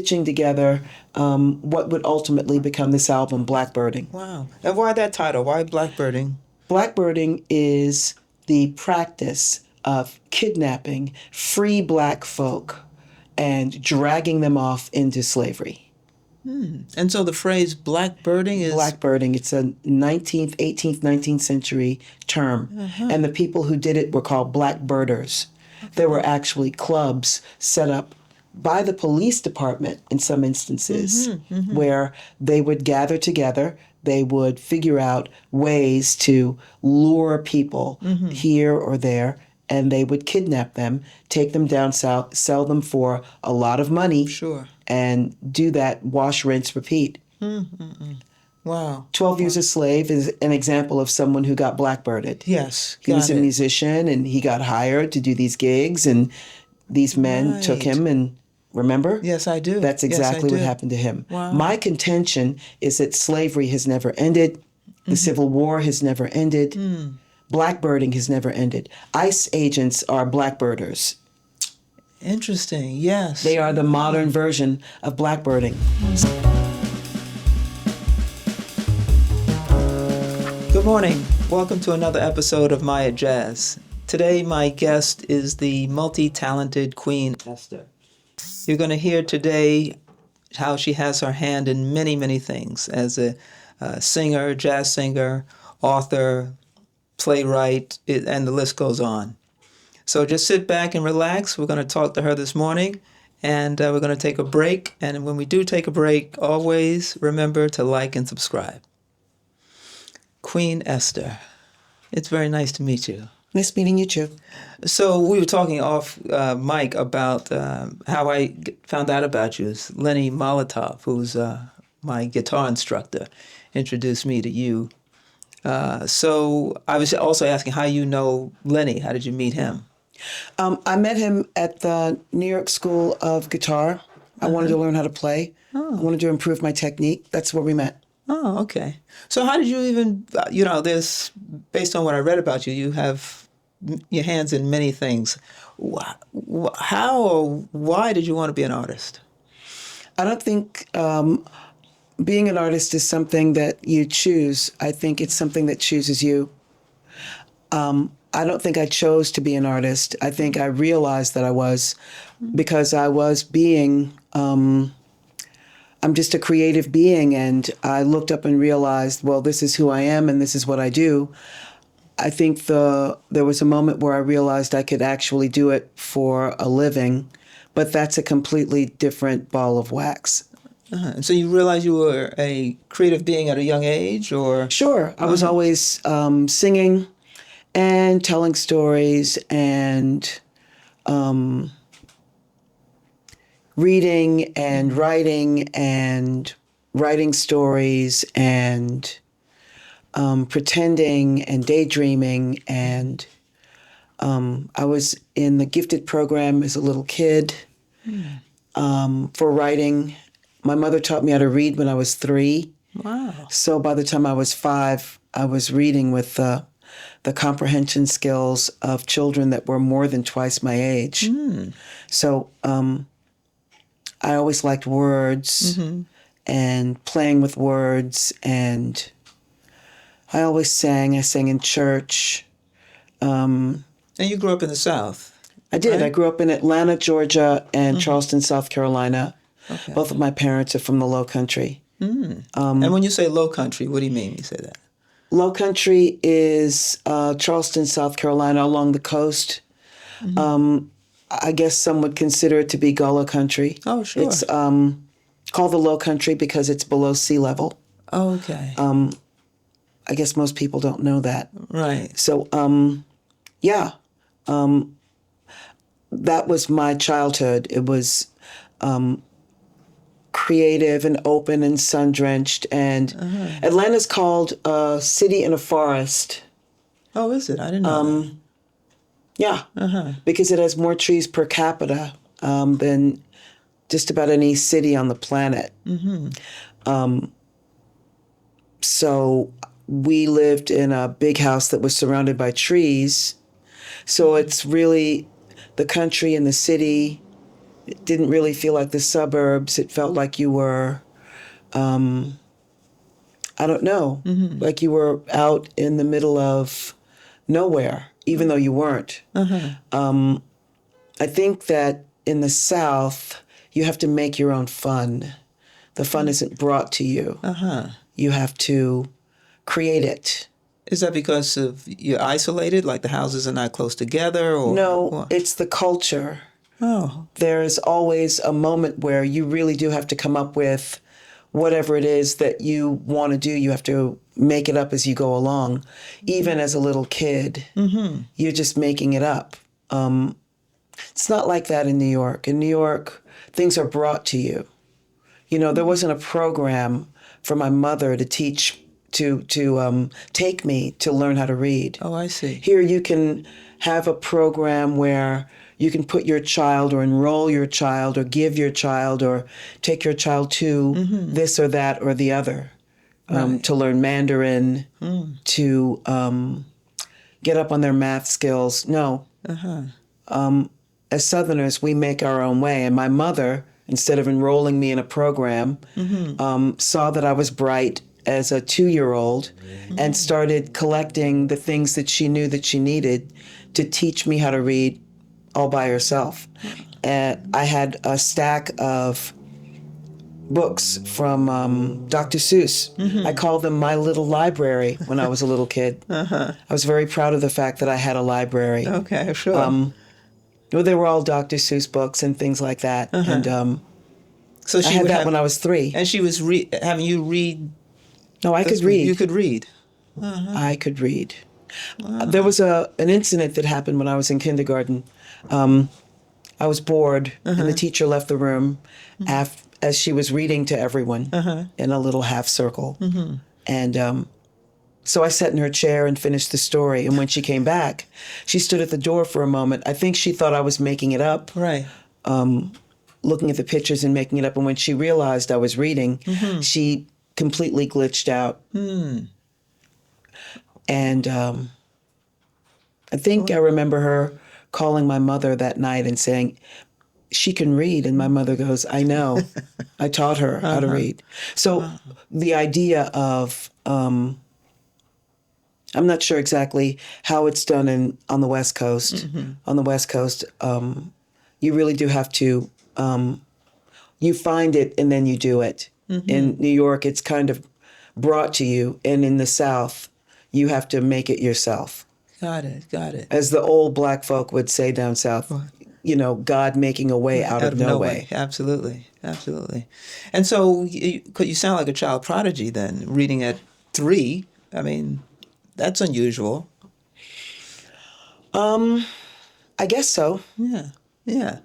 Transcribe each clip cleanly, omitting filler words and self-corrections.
stitching together what would ultimately become this album, Blackbirding. Wow. And why that title? Why blackbirding? Blackbirding is the practice of kidnapping free black folk and dragging them off into slavery. And so the phrase blackbirding is... Blackbirding, it's a 19th, 18th, 19th century term. And the people who did it were called blackbirders. There were actually clubs set up by the police department in some instances where they would gather together. They would figure out ways to lure people here or there, and they would kidnap them, take them down south, sell them for a lot of money, Sure. and do that wash, rinse, repeat. Wow. 12 Years a Slave is an example of someone who got blackbirded. Yes. He was got a it. musician, and he got hired to do these gigs, and these men took him and... Remember? Yes, I do. That's Yes, I exactly what do. happened to him. Wow. My contention is that slavery has never ended. The Civil War has never ended. Blackbirding has never ended. ICE agents are blackbirders. Interesting. Yes. They are the modern version of blackbirding. Good morning. Welcome to another episode of MyattJazz. Today, my guest is the multi-talented Queen Esther. You're going to hear today how she has her hand in many, many things as a singer, jazz singer, author, playwright, and the list goes on. So just sit back and relax. We're going to talk to her this morning, and we're going to take a break. And when we do take a break, always remember to like and subscribe. Queen Esther, it's very nice to meet you. Nice meeting you, too. So we were talking off mic about how I found out about you. It's Lenny Molotov, who's my guitar instructor, introduced me to you. So I was also asking how you know Lenny. How did you meet him? I met him at the New York School of Guitar. I wanted to learn how to play. I wanted to improve my technique. That's where we met. Oh, okay. So how did you even, there's, based on what I read about you, you have your hands in many things. How or why did you want to be an artist? I don't think being an artist is something that you choose. I think it's something that chooses you. I don't think I chose to be an artist. I think I realized that I was because I was being, I'm just a creative being, and I looked up and realized, well, this is who I am and this is what I do. I think there was a moment where I realized I could actually do it for a living, but that's a completely different ball of wax. And so you realized you were a creative being at a young age, or? Sure. I was always singing and telling stories and reading and writing stories and pretending and daydreaming. And I was in the gifted program as a little kid for writing. My mother taught me how to read when I was 3. Wow. So by the time I was 5, I was reading with the comprehension skills of children that were more than twice my age. So I always liked words and playing with words, and I always sang. I sang in church. And you grew up in the South? I did. Right? I grew up in Atlanta, Georgia, and Charleston, South Carolina. Okay. Both of my parents are from the Low Country. And when you say Low Country, what do you mean when you say that? Low Country is Charleston, South Carolina, along the coast. I guess some would consider it to be Gullah Country. Oh, sure. It's called the Low Country because it's below sea level. Oh, okay. I guess most people don't know that. Right. So, that was my childhood. It was creative and open and sun-drenched. And Atlanta's called a city in a forest. Oh, is it? I didn't know that. Yeah, because it has more trees per capita than just about any city on the planet. So we lived in a big house that was surrounded by trees. So it's really the country and the city It didn't really feel like the suburbs. It felt like you were, I don't know, like you were out in the middle of nowhere, even though you weren't. I think that in the South, you have to make your own fun. The fun isn't brought to you. You have to create it. Is that because of you're isolated, like the houses are not close together, or No, what? it's the culture. Oh, There's always a moment where you really do have to come up with whatever it is that you want to do. You have to make it up as you go along. Even as a little kid, you're just making it up. It's not like that in New York. In New York, things are brought to you. You know, there wasn't a program for my mother to teach, to take me to learn how to read. oh, I see. Here you can have a program where you can put your child or enroll your child or give your child or take your child to this or that or the other, to learn Mandarin, to get up on their math skills. No. As Southerners, we make our own way. And my mother, instead of enrolling me in a program, saw that I was bright as a 2-year-old and started collecting the things that she knew that she needed to teach me how to read all by herself. And I had a stack of books from Dr. Seuss. I called them my little library when I was a little kid. I was very proud of the fact that I had a library. Okay, sure. Well, they were all Dr. Seuss books and things like that. And So I had that when I was 3. and she was having you read. No, I could read. You could read. I could read. There was an incident that happened when I was in kindergarten. I was bored, and the teacher left the room as she was reading to everyone in a little half circle. And so I sat in her chair and finished the story. And when she came back, she stood at the door for a moment. I think she thought I was making it up, Right. looking at the pictures and making it up. And when she realized I was reading, she completely glitched out. And I think I remember her calling my mother that night and saying, she can read. And my mother goes, I know. I taught her how to read. So the idea of, I'm not sure exactly how it's done on the West Coast. On the West Coast, you really do have to, you find it and then you do it. In New York, it's kind of brought to you. And in the South, you have to make it yourself. Got it. As the old black folk would say down south, you know, God making a way out of no way. Absolutely. And so you sound like a child prodigy then, reading at 3. I mean, that's unusual. I guess so. Yeah.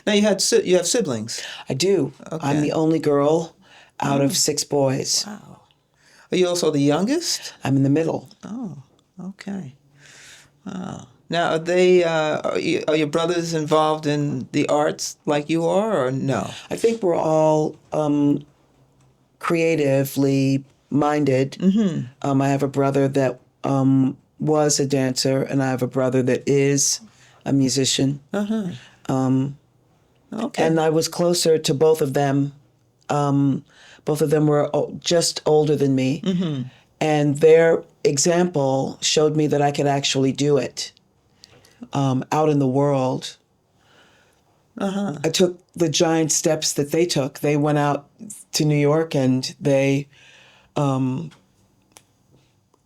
Now you have siblings. I do. Okay. I'm the only girl out of 6 boys. Wow. Are you also the youngest? I'm in the middle. Oh, okay. Wow. Now, are they? Are your brothers involved in the arts like you are, or no? I think we're all creatively minded. I have a brother that was a dancer, and I have a brother that is a musician. Okay. And I was closer to both of them. Both of them were just older than me. And their example showed me that I could actually do it out in the world. I took the giant steps that they took. They went out to New York and they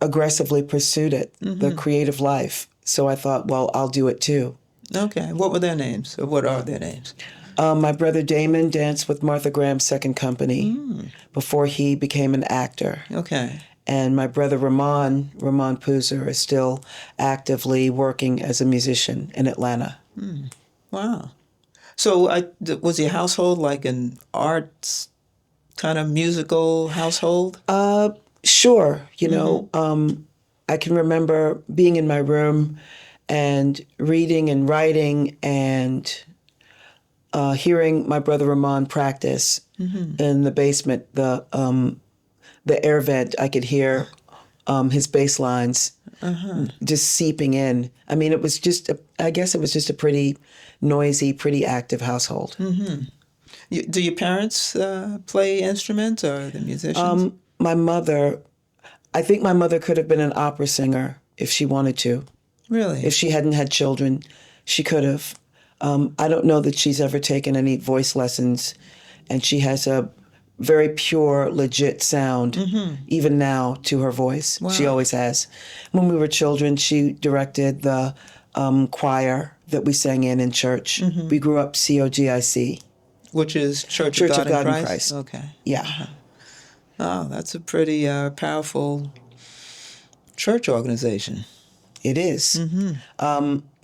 aggressively pursued it, the creative life. So I thought, well, I'll do it too. Okay. What were their names? Or what are their names? My brother Damon danced with Martha Graham's second company before he became an actor. Okay. And my brother Ramon Poozer, is still actively working as a musician in Atlanta. Wow. So was your household like an arts kind of musical household? Sure. You know, I can remember being in my room and reading and writing and hearing my brother Ramon practice in the basement, the air vent. I could hear his bass lines just seeping in. I mean, it was just, I guess it was just a pretty noisy, pretty active household. Do your parents play instruments or the musicians? My mother, I think my mother could have been an opera singer if she wanted to. Really? If she hadn't had children, she could have. I don't know that she's ever taken any voice lessons, and she has a very pure, legit sound, even now, to her voice. Wow. She always has. When we were children, she directed the choir that we sang in church. We grew up COGIC. Which is Church Church of God in Christ? Christ. Okay. Yeah. Oh, that's a pretty powerful church organization. It is.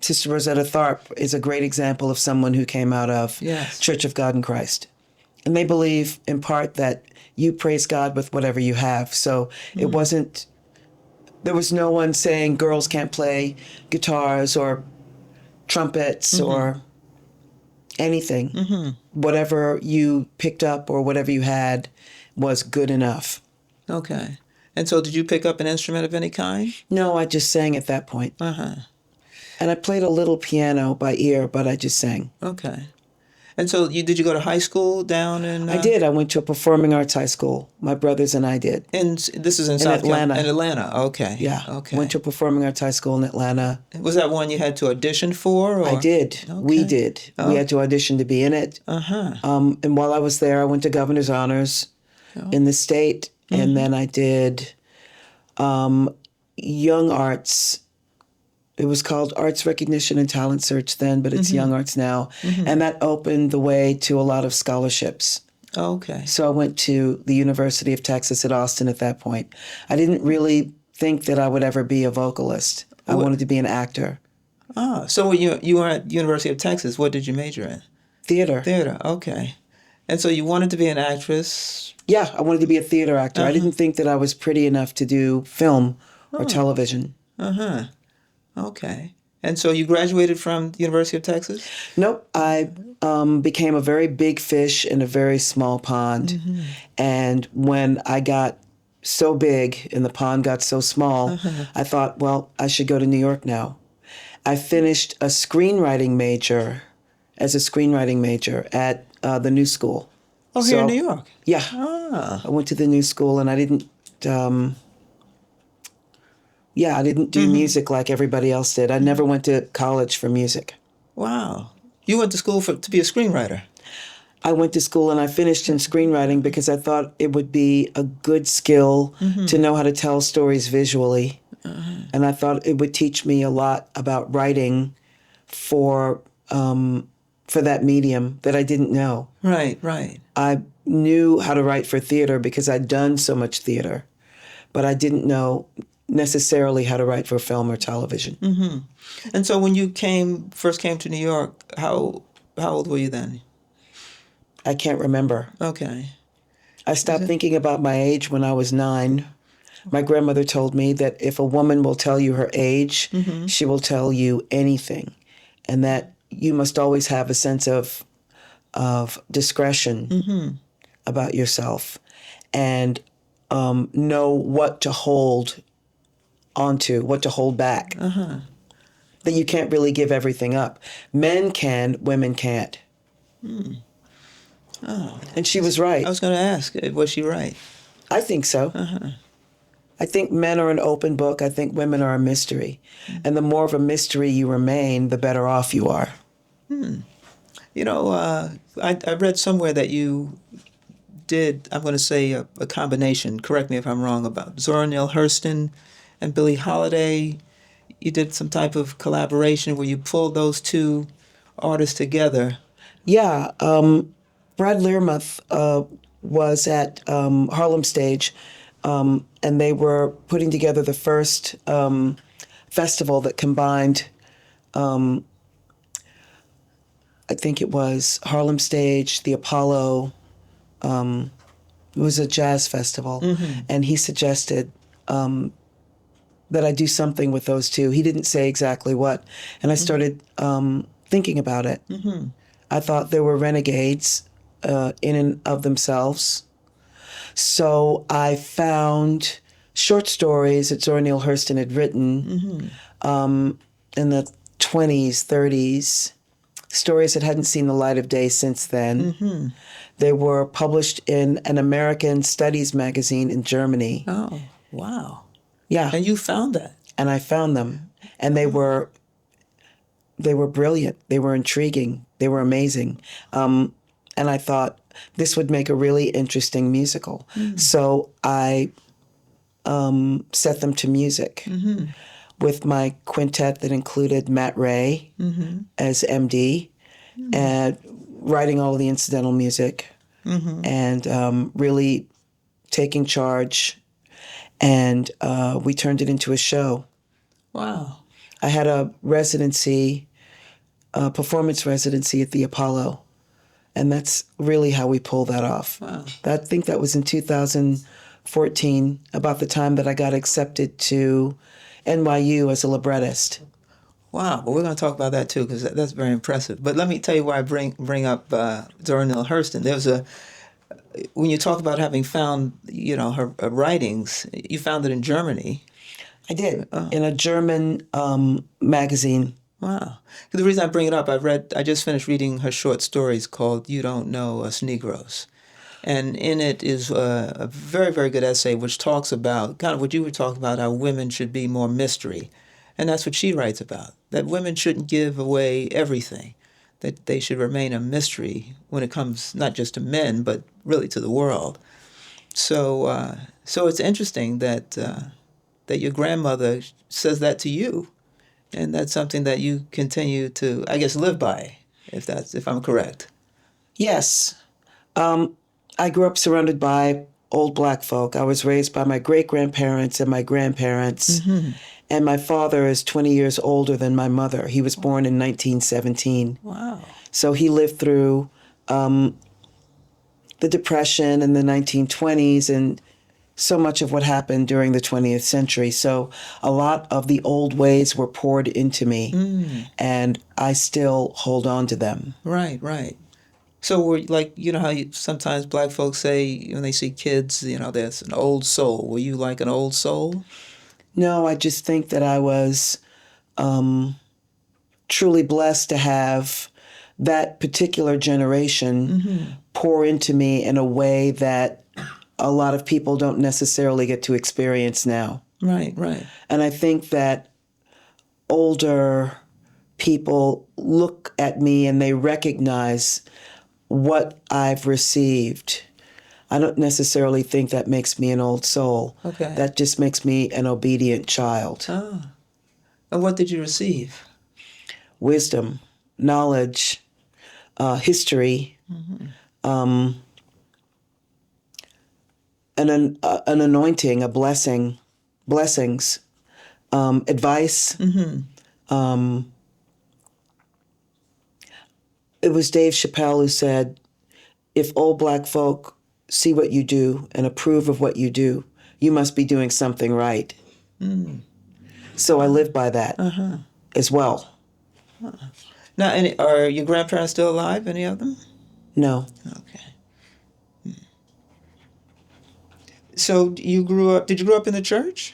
Sister Rosetta Tharpe is a great example of someone who came out of Yes. Church of God in Christ. And they believe in part that you praise God with whatever you have. So it wasn't, there was no one saying girls can't play guitars or trumpets or anything. Whatever you picked up or whatever you had was good enough. Okay. And so did you pick up an instrument of any kind? No, I just sang at that point. And I played a little piano by ear, but I just sang. Okay. And so did you go to high school down in... I did. I went to a performing arts high school. My brothers and I did. And this is in South Atlanta. In Atlanta, okay. Yeah. Okay. Went to a performing arts high school in Atlanta. Was that one you had to audition for? Or? I did. We Okay. did. We had to audition to be in it. And while I was there, I went to governor's honors in the state. And then I did young arts. It was called Arts Recognition and Talent Search then, but it's Young Arts now. And that opened the way to a lot of scholarships. Okay. So I went to the University of Texas at Austin at that point. I didn't really think that I would ever be a vocalist. I wanted to be an actor. So when you were at University of Texas, what did you major in? Theater. Theater, okay. And so you wanted to be an actress? Yeah, I wanted to be a theater actor. I didn't think that I was pretty enough to do film or television. Okay. And so you graduated from the University of Texas? Nope. I became a very big fish in a very small pond. And when I got so big and the pond got so small, I thought, well, I should go to New York now. I finished a screenwriting major as a screenwriting major at the New School. Oh, here in New York? Yeah. Ah. I went to the New School and I didn't... I didn't do music like everybody else did. I never went to college for music. Wow. You went to school to be a screenwriter? I went to school and I finished in screenwriting because I thought it would be a good skill to know how to tell stories visually. And I thought it would teach me a lot about writing for that medium that I didn't know. Right, right. I knew how to write for theater because I'd done so much theater, but I didn't know necessarily how to write for film or television. And so when you first came to New York, how old were you then? I can't remember. Okay. I stopped thinking about my age when I was 9. My grandmother told me that if a woman will tell you her age, she will tell you anything, and that you must always have a sense of discretion about yourself and know what to hold onto, what to hold back. That you can't really give everything up. Men can, women can't. And she was right. I was going to ask, was she right? I think so. I think men are an open book. I think women are a mystery. And the more of a mystery you remain, the better off you are. You know, I read somewhere that you did, I'm going to say, a combination, correct me if I'm wrong, about Zora Neale Hurston and Billie Holiday. You did some type of collaboration where you pulled those two artists together. Yeah. Brad Learmouth was at Harlem Stage, and they were putting together the first festival that combined, I think it was Harlem Stage, the Apollo. It was a jazz festival, and he suggested that I do something with those two. He didn't say exactly what, and I started thinking about it. I thought they were renegades in and of themselves. So I found short stories that Zora Neale Hurston had written in the 20s, 30s, stories that hadn't seen the light of day since then. They were published in an American Studies magazine in Germany. Oh, wow. Yeah. And you found that? And I found them. And they were brilliant. They were intriguing. They were amazing. And I thought this would make a really interesting musical. So I set them to music with my quintet that included Matt Ray as MD and writing all of the incidental music and really taking charge. And we turned it into a show. Wow. I had a residency, a performance residency at the Apollo. And that's really how we pulled that off. Wow. I think that was in 2014, about the time that I got accepted to NYU as a librettist. Wow. Well, we're going to talk about that too, because that's very impressive. But let me tell you why I bring up Zora Neale Hurston. When you talk about having found, her writings, you found it in Germany. I did, in a German magazine. Wow. The reason I bring it up, I just finished reading her short stories called You Don't Know Us Negroes. And in it is a very, very good essay which talks about kind of what you were talking about, how women should be more mystery. And that's what she writes about, that women shouldn't give away everything, that they should remain a mystery when it comes not just to men, but really to the world. So it's interesting that your grandmother says that to you. And that's something that you continue to, I guess, live by, if I'm correct. Yes. I grew up surrounded by old black folk. I was raised by my great-grandparents and my grandparents. And my father is 20 years older than my mother. He was born in 1917. Wow. So he lived through the Depression in the 1920s and so much of what happened during the 20th century. So a lot of the old ways were poured into me, and I still hold on to them. Right, right. So we're like, how sometimes black folks say when they see kids, there's an old soul. Were you like an old soul? No, I just think that I was truly blessed to have that particular generation pour into me in a way that a lot of people don't necessarily get to experience now. Right, right. And I think that older people look at me and they recognize what I've received. I don't necessarily think that makes me an old soul. Okay. That just makes me an obedient child. Ah. And what did you receive? Wisdom, knowledge, history, an anointing, a blessing, blessings, advice. It was Dave Chappelle who said, if old black folk see what you do and approve of what you do, you must be doing something right. So I live by that as well. Now, are your grandparents still alive, any of them? No. Okay. So did you grow up in the church?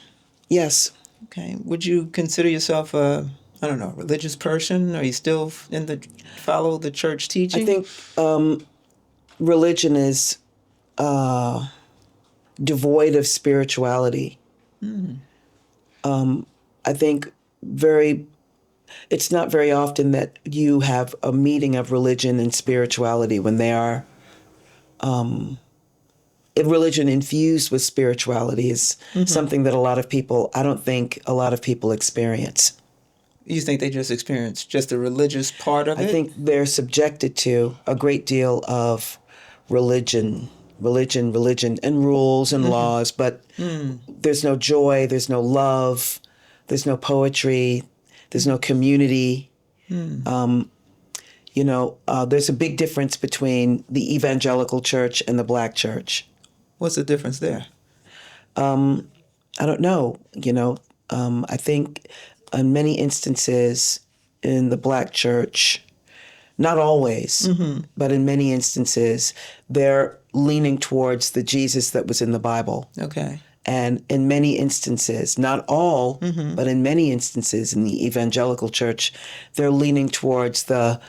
Yes. Okay. Would you consider yourself a religious person? Are you still follow the church teaching? I think religion is devoid of spirituality. I think it's not very often that you have a meeting of religion and spirituality when they are, religion infused with spirituality is something that I don't think a lot of people experience. You think they just experience just the religious part of it? I think they're subjected to a great deal of religion, and rules and laws, but there's no joy, there's no love, there's no poetry, there's no community. There's a big difference between the evangelical church and the black church. What's the difference there? I don't know. I think in many instances in the black church, not always, but in many instances, they're leaning towards the Jesus that was in the Bible. Okay. And in many instances, not all, but in many instances in the evangelical church, they're leaning towards the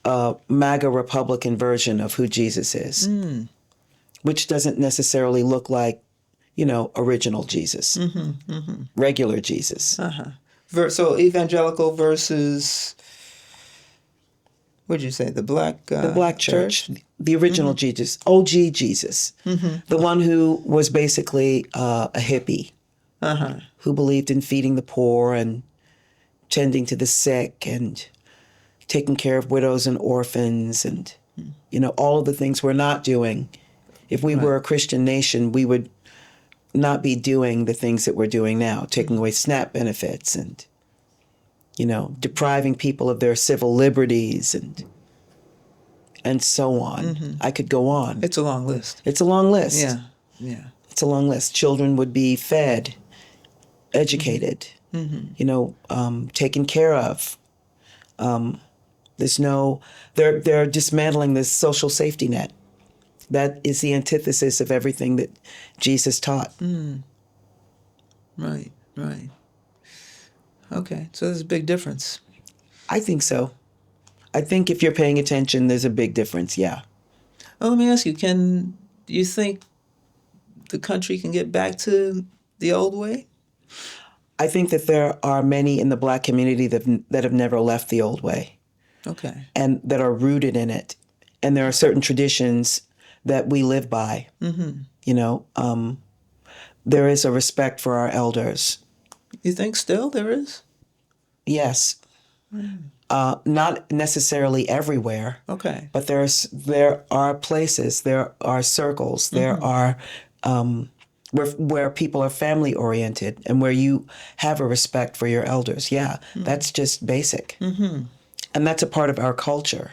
MAGA Republican version of who Jesus is, which doesn't necessarily look like, original Jesus, regular Jesus. So evangelical versus, what'd you say, the black The black church, the original Jesus, OG Jesus, the one who was basically a hippie, who believed in feeding the poor and tending to the sick and taking care of widows and orphans and, all of the things we're not doing. If we were a Christian nation, we would not be doing the things that we're doing now, taking away SNAP benefits and, depriving people of their civil liberties and so on. I could go on. It's a long list. It's a long list. Yeah. It's a long list. Children would be fed, educated, taken care of. They're dismantling this social safety net. That is the antithesis of everything that Jesus taught. Right. Okay, so there's a big difference. I think so. I think if you're paying attention, there's a big difference, yeah. Well, let me ask you, do you think the country can get back to the old way? I think that there are many in the black community that have never left the old way. Okay. And that are rooted in it. And there are certain traditions that we live by. There is a respect for our elders. You think still there is? Yes. Not necessarily everywhere. Okay. But there are places, there are circles, there are where people are family oriented and where you have a respect for your elders. Yeah, that's just basic. And that's a part of our culture.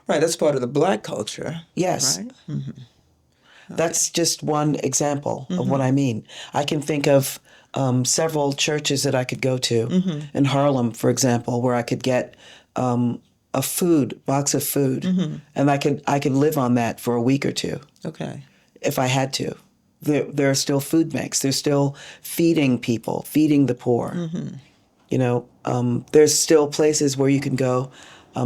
Right, that's part of the black culture. Yes. Right? Okay. That's just one example of what I mean. I can think of several churches that I could go to in Harlem, for example, where I could get a box of food, and I could live on that for a week or two. Okay. If I had to. There are still food banks. They're still feeding people, feeding the poor. There's still places where you can go,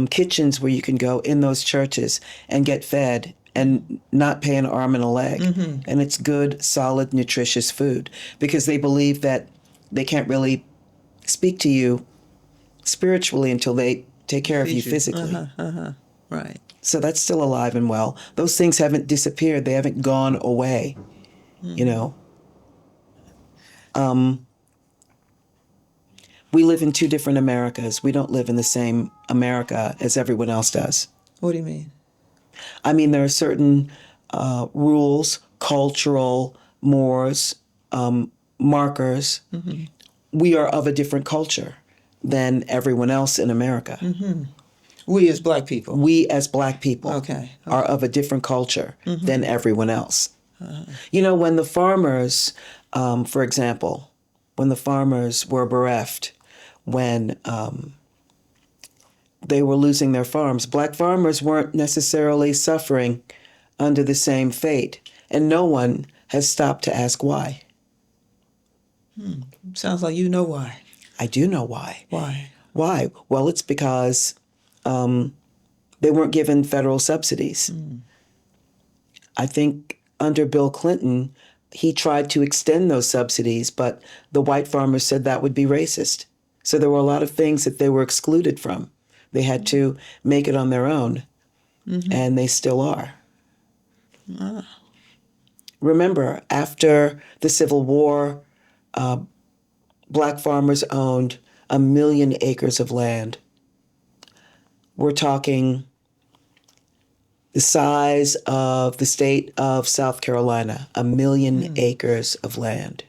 kitchens where you can go in those churches and get fed and not pay an arm and a leg. And it's good, solid, nutritious food because they believe that they can't really speak to you spiritually until they take care of you physically. Right. So that's still alive and well. Those things haven't disappeared. They haven't gone away, We live in two different Americas. We don't live in the same America as everyone else does. What do you mean? I mean, there are certain rules, cultural mores, markers. We are of a different culture than everyone else in America. We as black people. We as black people Okay. are of a different culture than everyone else. When the farmers, for example, when the farmers were bereft, when they were losing their farms, black farmers weren't necessarily suffering under the same fate, and no one has stopped to ask why. Sounds like you know why. I do know why. Why? Why? Well, it's because they weren't given federal subsidies. I think under Bill Clinton, he tried to extend those subsidies, but the white farmers said that would be racist. So there were a lot of things that they were excluded from. They had to make it on their own, and they still are. Remember, after the Civil War, black farmers owned 1 million acres of land. We're talking the size of the state of South Carolina, 1 million acres of land,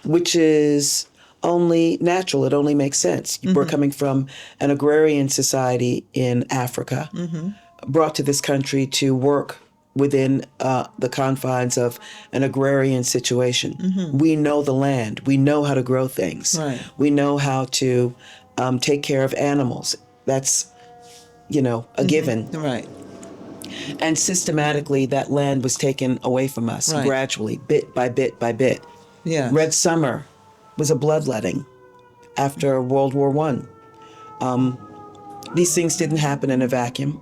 which is only natural. It only makes sense. We're coming from an agrarian society in Africa, brought to this country to work within the confines of an agrarian situation. We know the land. We know how to grow things. Right. We know how to take care of animals. That's, a given. Right. And systematically, that land was taken away from us Right. gradually, bit by bit by bit. Yeah. Red Summer was a bloodletting after World War I. These things didn't happen in a vacuum.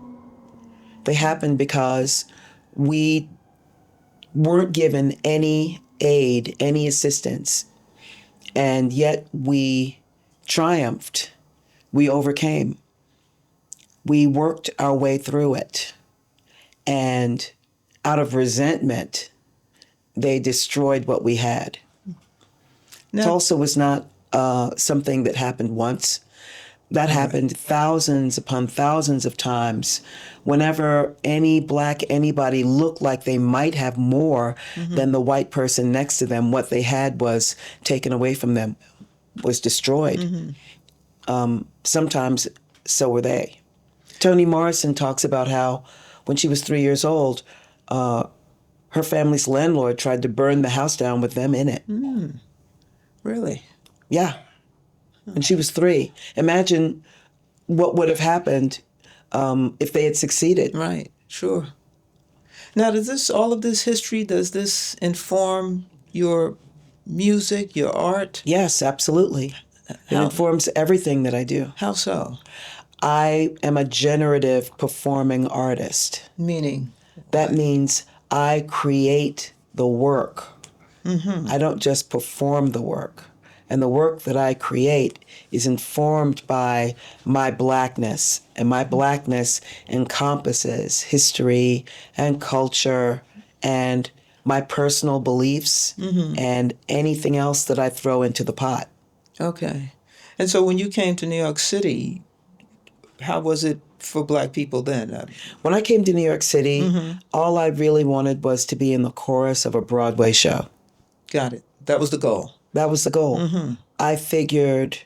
They happened because we weren't given any aid, any assistance, and yet we triumphed. We overcame. We worked our way through it. And out of resentment, they destroyed what we had. Now, Tulsa was not something that happened once. That happened thousands upon thousands of times. Whenever any black anybody looked like they might have more than the white person next to them, what they had was taken away from them, was destroyed. Sometimes so were they. Toni Morrison talks about how when she was 3 years old, her family's landlord tried to burn the house down with them in it. really? Yeah. And she was 3. Imagine what would have happened if they had succeeded. Right. Sure. Now, all of this history, does this inform your music, your art? Yes, absolutely. It informs everything that I do. How so? I am a generative performing artist. Meaning? That means I create the work. I don't just perform the work. And the work that I create is informed by my blackness. And my blackness encompasses history and culture and my personal beliefs and anything else that I throw into the pot. Okay. And so when you came to New York City, how was it for black people then? When I came to New York City, all I really wanted was to be in the chorus of a Broadway show. Got it. That was the goal. That was the goal. I figured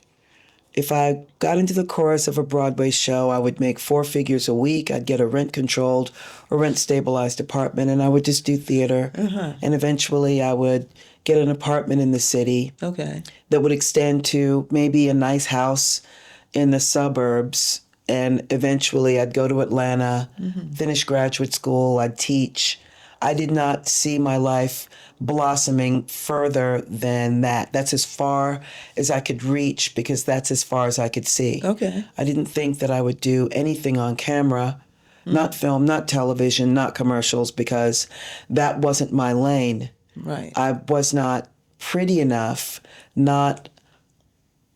if I got into the chorus of a Broadway show, I would make 4 figures a week. I'd get a rent-controlled or rent-stabilized apartment, and I would just do theater. And eventually I would get an apartment in the city Okay. that would extend to maybe a nice house in the suburbs. And eventually I'd go to Atlanta, finish graduate school, I'd teach. I did not see my life blossoming further than that. That's as far as I could reach because that's as far as I could see. Okay. I didn't think that I would do anything on camera, not film, not television, not commercials, because that wasn't my lane. Right. I was not pretty enough, not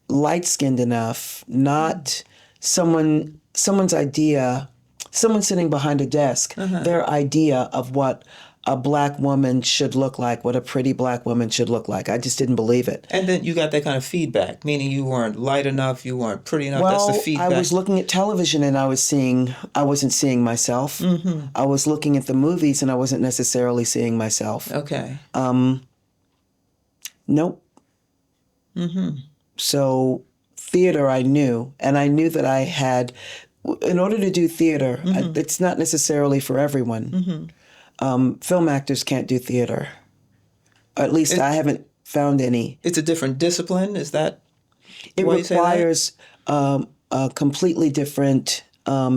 light-skinned enough, not someone's idea, someone sitting behind a desk, their idea of what a black woman should look like, what a pretty black woman should look like. I just didn't believe it. And then you got that kind of feedback, meaning you weren't light enough, you weren't pretty enough. Well, That's the feedback. I was looking at television and I wasn't seeing myself. I was looking at the movies and I wasn't necessarily seeing myself. Okay. Nope. So theater I knew, and I knew that I had, in order to do theater, it's not necessarily for everyone. Film actors can't do theater. At least I haven't found any. It's a different discipline, is that It why you say that? requires a completely different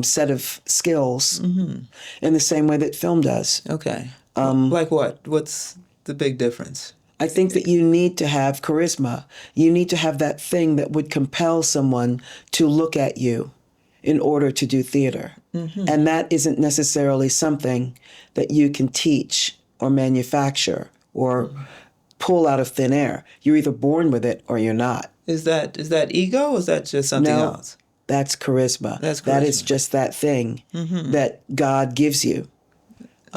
set of skills in the same way that film does. Okay. Like what? What's the big difference? I think that you need to have charisma. You need to have that thing that would compel someone to look at you in order to do theater. And that isn't necessarily something that you can teach or manufacture or pull out of thin air. You're either born with it or you're not. Is that ego or is that just something No. else? That's charisma. That's That is charisma. just that thing that God gives you.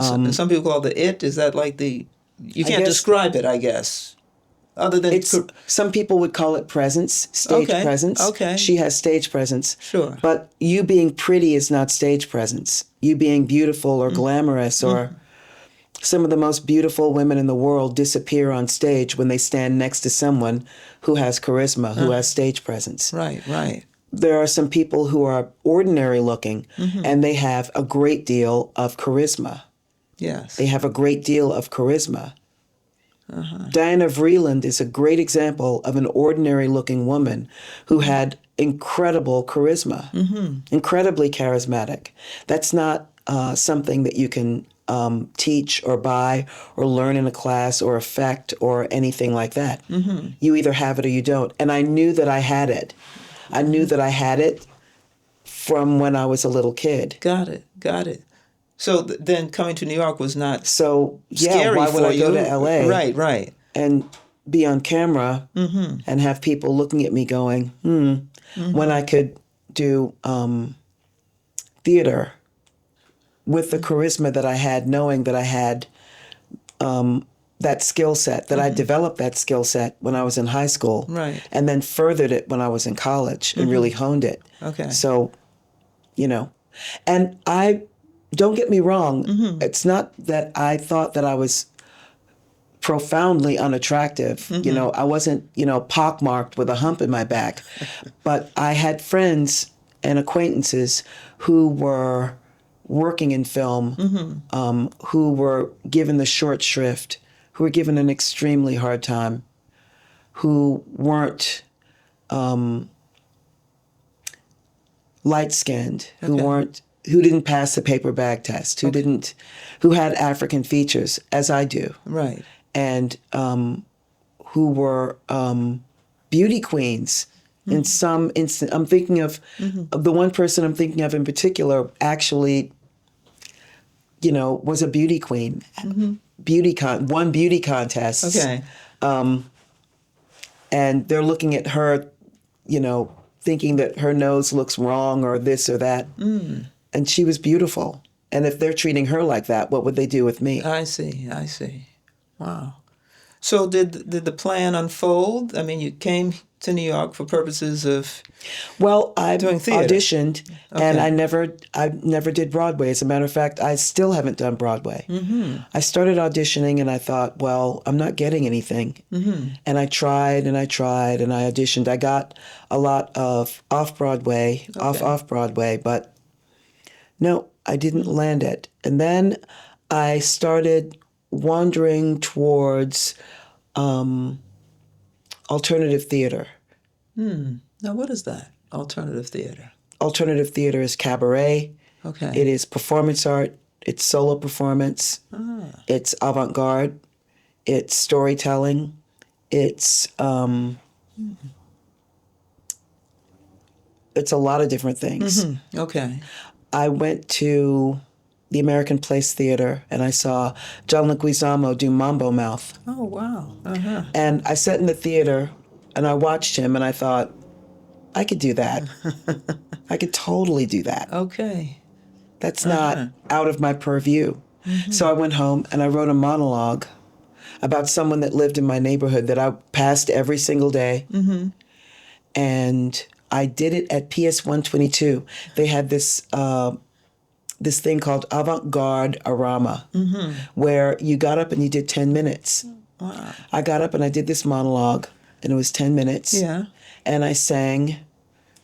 Some people call it the it. Is that like you can't guess- describe it, I guess. Other than Some people would call it presence, stage Okay, presence. okay. She has stage presence. Sure. But you being pretty is not stage presence. You being beautiful or glamorous or some of the most beautiful women in the world disappear on stage when they stand next to someone who has charisma, who has stage presence. right. There are some people who are ordinary looking and they have a great deal of charisma. Yes. They have a great deal of charisma. Diana Vreeland is a great example of an ordinary looking woman who had incredible charisma, incredibly charismatic. That's not something that you can teach or buy or learn in a class or affect or anything like that. You either have it or you don't. And I knew that I had it. I knew that I had it from when I was a little kid. Got it. Got it. So then coming to New York was not So, yeah, scary why would for I go you. to LA Right, right. and be on camera and have people looking at me going, when I could do theater with the charisma that I had, knowing that I had that skill set, that I developed that skill set when I was in high school. Right. And then furthered it when I was in college and really honed it. Okay. So, and don't get me wrong, it's not that I thought that I was profoundly unattractive. I wasn't, pockmarked with a hump in my back. But I had friends and acquaintances who were working in film, who were given the short shrift, who were given an extremely hard time, who weren't light-skinned, who didn't pass the paper bag test, who had African features, as I do. Right. And who were beauty queens in some instance. I'm thinking of the one person I'm thinking of in particular actually, was a beauty queen. Won beauty contests. Okay. And they're looking at her, thinking that her nose looks wrong or this or that. And she was beautiful. And if they're treating her like that, what would they do with me? I see. Wow. So did the plan unfold? I mean, you came to New York for purposes of I doing theater. auditioned, and I never did Broadway. As a matter of fact, I still haven't done Broadway. I started auditioning, and I thought, well, I'm not getting anything. And I tried, and I tried, and I auditioned. I got a lot of off-Broadway, off-Broadway, but no, I didn't land it. And then I started wandering towards alternative theater. Now, what is that? Alternative theater. Alternative theater is cabaret. Okay. It is performance art. It's solo performance. It's avant-garde. It's storytelling. It's a lot of different things. Okay. I went to the American Place Theater, and I saw John Leguizamo do Mambo Mouth. Oh, wow. And I sat in the theater, and I watched him, and I thought, I could do that. I could totally do that. Okay. That's not out of my purview. So I went home, and I wrote a monologue about someone that lived in my neighborhood that I passed every single day. And I did it at PS 122. They had this thing called avant-garde arama, where you got up and you did 10 minutes. Wow. I got up and I did this monologue, and it was 10 minutes. Yeah. And I sang,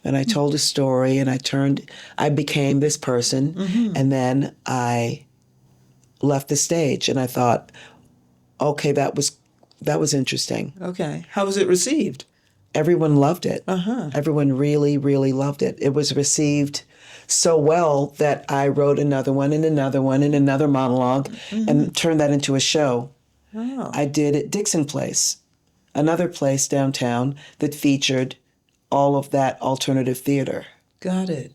and I told a story, and I became this person, and then I left the stage, and I thought, okay, that was interesting. Okay. How was it received? Everyone loved it. Everyone really, really loved it. It was received so well that I wrote another one and another one and another monologue and turned that into a show. Oh. I did at Dixon Place, another place downtown that featured all of that alternative theater. Got it.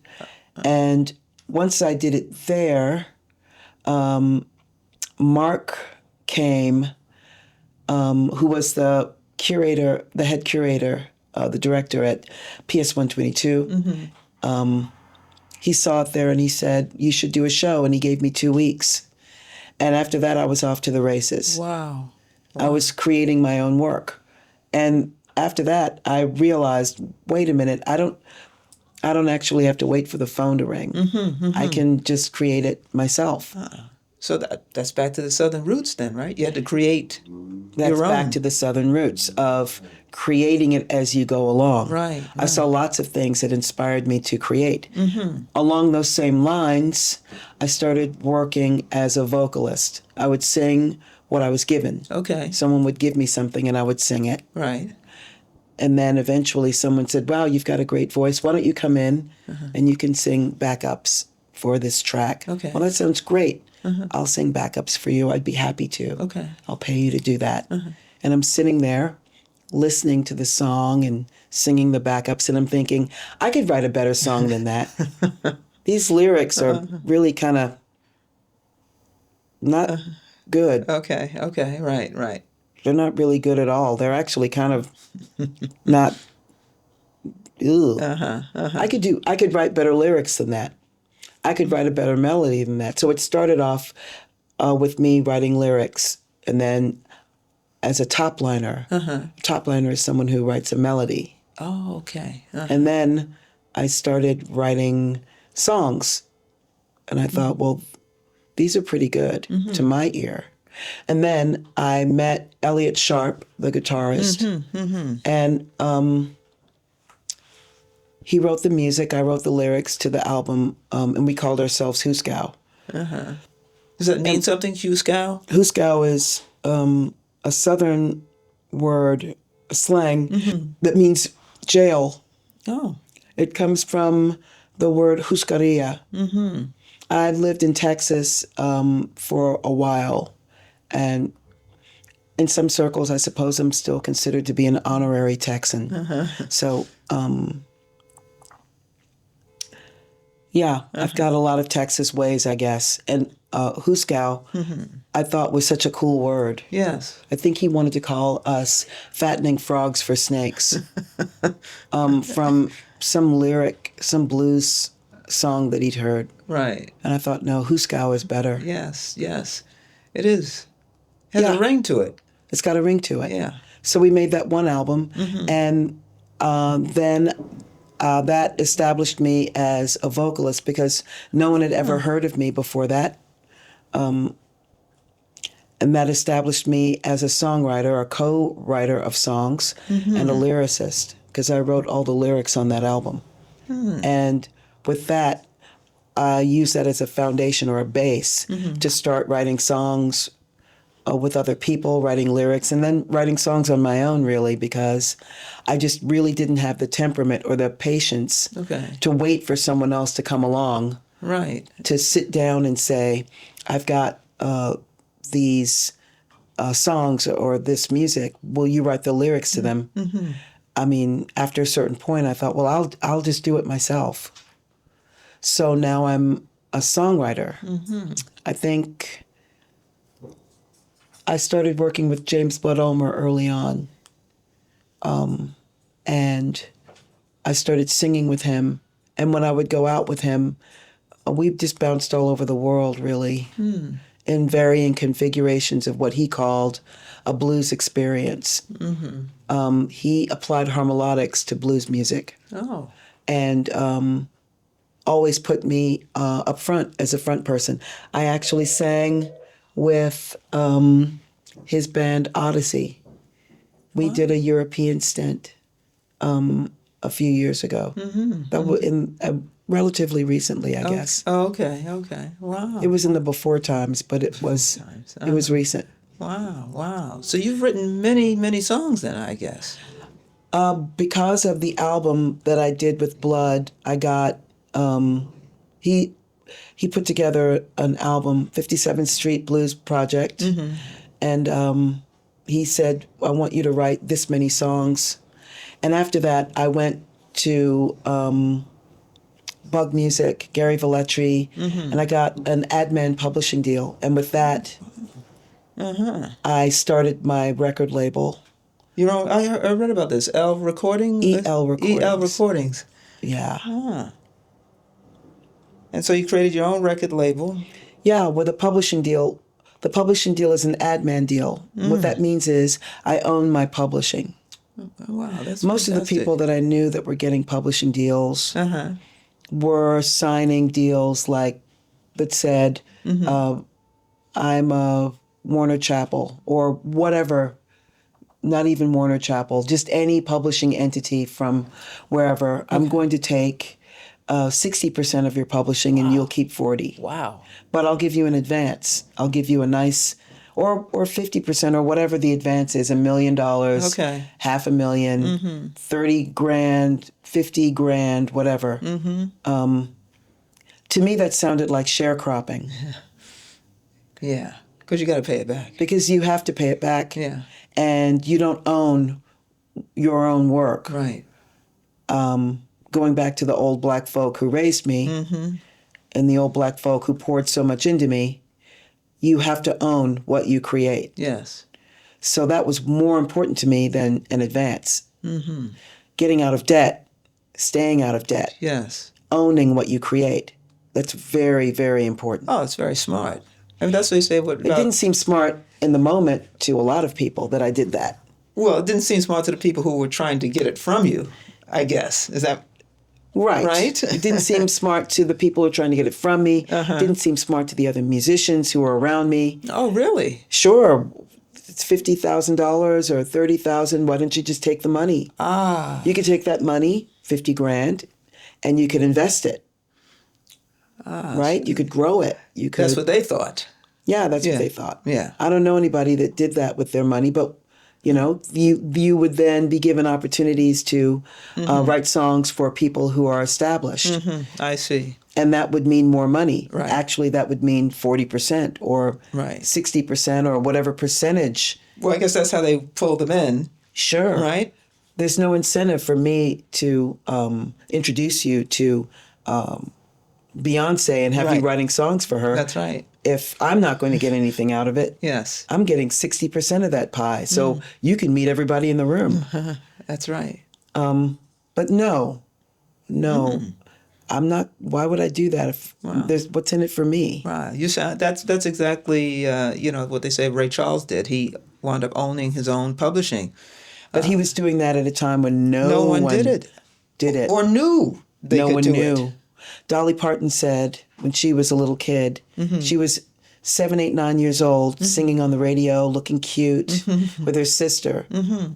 And once I did it there, Mark came, who was the head curator, the director at PS 122. He saw it there and he said, you should do a show. And he gave me 2 weeks. And after that, I was off to the races. Wow. I was creating my own work. And after that, I realized, wait a minute, I don't actually have to wait for the phone to ring. I can just create it myself. So that's back to the Southern roots then, right? You had to create That's your own. back to the Southern roots of creating it as you go along. Right. I saw lots of things that inspired me to create. Along those same lines, I started working as a vocalist. I would sing what I was given. Okay. Someone would give me something and I would sing it. Right. And then eventually someone said, wow, you've got a great voice. Why don't you come in and you can sing backups? for this track. Okay. Well, that sounds great. I'll sing backups for you. I'd be happy to. Okay. I'll pay you to do that. And I'm sitting there listening to the song and singing the backups, and I'm thinking, I could write a better song than that. These lyrics are really kind of not good. Okay. Right. They're not really good at all. They're actually kind of not. Ew. I could write better lyrics than that. I could write a better melody than that. So it started off with me writing lyrics, and then as a top liner. Top liner is someone who writes a melody. Oh, okay. And then I started writing songs, and I thought, well, these are pretty good to my ear. And then I met Elliot Sharp, the guitarist, and he wrote the music. I wrote the lyrics to the album, and we called ourselves Huskow. Does that mean something, Huskow? Huskow is a southern word, a slang, that means jail. Oh. It comes from the word Juskaria. I lived in Texas for a while, and in some circles, I suppose I'm still considered to be an honorary Texan. So, yeah, I've got a lot of Texas ways, I guess. And Huskow, I thought was such a cool word. Yes. I think he wanted to call us fattening frogs for snakes from some blues song that he'd heard. Right. And I thought, no, Huskow is better. Yes. It is. Has a ring to it. It's got a ring to it. Yeah. So we made that one album, and then that established me as a vocalist because no one had ever heard of me before that. And that established me as a songwriter, a co-writer of songs, and a lyricist, because I wrote all the lyrics on that album. And with that, I used that as a foundation or a base to start writing songs with other people, writing lyrics, and then writing songs on my own, really, because I just really didn't have the temperament or the patience to wait for someone else to come along. Right. To sit down and say, I've got these songs or this music. Will you write the lyrics to them? I mean, after a certain point, I thought, well, I'll just do it myself. So now I'm a songwriter. I think I started working with James Blood Ulmer early on, and I started singing with him. And when I would go out with him, we just bounced all over the world, really, in varying configurations of what he called a blues experience. He applied harmonics to blues music. Oh. And always put me up front as a front person. I actually sang with his band Odyssey. We did a European stint a few years ago. That was relatively recently, I guess. Oh, okay. Wow. It was in the before times, but it was recent. Wow. So you've written many songs then, I guess. Because of the album that I did with Blood, I got he put together an album, 57th Street Blues Project, and he said, I want you to write this many songs. And after that, I went to Bug Music, Gary Velletri, and I got an Adman publishing deal. And with that, I started my record label. You know, I read about this. EL Recordings? EL Recordings. EL Recordings. Yeah. And so you created your own record label. Yeah, with a publishing deal. The publishing deal is an Adman deal. What that means is I own my publishing. Wow, that's Most fantastic. of the people that I knew that were getting publishing deals were signing deals like that said, I'm a Warner Chappell or whatever, not even Warner Chappell, just any publishing entity from wherever. I'm going to take 60% of your publishing and you'll keep 40. Wow. But I'll give you an advance. I'll give you a nice, or 50% or whatever the advance is, $1 million, $500,000, 30 grand, 50 grand, whatever, to To me, that sounded like sharecropping Yeah, because you got to pay it back. because you have to pay it back. Yeah. And you don't own your own work. Right. Going back to the old black folk who raised me and the old black folk who poured so much into me, you have to own what you create. Yes. So that was more important to me than an advance. Getting out of debt, staying out of debt, Yes. owning what you create. That's very, very important. Oh, it's very smart. I mean, that's what you say. What It didn't seem smart in the moment to a lot of people that I did that. Well, it didn't seem smart to the people who were trying to get it from you, I guess. Is that Right. Right? It didn't seem smart to the people who are trying to get it from me. It didn't seem smart to the other musicians who were around me. Oh, really? Sure, it's $50,000 or $30,000. Why don't you just take the money? Ah. You could take that money, 50 grand, and you could invest it. Right? You could grow it. You could. That's what they thought. Yeah, that's Yeah. what they thought. Yeah. I don't know anybody that did that with their money, but you would then be given opportunities to write songs for people who are established, I see. and that would mean more money. Right. Actually, that would mean 40% or Right. 60% or whatever percentage. Well, I guess that's how they pull them in, Sure. right? There's no incentive for me to introduce you to Beyonce and have you Right. writing songs for her. That's right. If I'm not going to get anything out of it. Yes. I'm getting 60% of that pie. So you can meet everybody in the room. That's right. But no, I'm not. Why would I do that if there's what's in it for me? Right. You sound that's exactly what they say Ray Charles did. He wound up owning his own publishing. But he was doing that at a time when no one did it. Did it. Or knew they No could one do knew. it. Dolly Parton said when she was a little kid, she was 7, 8, 9 years old, singing on the radio, looking cute with her sister.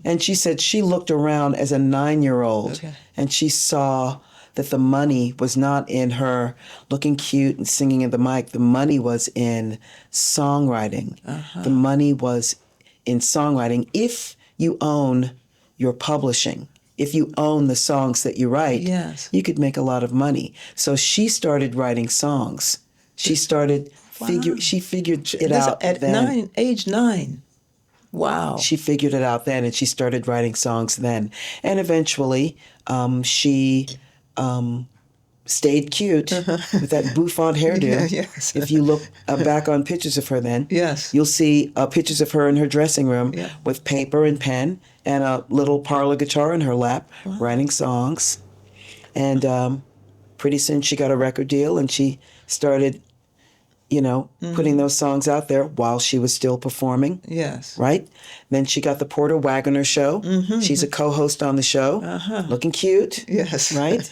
And she said she looked around as a 9-year-old Okay. and she saw that the money was not in her looking cute and singing at the mic. The money was in songwriting. The money was in songwriting. If you own your publishing, if you own the songs that you write, Yes. you could make a lot of money. So she started writing songs. She started she figured it That's out at then. age 9. Wow. She figured it out then, and she started writing songs then. And eventually, she stayed cute with that bouffant hairdo. Yeah, yes. If you look back on pictures of her then, Yes. you'll see pictures of her in her dressing room Yeah. with paper and pen and a little parlor guitar in her lap, writing songs. And pretty soon she got a record deal, and she started, putting those songs out there while she was still performing. Yes. Right? Then she got the Porter Wagoner show. She's a co-host on the show, looking cute. Yes. Right?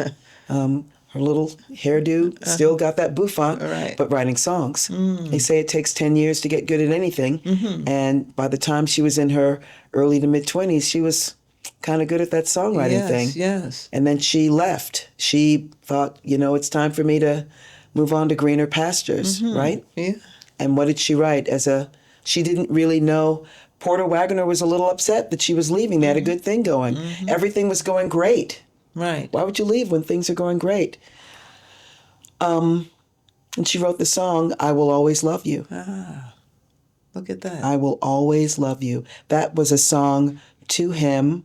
Her little hairdo still got that bouffant, Right. but writing songs. They say it takes 10 years to get good at anything. And by the time she was in her early to mid-20s, she was kind of good at that songwriting Yes. thing. Yes. And then she left. She thought, it's time for me to move on to greener pastures, right? Yeah. And what did she write? She didn't really know. Porter Wagoner was a little upset that she was leaving. They had a good thing going. Everything was going great. Right. Why would you leave when things are going great? And she wrote the song, I Will Always Love You. Look at that. I Will Always Love You. That was a song to him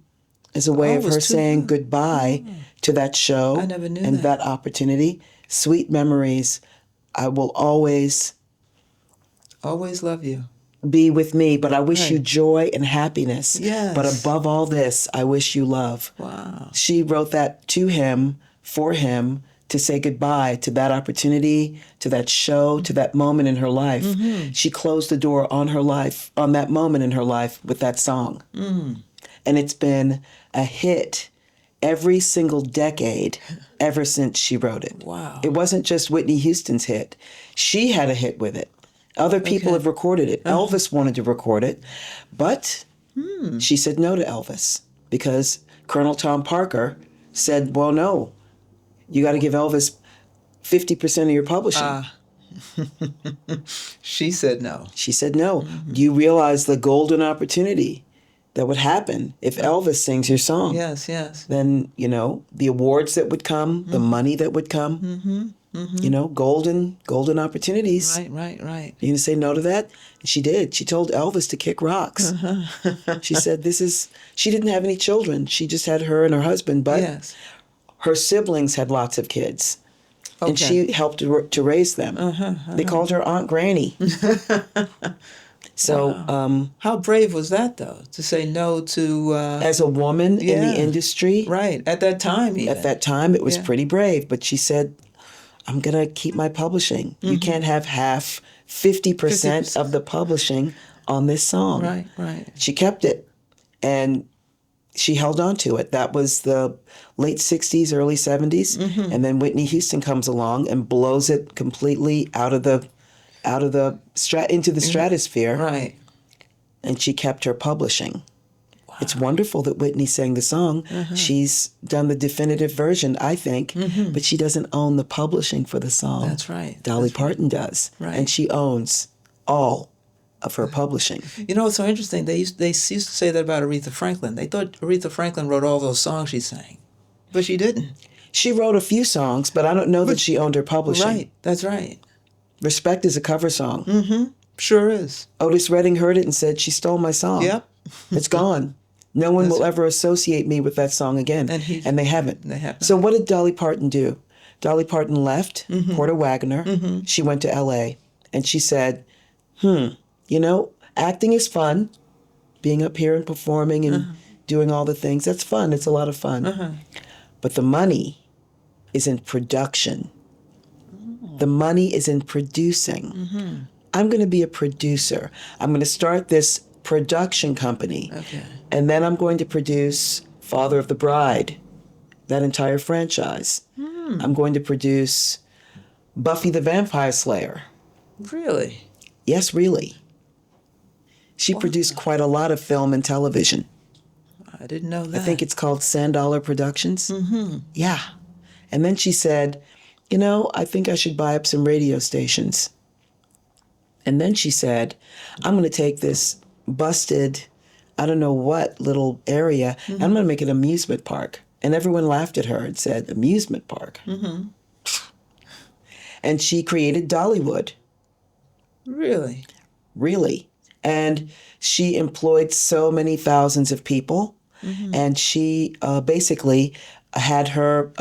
as a way Oh, of it was her to saying him. goodbye to that show. I never knew and that. opportunity. Sweet memories. I will always Always love you. be with me, but I wish you Right. joy and happiness. Yes. But above all this, I wish you love. Wow. She wrote that to him, for him, to say goodbye to that opportunity, to that show, to that moment in her life. She closed the door on her life, on that moment in her life with that song. And it's been a hit every single decade ever since she wrote it. Wow. It wasn't just Whitney Houston's hit. She had a hit with it. Other people have recorded it. Elvis wanted to record it, but she said no to Elvis because Colonel Tom Parker said, well, no, you got to give Elvis 50% of your publishing. She said no. She said no. Do you realize the golden opportunity that would happen if Elvis sings your song? Yes, yes. Then, the awards that would come, the money that would come. You know, golden opportunities. Right. You gonna say no to that? And she did. She told Elvis to kick rocks. She said she didn't have any children. She just had her and her husband, but Yes. her siblings had lots of kids. Okay. And she helped to raise them. They called her Aunt Granny. So, how brave was that, though, to say no to... as a woman in the industry, right, at that time even. At that time, it was pretty brave. But she said, I'm going to keep my publishing. You can't have 50% of the publishing on this song. Right. She kept it. And she held on to it. That was the late 60s, early 70s. And then Whitney Houston comes along and blows it completely into the stratosphere. Right. And she kept her publishing. Wow. It's wonderful that Whitney sang the song. She's done the definitive version, I think, but she doesn't own the publishing for the song. That's right. Dolly Parton does. Right. And she owns all of her publishing. You know, it's so interesting. They used to say that about Aretha Franklin. They thought Aretha Franklin wrote all those songs she sang, but she didn't. She wrote a few songs, but I don't know that she owned her publishing. Right, that's right. Respect is a cover song. Sure is. Otis Redding heard it and said, she stole my song. Yep. It's gone. No one will ever associate me with that song again. And they haven't. So what did Dolly Parton do? Dolly Parton left Porter Wagoner. She went to L.A. and she said, you know, acting is fun. Being up here and performing and doing all the things, that's fun. It's a lot of fun. But the money is in production. The money is in producing. I'm going to be a producer. I'm going to start this production company. Okay. And then I'm going to produce Father of the Bride, that entire franchise. I'm going to produce Buffy the Vampire Slayer. Really? Yes, really. She produced quite a lot of film and television. I didn't know that. I think it's called Sand-Dollar Productions. Yeah. And then she said, you know, I think I should buy up some radio stations. And then she said, I'm going to take this busted, I don't know what little area, and I'm going to make it an amusement park. And everyone laughed at her and said, amusement park? And she created Dollywood. Really? Really. And she employed so many thousands of people. And she basically had her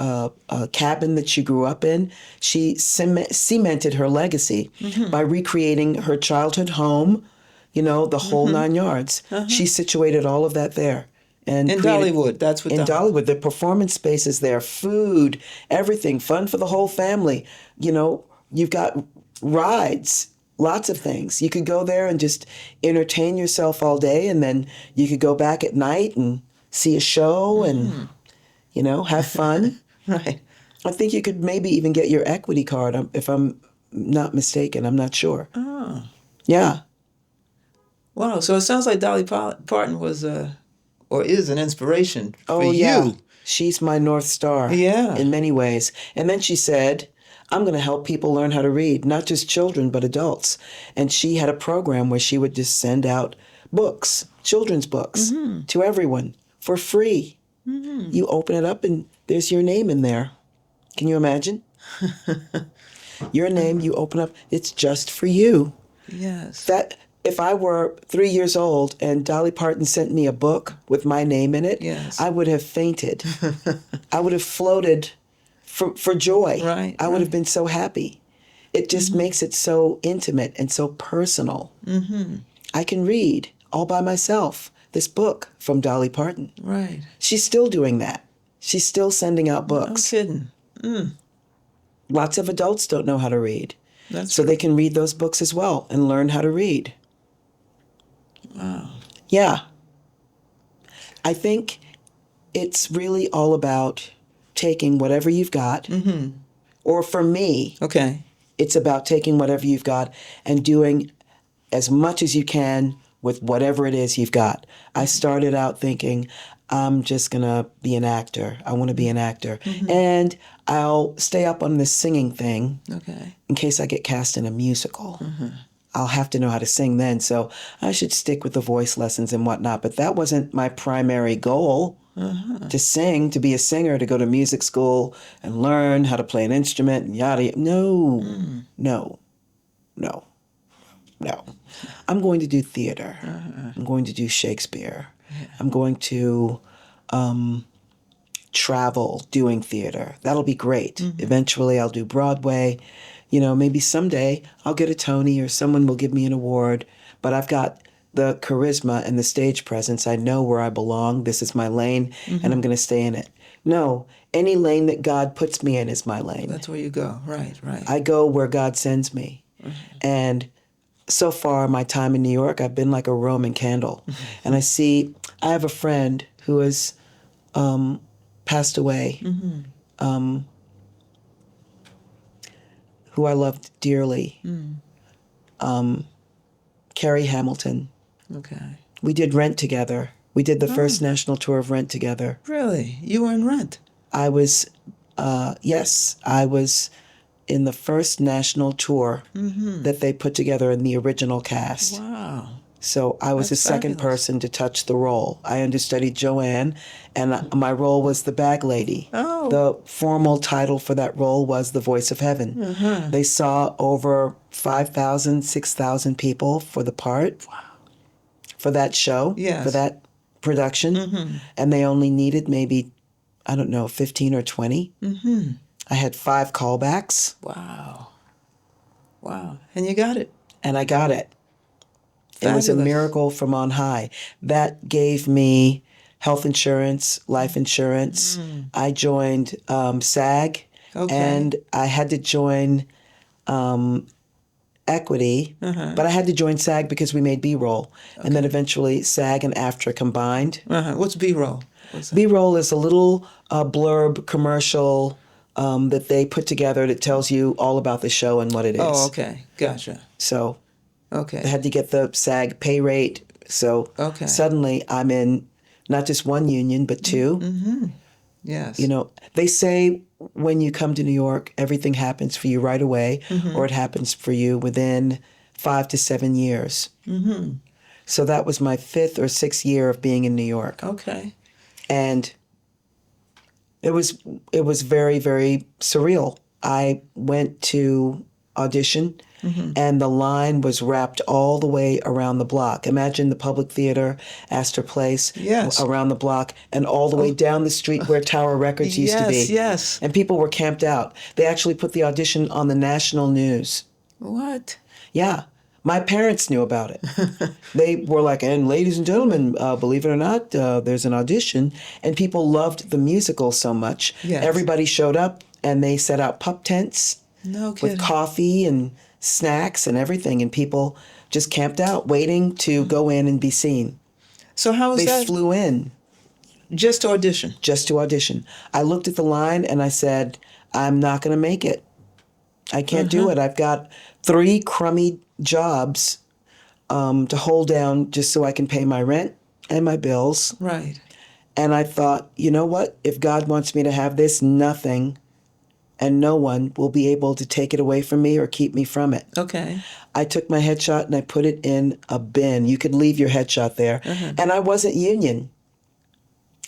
cabin that she grew up in. She cemented her legacy by recreating her childhood home, you know, the whole 9 yards. She situated all of that there. And in Dollywood, that's what. In Dollywood, the performance spaces there, food, everything, fun for the whole family. You know, you've got rides, lots of things. You could go there and just entertain yourself all day, and then you could go back at night and see a show and, you know, have fun. Right. I think you could maybe even get your equity card, if I'm not mistaken. I'm not sure. Oh. Yeah. Wow. So it sounds like Dolly Parton was or is an inspiration for you. Yeah. She's my North Star. Yeah. In many ways. And then she said, I'm going to help people learn how to read, not just children, but adults. And she had a program where she would just send out books, children's books, to everyone for free. You open it up and there's your name in there. Can you imagine? Your name, you open up, it's just for you. Yes. That if I were 3 years old and Dolly Parton sent me a book with my name in it, yes, I would have fainted. I would have floated for joy. Right. I would have been so happy. It just makes it so intimate and so personal. I can read all by myself this book from Dolly Parton. Right. She's still doing that. She's still sending out books. No kidding. Lots of adults don't know how to read. So they can read those books as well and learn how to read. Wow. Yeah. I think it's really all about taking whatever you've got. Or for me, okay, it's about taking whatever you've got and doing as much as you can with whatever it is you've got. I started out thinking, I'm just going to be an actor. I want to be an actor. And I'll stay up on this singing thing in case I get cast in a musical. I'll have to know how to sing then, so I should stick with the voice lessons and whatnot. But that wasn't my primary goal. To sing, to be a singer, to go to music school and learn how to play an instrument and yada yada. No, no, no, no. I'm going to do theater. I'm going to do Shakespeare. I'm going to travel doing theater. That'll be great. Eventually I'll do Broadway. You know, maybe someday I'll get a Tony or someone will give me an award, but I've got the charisma and the stage presence. I know where I belong. This is my lane and I'm going to stay in it. No, any lane that God puts me in is my lane. That's where you go. Right, right. I go where God sends me. And so far, my time in New York, I've been like a Roman candle. And I have a friend who has passed away, who I loved dearly, Carrie Hamilton. Okay. We did Rent together. We did the first national tour of Rent together. Really? You were in Rent? I was in the first national tour that they put together in the original cast. Wow. So I was the second person to touch the role. I understudied Joanne, and my role was the bag lady. Oh. The formal title for that role was the Voice of Heaven. They saw over 5,000, 6,000 people for the part. Wow. For that show, Yes. for that production. And they only needed maybe, I don't know, 15 or 20. I had 5 callbacks. Wow. Wow. And you got it. And I got it. It was a Fabulous. miracle from on high. That gave me health insurance, life insurance. I joined SAG, Okay. and I had to join Equity, but I had to join SAG because we made B-roll. And then eventually SAG and AFTRA combined. What's B-roll? B-roll is a little blurb commercial that they put together that tells you all about the show and what it is. Oh, okay. Gotcha. So I Okay. had to get the SAG pay rate. So Okay. suddenly I'm in not just one union, but 2. Yes. You know, they say when you come to New York, everything happens for you right away, or it happens for you within 5 to 7 years. So that was my 5th or 6th year of being in New York. Okay. And it was very, very surreal. I went to audition, and the line was wrapped all the way around the block. Imagine the Public Theater, Astor Place, Yes. around the block, and all the way down the street where Tower Records used to be. Yes, yes. And people were camped out. They actually put the audition on the national news. What? Yeah. My parents knew about it. They were like, and ladies and gentlemen, believe it or not, there's an audition. And people loved the musical so much. Yes. Everybody showed up, and they set out pup tents No kidding. with coffee and snacks and everything. And people just camped out waiting to go in and be seen. So how was They that? flew in Just to audition. just to audition. I looked at the line and I said, I'm not going to make it. I can't do it. I've got 3 crummy jobs to hold down just so I can pay my rent and my bills. Right. And I thought, you know what? If God wants me to have this, nothing and no one will be able to take it away from me or keep me from it. Okay. I took my headshot and I put it in a bin. You could leave your headshot there. And I wasn't union.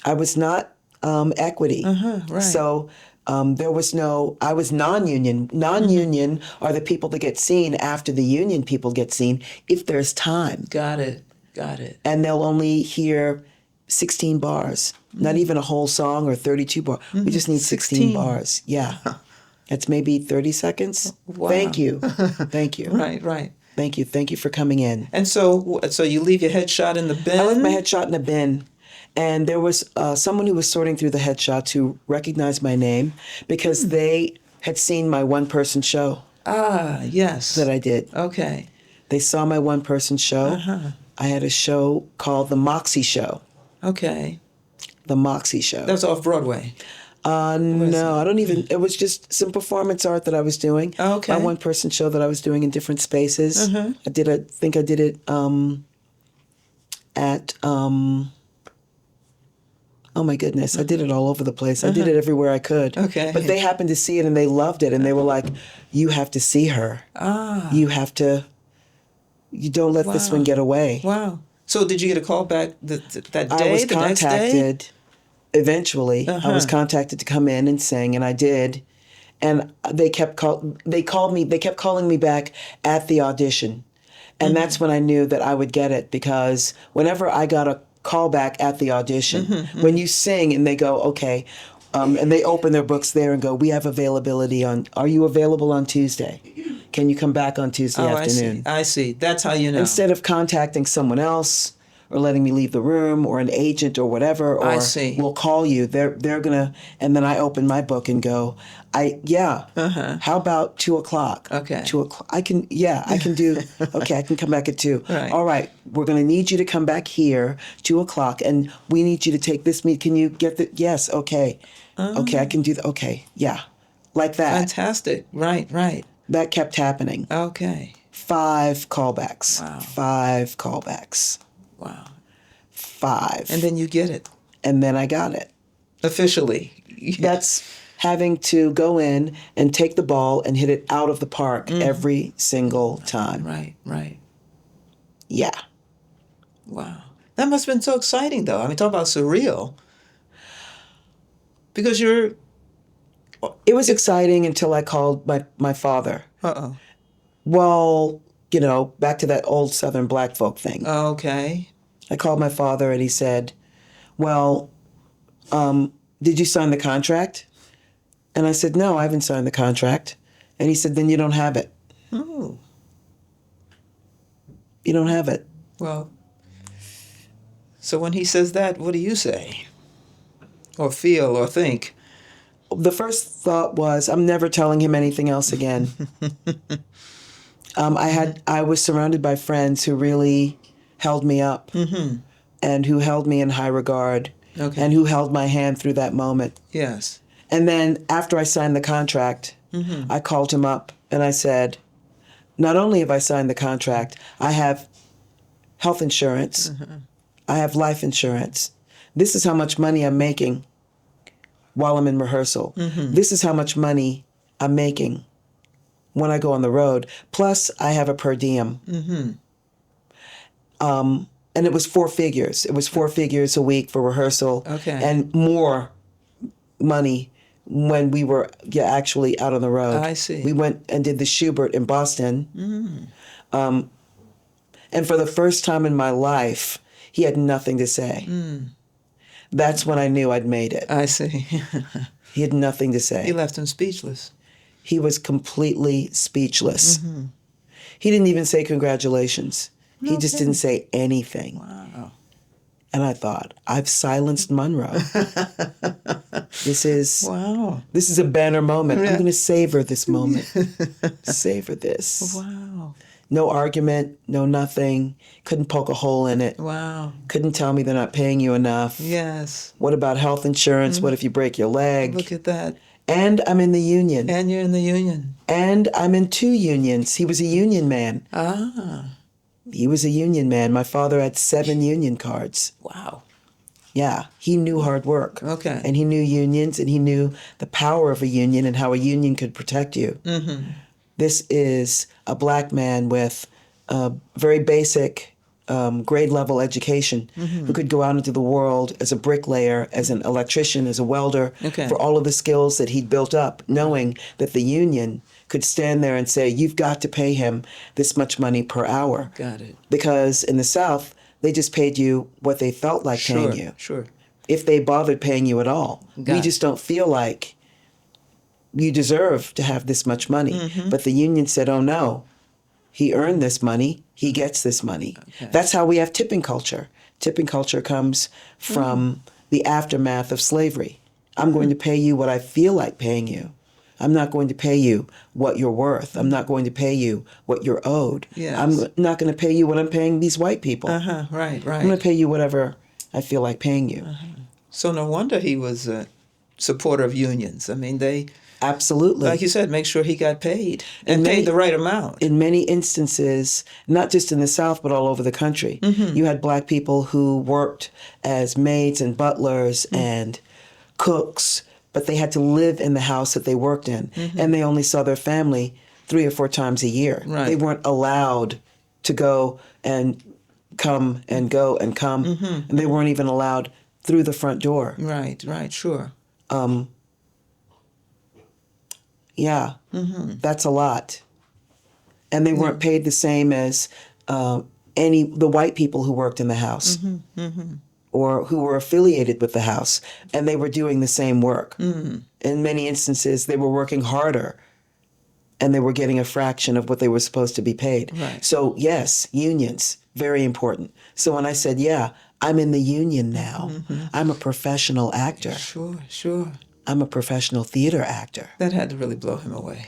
I was not equity. Right. So there was I was non-union. Non-union are the people that get seen after the union people get seen if there's time. Got it. Got it. And they'll only hear 16 bars, not even a whole song or 32 bars. We just need 16 bars. Yeah. It's maybe 30 seconds. Wow. Thank you. Thank you. Right, right. Thank you. Thank you for coming in. And so you leave your headshot in the bin? I left my headshot in a bin. And there was someone who was sorting through the headshots who recognized my name because they had seen my one-person show Ah, yes. that I did. Okay. They saw my one-person show. I had a show called The Moxie Show. Okay. The Moxie Show. That's off Broadway. No, I don't even. It was just some performance art that I was doing. Okay. My one-person show that I was doing in different spaces. I think I did it at. Oh my goodness! I did it all over the place. I did it everywhere I could. Okay. But they happened to see it and they loved it and they were like, "You have to see her. You have to. You don't let this one get away." Wow. So did you get a call back that day, I was the next day? contacted eventually I was contacted to come in and sing, and I did. And they kept calling me back at the audition. And that's when I knew that I would get it, because whenever I got a call back at the audition, when you sing and they go, okay, and they open their books there and go, we have availability are you available on Tuesday? Can you come back on Tuesday afternoon? I see. That's how you know. Instead of contacting someone else or letting me leave the room, or an agent or whatever, or I see. we'll call you. They're gonna, and then I open my book and go, how about 2:00? Okay. 2:00. I can do. Okay, I can come back at 2. Right. All right, we're gonna need you to come back here 2:00, and we need you to take this meet. Can you get the? Yes. Okay. Okay, I can do that. Okay. Yeah. Like that. Fantastic. Right. That kept happening. Okay. 5 callbacks. Wow. 5 callbacks. Wow. 5. And then you get it. And then I got it. Officially. That's having to go in and take the ball and hit it out of the park every single time. Right. Yeah. Wow. That must have been so exciting, though. I mean, talk about surreal. Because It was exciting until I called my father. Uh-oh. Well, back to that old Southern black folk thing. Okay. I called my father and he said, well, did you sign the contract? And I said, no, I haven't signed the contract. And he said, then you don't have it. Oh. You don't have it. Well, so when he says that, what do you say? Or feel or think? The first thought was, I'm never telling him anything else again. I was surrounded by friends who really held me up, and who held me in high regard, and who held my hand through that moment. Yes. And then after I signed the contract, I called him up and I said, not only have I signed the contract, I have health insurance, I have life insurance. This is how much money I'm making while I'm in rehearsal. This is how much money I'm making when I go on the road. Plus, I have a per diem. And it was 4 figures. It was 4 figures a week for rehearsal, and more money when we were actually out on the road. I see. We went and did the Schubert in Boston. And for the first time in my life, he had nothing to say. That's when I knew I'd made it. I see. He had nothing to say. He left him speechless. He was completely speechless. He didn't even say congratulations. He just didn't say anything. Wow. And I thought, I've silenced Monroe. This is a banner moment. I'm going to savor this moment. Savor this. Wow. No argument, no nothing. Couldn't poke a hole in it. Wow. Couldn't tell me they're not paying you enough. Yes. What about health insurance? What if you break your leg? Look at that. And I'm in the union. And you're in the union. And I'm in 2 unions. He was a union man. He was a union man. My father had 7 union cards. Wow. Yeah, he knew hard work. Okay. And he knew unions, and he knew the power of a union and how a union could protect you. This is a black man with a very basic grade level education who could go out into the world as a bricklayer, as an electrician, as a welder, for all of the skills that he'd built up, knowing that the union could stand there and say, you've got to pay him this much money per hour. Got it. Because in the South, they just paid you what they felt like paying you. Sure. If they bothered paying you at all. We just don't feel like you deserve to have this much money. But the union said, oh no, he earned this money, he gets this money. That's how we have tipping culture. Tipping culture comes from the aftermath of slavery. I'm going to pay you what I feel like paying you. I'm not going to pay you what you're worth. I'm not going to pay you what you're owed. Yes. I'm not going to pay you what I'm paying these white people. Right. I'm going to pay you whatever I feel like paying you. So no wonder he was a supporter of unions. I mean, they... Absolutely. Like you said, make sure he got paid and paid the right amount. In many instances, not just in the South, but all over the country, you had black people who worked as maids and butlers and cooks, but they had to live in the house that they worked in, and they only saw their family 3 or 4 times a year. Right. They weren't allowed to go and come and go and come, and they weren't even allowed through the front door. Right, sure. Yeah, that's a lot. And they weren't paid the same as the white people who worked in the house or who were affiliated with the house, and they were doing the same work. In many instances, they were working harder, and they were getting a fraction of what they were supposed to be paid. Right. So yes, unions, very important. So when I said, yeah, I'm in the union now, I'm a professional actor. Sure. I'm a professional theater actor. That had to really blow him away.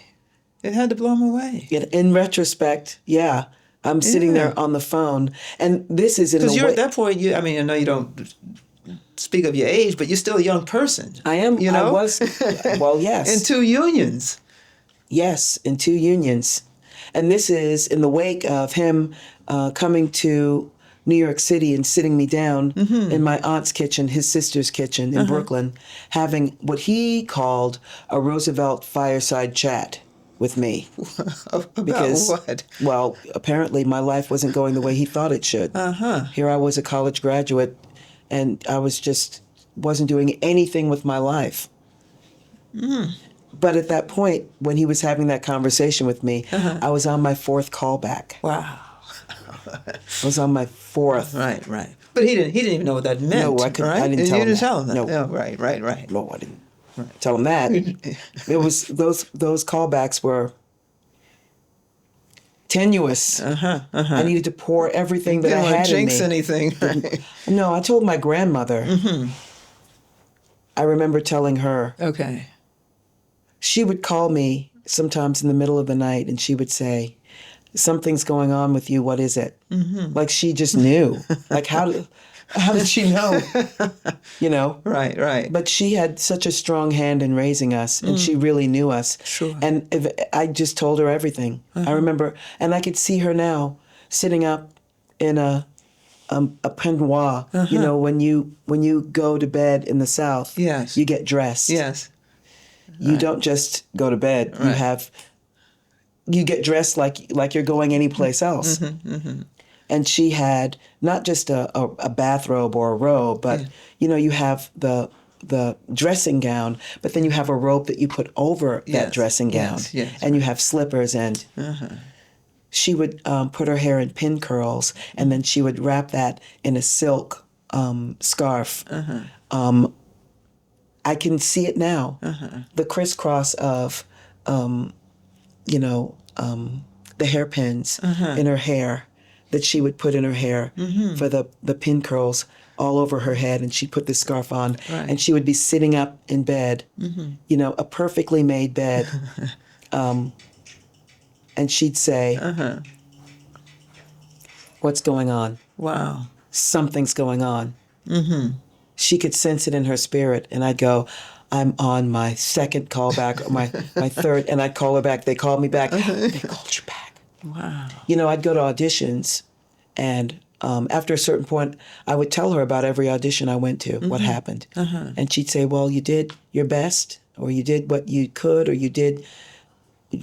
It had to blow him away. In retrospect, yeah, I'm sitting there on the phone, and this is in a way. Because you're at that point. I know you don't speak of your age, but you're still a young person. I am. You know? I was. Well, yes. In 2 unions. Yes, in 2 unions, and this is in the wake of him coming to New York City and sitting me down in my aunt's kitchen, his sister's kitchen in Brooklyn, having what he called a Roosevelt fireside chat with me. About what? Well, apparently my life wasn't going the way he thought it should. Here I was, a college graduate, and I wasn't doing anything with my life. But at that point, when he was having that conversation with me, I was on my 4th callback. Wow. I was on my 4th. Right. But he didn't even know what that meant. No, I didn't tell him. You didn't tell him that. No. Oh, right. No, I didn't tell him that. It was those callbacks were tenuous. I needed to pour everything that I had in me. Jinx anything. Right? No, I told my grandmother. I remember telling her. Okay. She would call me sometimes in the middle of the night, and she would say, "Something's going on with you. What is it?" Like she just knew. Like how did she know? You know. Right. But she had such a strong hand in raising us, and she really knew us. Sure. And I just told her everything. I remember, and I could see her now sitting up in a peignoir. You know, when you go to bed in the South, yes, you get dressed. Yes. You don't just go to bed. Right. You get dressed like you're going anyplace else. And she had not just a bathrobe or a robe, but you have the dressing gown, but then you have a robe that you put over that dressing gown, and you have slippers. And she would put her hair in pin curls, and then she would wrap that in a silk scarf. I can see it now. The crisscross of, the hairpins in her hair that she would put in her hair for the pin curls all over her head, and she'd put this scarf on, and she would be sitting up in bed, a perfectly made bed, and she'd say, "What's going on?" Wow. "Something's going on." She could sense it in her spirit, and I'd go, "I'm on my 2nd callback or my 3rd," and I'd call her back. They called me back. They called you back. Wow. I'd go to auditions, and after a certain point, I would tell her about every audition I went to, what happened. And she'd say, "Well, you did your best, or you did what you could, or you did,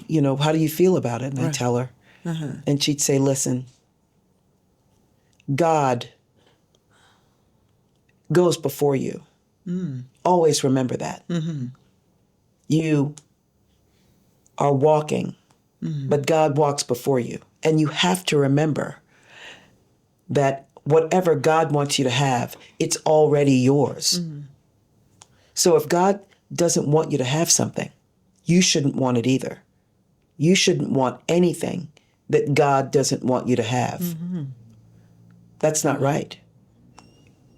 how do you feel about it?" And I'd tell her. And she'd say, "Listen, God goes before you. Always remember that. You are walking, but God walks before you. And you have to remember that whatever God wants you to have, it's already yours. So if God doesn't want you to have something, you shouldn't want it either. You shouldn't want anything that God doesn't want you to have. That's not right.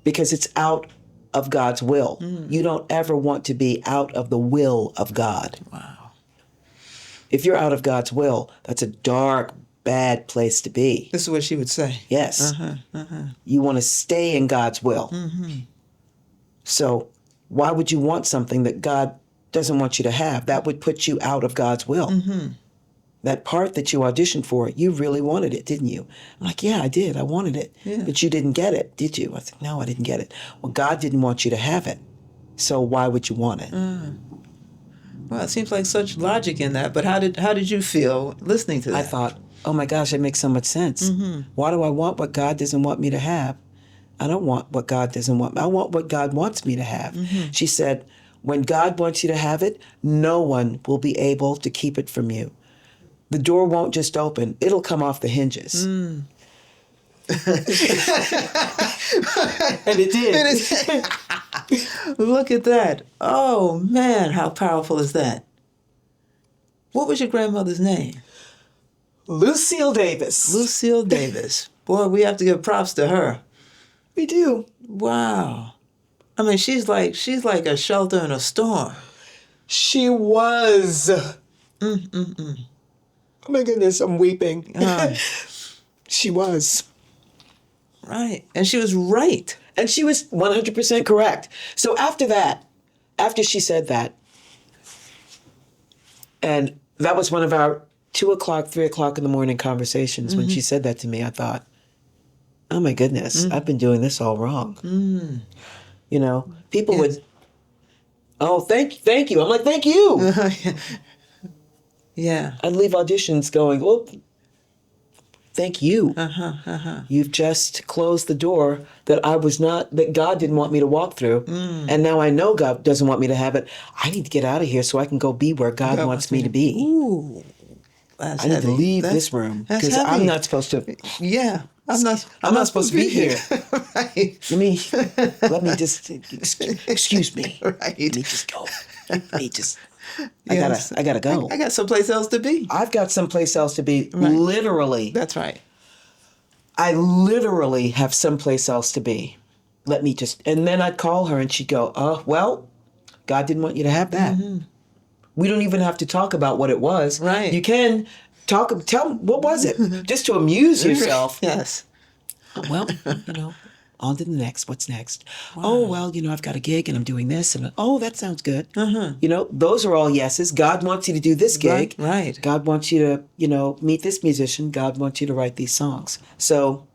Because it's out of God's will. You don't ever want to be out of the will of God. Wow. If you're out of God's will, that's a dark, bad place to be. This is what she would say. Yes. You want to stay in God's will. So why would you want something that God doesn't want you to have? That would put you out of God's will. That part that you auditioned for, you really wanted it, didn't you? I'm like, yeah, I did. I wanted it. But you didn't get it, did you? I said, no, I didn't get it. Well, God didn't want you to have it. So why would you want it? Well, it seems like such logic in that. But how did you feel listening to that? I thought, oh my gosh, it makes so much sense. Why do I want what God doesn't want me to have? I don't want what God doesn't want. I want what God wants me to have. She said, when God wants you to have it, no one will be able to keep it from you. The door won't just open. It'll come off the hinges. And it did. Look at that. Oh, man, how powerful is that? What was your grandmother's name? Lucille Davis. Lucille Davis. Boy, we have to give props to her. We do. Wow. I mean, she's like a shelter in a storm. She was. Oh my goodness, I'm weeping. She was. Right. And she was right. And she was 100% correct. So after that, after she said that, and that was one of our 2 o'clock, 3 o'clock in the morning conversations. When she said that to me, I thought, oh my goodness, I've been doing this all wrong. You know, people would, oh, thank you. I'm like, thank you. Yeah. I'd leave auditions going, well, thank you. You've just closed the door that that God didn't want me to walk through. And now I know God doesn't want me to have it. I need to get out of here so I can go be where God wants me to be. Ooh. That's I need heavy. to leave this room that's because heavy. I'm not supposed to. Yeah. I'm not supposed to be here. Right. Let me just, excuse me. Right. Let me just go. Yes. I gotta go. I got someplace else to be. I've got someplace else to be. Right. Literally. That's right. I literally have someplace else to be. And then I'd call her and she'd go, oh, well, God didn't want you to have that. We don't even have to talk about what it was. Right. You can tell what was it? Just to amuse yourself. Yes. Well, on to the next. What's next? Wow. Oh, well, I've got a gig and I'm doing this. And oh, that sounds good. Those are all yeses. God wants you to do this gig. Right. God wants you to, meet this musician. God wants you to write these songs. So,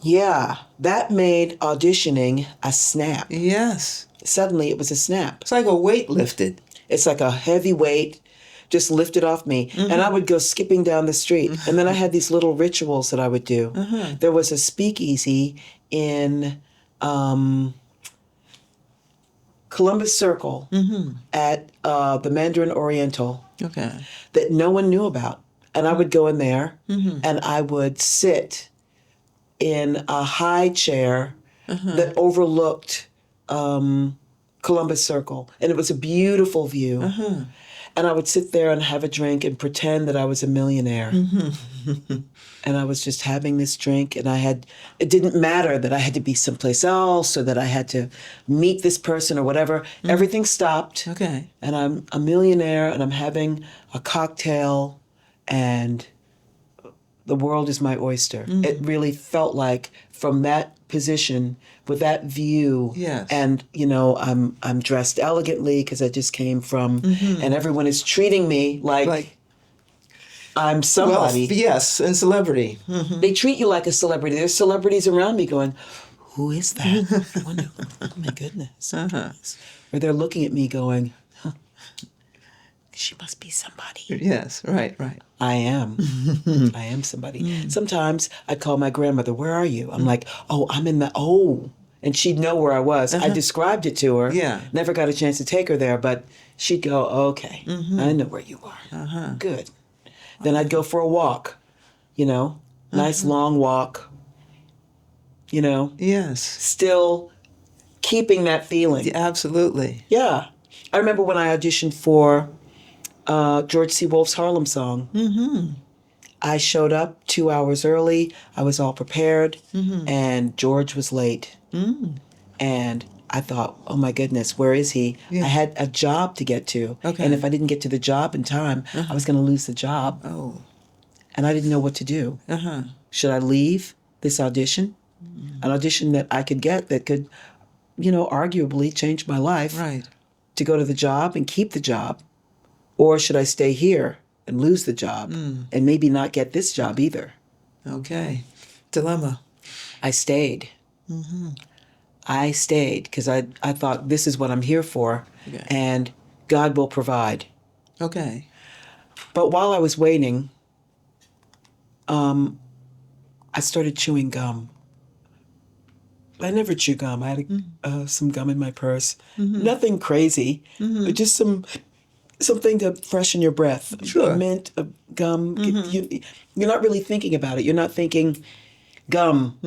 yeah, that made auditioning a snap. Yes. Suddenly it was a snap. It's like a weight lifted. It's like a heavy weight just lifted off me. And I would go skipping down the street. And then I had these little rituals that I would do. There was a speakeasy in Columbus Circle at the Mandarin Oriental that no one knew about. And I would go in there and I would sit in a high chair that overlooked Columbus Circle. And it was a beautiful view. And I would sit there and have a drink and pretend that I was a millionaire. And I was just having this drink and it didn't matter that I had to be someplace else or that I had to meet this person or whatever. Everything stopped. Okay. And I'm a millionaire and I'm having a cocktail and the world is my oyster. It really felt like from that position with that view. Yes. And I'm dressed elegantly because I just came from and everyone is treating me like I'm somebody. Well, yes, and celebrity. They treat you like a celebrity. There's celebrities around me going, who is that? I wonder, oh my goodness. Or they're looking at me going, she must be somebody. Yes, right. I am. I am somebody. Sometimes I'd call my grandmother, where are you? I'm like, oh, I'm in and she'd know where I was. I described it to her. Yeah. Never got a chance to take her there, but she'd go, okay, I know where you are. Good. Then I'd go for a walk, nice long walk, Yes. still keeping that feeling. Yeah, absolutely. Yeah. I remember when I auditioned for George C. Wolfe's Harlem Song. I showed up 2 hours early. I was all prepared, and George was late. And I thought, oh my goodness, where is he? Yeah. I had a job to get to. Okay. And if I didn't get to the job in time, I was going to lose the job. Oh. And I didn't know what to do. Should I leave this audition? An audition that I could get that could, arguably change my life. Right. To go to the job and keep the job. Or should I stay here and lose the job and maybe not get this job either? Okay. Dilemma. I stayed. I stayed because I thought this is what I'm here for, and God will provide. Okay. But while I was waiting, I started chewing gum. I never chew gum. I had some gum in my purse. Nothing crazy, but just something to freshen your breath. Sure. A mint, a gum. You're not really thinking about it. You're not thinking gum,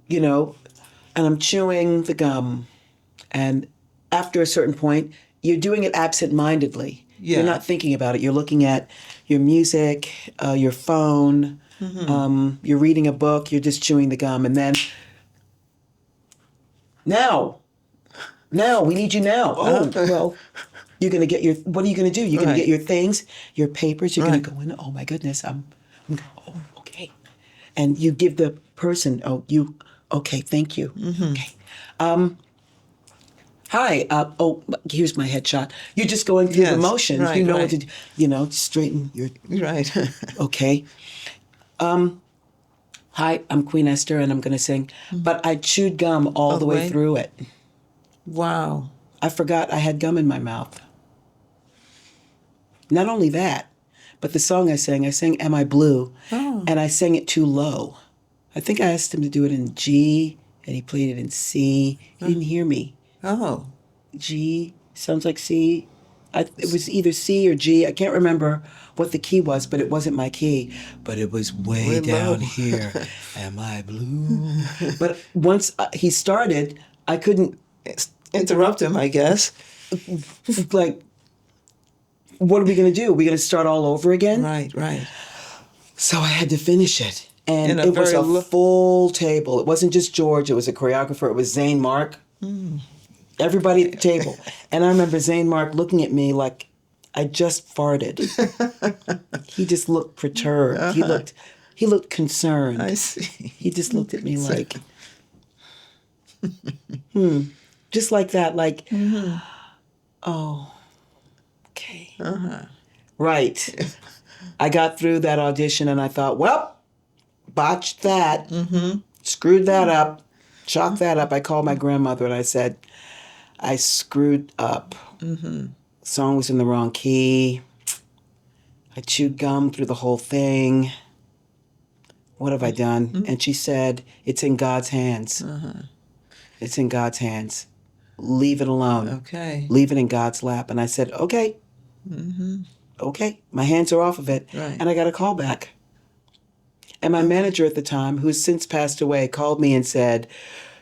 you know, and I'm chewing the gum. And after a certain point, you're doing it absent-mindedly. Yeah. You're not thinking about it. You're looking at your music, your phone, you're reading a book, you're just chewing the gum. And then, now, we need you now. Oh, well, you're going to get what are you going to do? You're going to get your things, your papers, you're going to go in. Oh my goodness, oh, okay. And you give the person, okay, thank you. Okay. Hi, here's my headshot. You're just going through the motions. Right, you know right. what to, straighten your, Right. okay. Hi, I'm Queen Esther and I'm going to sing. But I chewed gum all the way through it. Wow. I forgot I had gum in my mouth. Not only that, but the song I sang Am I Blue? And I sang it too low. I think I asked him to do it in G, and he played it in C. He didn't hear me. Oh. G, sounds like C. It was either C or G. I can't remember what the key was, but it wasn't my key. But it was way down here. Am I blue? But once he started, I couldn't Interrupt him, I guess. like, what are we going to do? Are we going to start all over again? Right, right. So I had to finish it. And In a it was very a full table. It wasn't just George. It was a choreographer. It was Zane Mark. Everybody at the table. And I remember Zane Mark looking at me like I just farted. He just looked perturbed. He looked concerned. I see. He just looked at me like, just like that, like, oh, okay. Right. I got through that audition and I thought, well, botched that, screwed that up, chalked that up. I called my grandmother and I said, I screwed up. Song was in the wrong key. I chewed gum through the whole thing. What have I done? And she said, it's in God's hands. It's in God's hands. Leave it alone. Okay. Leave it in God's lap. And I said, okay. Okay. My hands are off of it. Right. And I got a call back. And my manager at the time, who has since passed away, called me and said,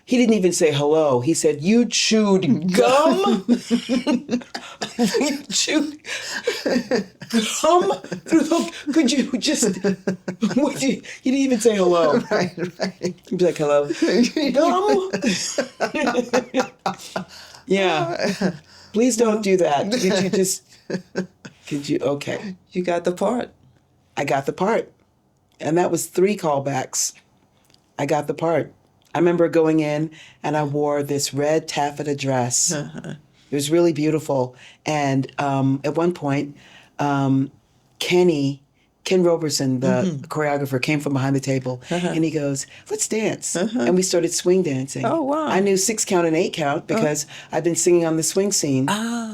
he didn't even say hello. He said, you chewed gum? You chewed gum? Could you just, he didn't even say hello. Right, right. He'd be like, hello? Gum? Yeah. Please don't do that. Okay. You got the part. I got the part. And that was 3 callbacks. I got the part. I remember going in and I wore this red taffeta dress. It was really beautiful. And at one point, Ken Roberson, the choreographer, came from behind the table and he goes, let's dance. And we started swing dancing. Oh, wow. I knew 6 count and 8 count because I'd been singing on the swing scene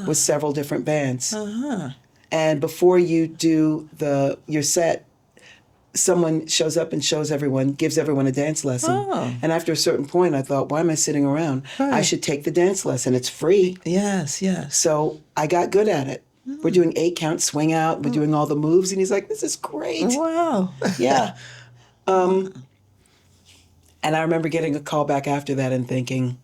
with several different bands. And before you do your set, someone shows up and gives everyone a dance lesson. And after a certain point, I thought, why am I sitting around? I should take the dance lesson. It's free. Yes, yes. So I got good at it. We're doing 8 count, swing out. We're doing all the moves. And he's like, this is great. Wow. Yeah. And I remember getting a call back after that and thinking,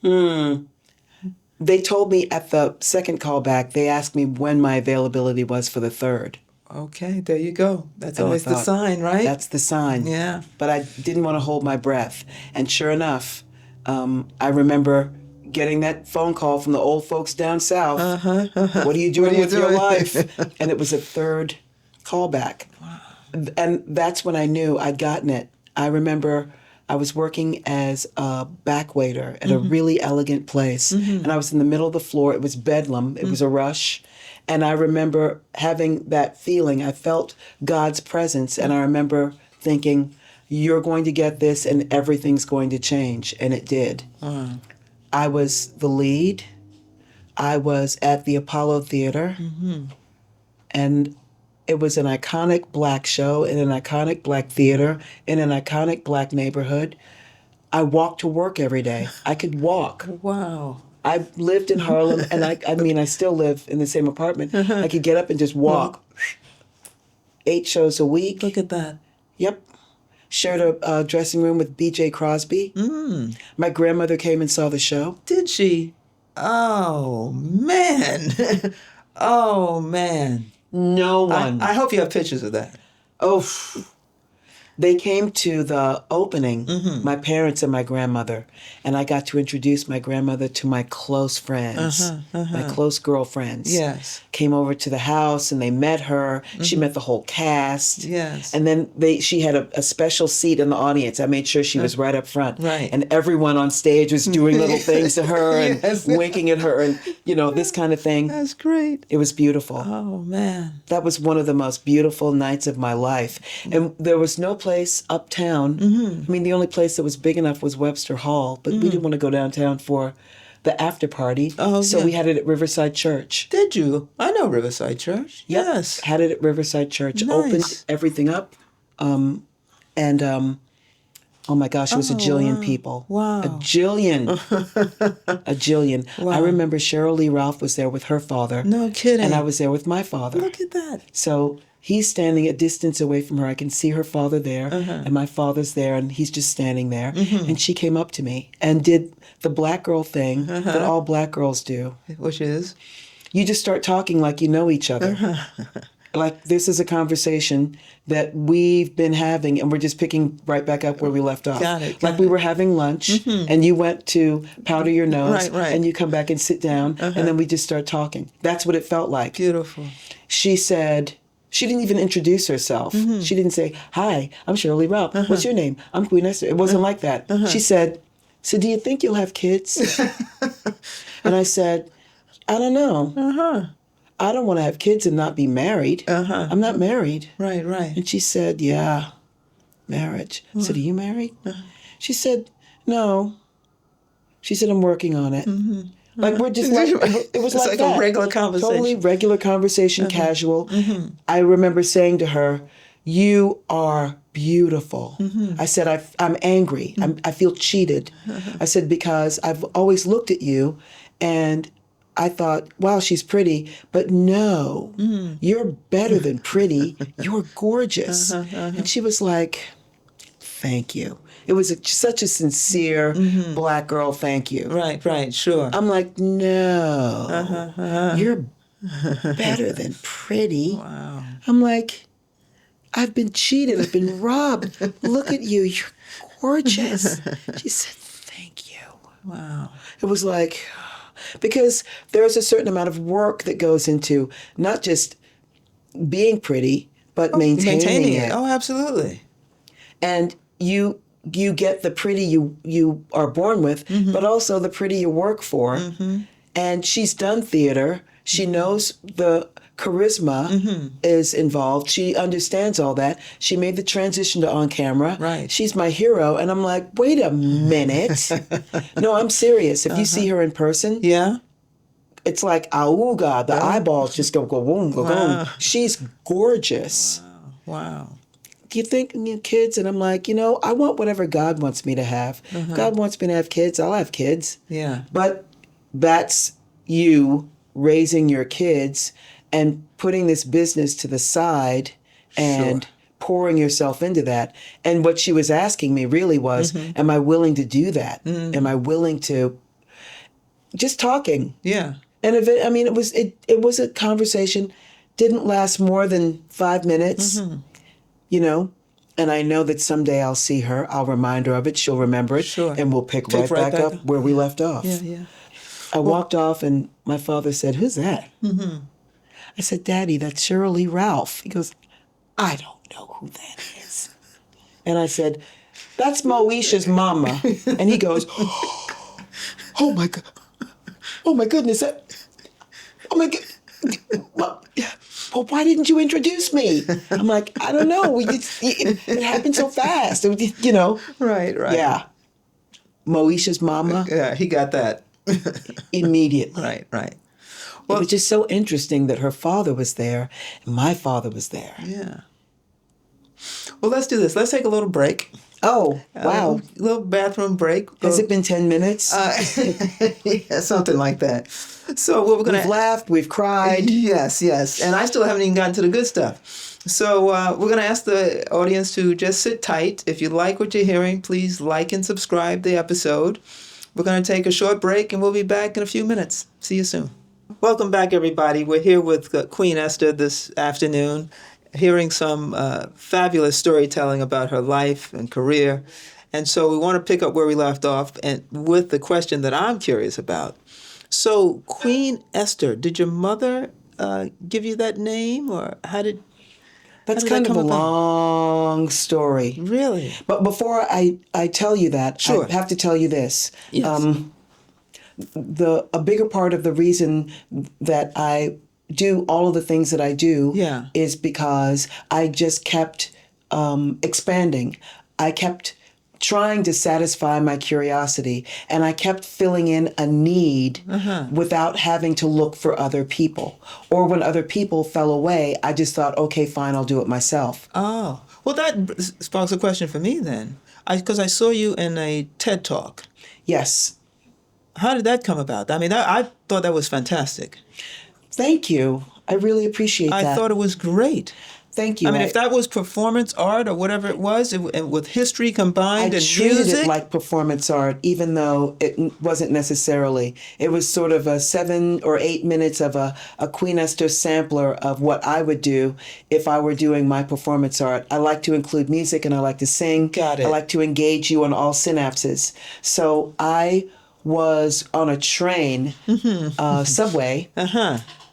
They told me at the second callback, they asked me when my availability was for the third. Okay, there you go. That's And I always the thought, sign, right? That's the sign. Yeah. But I didn't want to hold my breath. And sure enough, I remember getting that phone call from the old folks down south. What are you doing with your life? And it was a third callback. Wow. And that's when I knew I'd gotten it. I remember I was working as a back waiter at a really elegant place. And I was in the middle of the floor. It was bedlam. It was a rush. And I remember having that feeling. I felt God's presence. And I remember thinking, you're going to get this and everything's going to change. And it did. I was the lead. I was at the Apollo Theater. And it was an iconic Black show in an iconic Black theater in an iconic Black neighborhood. I walked to work every day. I could walk. Wow. I lived in Harlem, and I mean, I still live in the same apartment. I could get up and just walk. 8 shows a week. Look at that. Yep. Shared a dressing room with B.J. Crosby. My grandmother came and saw the show. Did she? Oh, man. Oh, man. No one. I hope you have pictures of that. Oh, they came to the opening, my parents and my grandmother, and I got to introduce my grandmother to my close friends, my close girlfriends. Yes. Came over to the house and they met her. She met the whole cast. Yes. And then she had a special seat in the audience. I made sure she was right up front. Right. And everyone on stage was doing little things to her and Yes. winking at her and, this kind of thing. That's great. It was beautiful. Oh, man. That was one of the most beautiful nights of my life. And there was no place uptown. I mean, the only place that was big enough was Webster Hall, but we didn't want to go downtown for the after party. Oh, so yeah. we had it at Riverside Church. Did you? I know Riverside Church. Yep. Yes. Had it at Riverside Church. Nice. Opened everything up. Oh my gosh, it was a jillion people. Wow. A jillion. A jillion. Wow. I remember Cheryl Lee Ralph was there with her father. No kidding. And I was there with my father. Look at that. So he's standing a distance away from her. I can see her father there, and my father's there, and he's just standing there. And she came up to me and did the black girl thing that all black girls do. Which is? You just start talking like you know each other. Like this is a conversation that we've been having, and we're just picking right back up where we left off. Got it. Like we were having lunch, and you went to powder your nose, Right. and you come back and sit down, and then we just start talking. That's what it felt like. Beautiful. She said, she didn't even introduce herself. She didn't say, "Hi, I'm Shirley Ralph. What's your name? I'm Queen Esther." It wasn't like that. She said, "So do you think you'll have kids?" And I said, "I don't know. I don't want to have kids and not be married. I'm not married." Right. And she said, "Yeah, marriage." I said, "Are you married?" She said, "No." She said, "I'm working on it." Like we're just like, it was It's like like a that. regular conversation. Totally regular conversation, casual. I remember saying to her, "You are beautiful." I said, I'm angry. I feel cheated. I said, because I've always looked at you and I thought, wow, she's pretty, but no, you're better than pretty. You're gorgeous. And she was like, "Thank you." It was such a sincere black girl thank you. Right. Sure. I'm like, "No, you're better than pretty." Wow. I'm like, "I've been cheated. I've been robbed. Look at you. You're gorgeous." She said, "Thank you." Wow. It was like, because there's a certain amount of work that goes into not just being pretty, but maintaining it. Oh, absolutely. And you get the pretty you are born with, but also the pretty you work for. And she's done theater. She knows the charisma is involved. She understands all that. She made the transition to on camera. Right. She's my hero. And I'm like, wait a minute. No, I'm serious. If you see her in person, Yeah. it's like, auga, the eyeballs just go boom, go boom. She's gorgeous. Wow. Do you think kids? And I'm like, I want whatever God wants me to have. God wants me to have kids. I'll have kids. Yeah. But that's you raising your kids and putting this business to the side and pouring yourself into that. And what she was asking me really was, am I willing to do that? Am I willing to just talking? Yeah. And it was a conversation, didn't last more than 5 minutes. And I know that someday I'll see her. I'll remind her of it. She'll remember it. Sure. And we'll pick right back up where we left off. Yeah. I walked off and my father said, "Who's that?" I said, "Daddy, that's Cheryl Lee Ralph." He goes, "I don't know who that is." And I said, "That's Moesha's mama." And he goes, "Oh my God. Oh my goodness. Oh my God. Well, why didn't you introduce me?" I'm like, "I don't know. It happened so fast." Right. Yeah. Moesha's mama. Yeah, he got that. Immediately. Right. It was just so interesting that her father was there and my father was there. Yeah. Well, let's do this. Let's take a little break. Oh, wow. Little bathroom break. Has it been 10 minutes? Yeah, something like that. So what we're We've gonna laughed, we've cried. Yes, yes. And I still haven't even gotten to the good stuff. So we're going to ask the audience to just sit tight. If you like what you're hearing, please like and subscribe the episode. We're going to take a short break and we'll be back in a few minutes. See you soon. Welcome back, everybody. We're here with Queen Esther this afternoon, hearing some fabulous storytelling about her life and career. And so we want to pick up where we left off and with the question that I'm curious about. So, Queen Esther, did your mother give you that name, or That's did that kind of come a about? long story. Really? But before I tell you that, Sure. I have to tell you this. Yes. A bigger part of the reason that I do all of the things that I do Yeah. is because I just kept expanding. I kept trying to satisfy my curiosity, and I kept filling in a need without having to look for other people. Or when other people fell away, I just thought, okay, fine, I'll do it myself. Oh, well, that sparks a question for me then, because I saw you in a TED Talk. Yes. How did that come about? I mean, I thought that was fantastic. Thank you. I really appreciate I that. thought it was great. Thank you. I mean, if that was performance art or whatever it was, and with history combined I and treated music. it like performance art, even though it wasn't necessarily. It was sort of a 7 or 8 minutes of a Queen Esther sampler of what I would do if I were doing my performance art. I like to include music and I like to sing. Got it. I like to engage you on all synapses. So I was on a train, subway,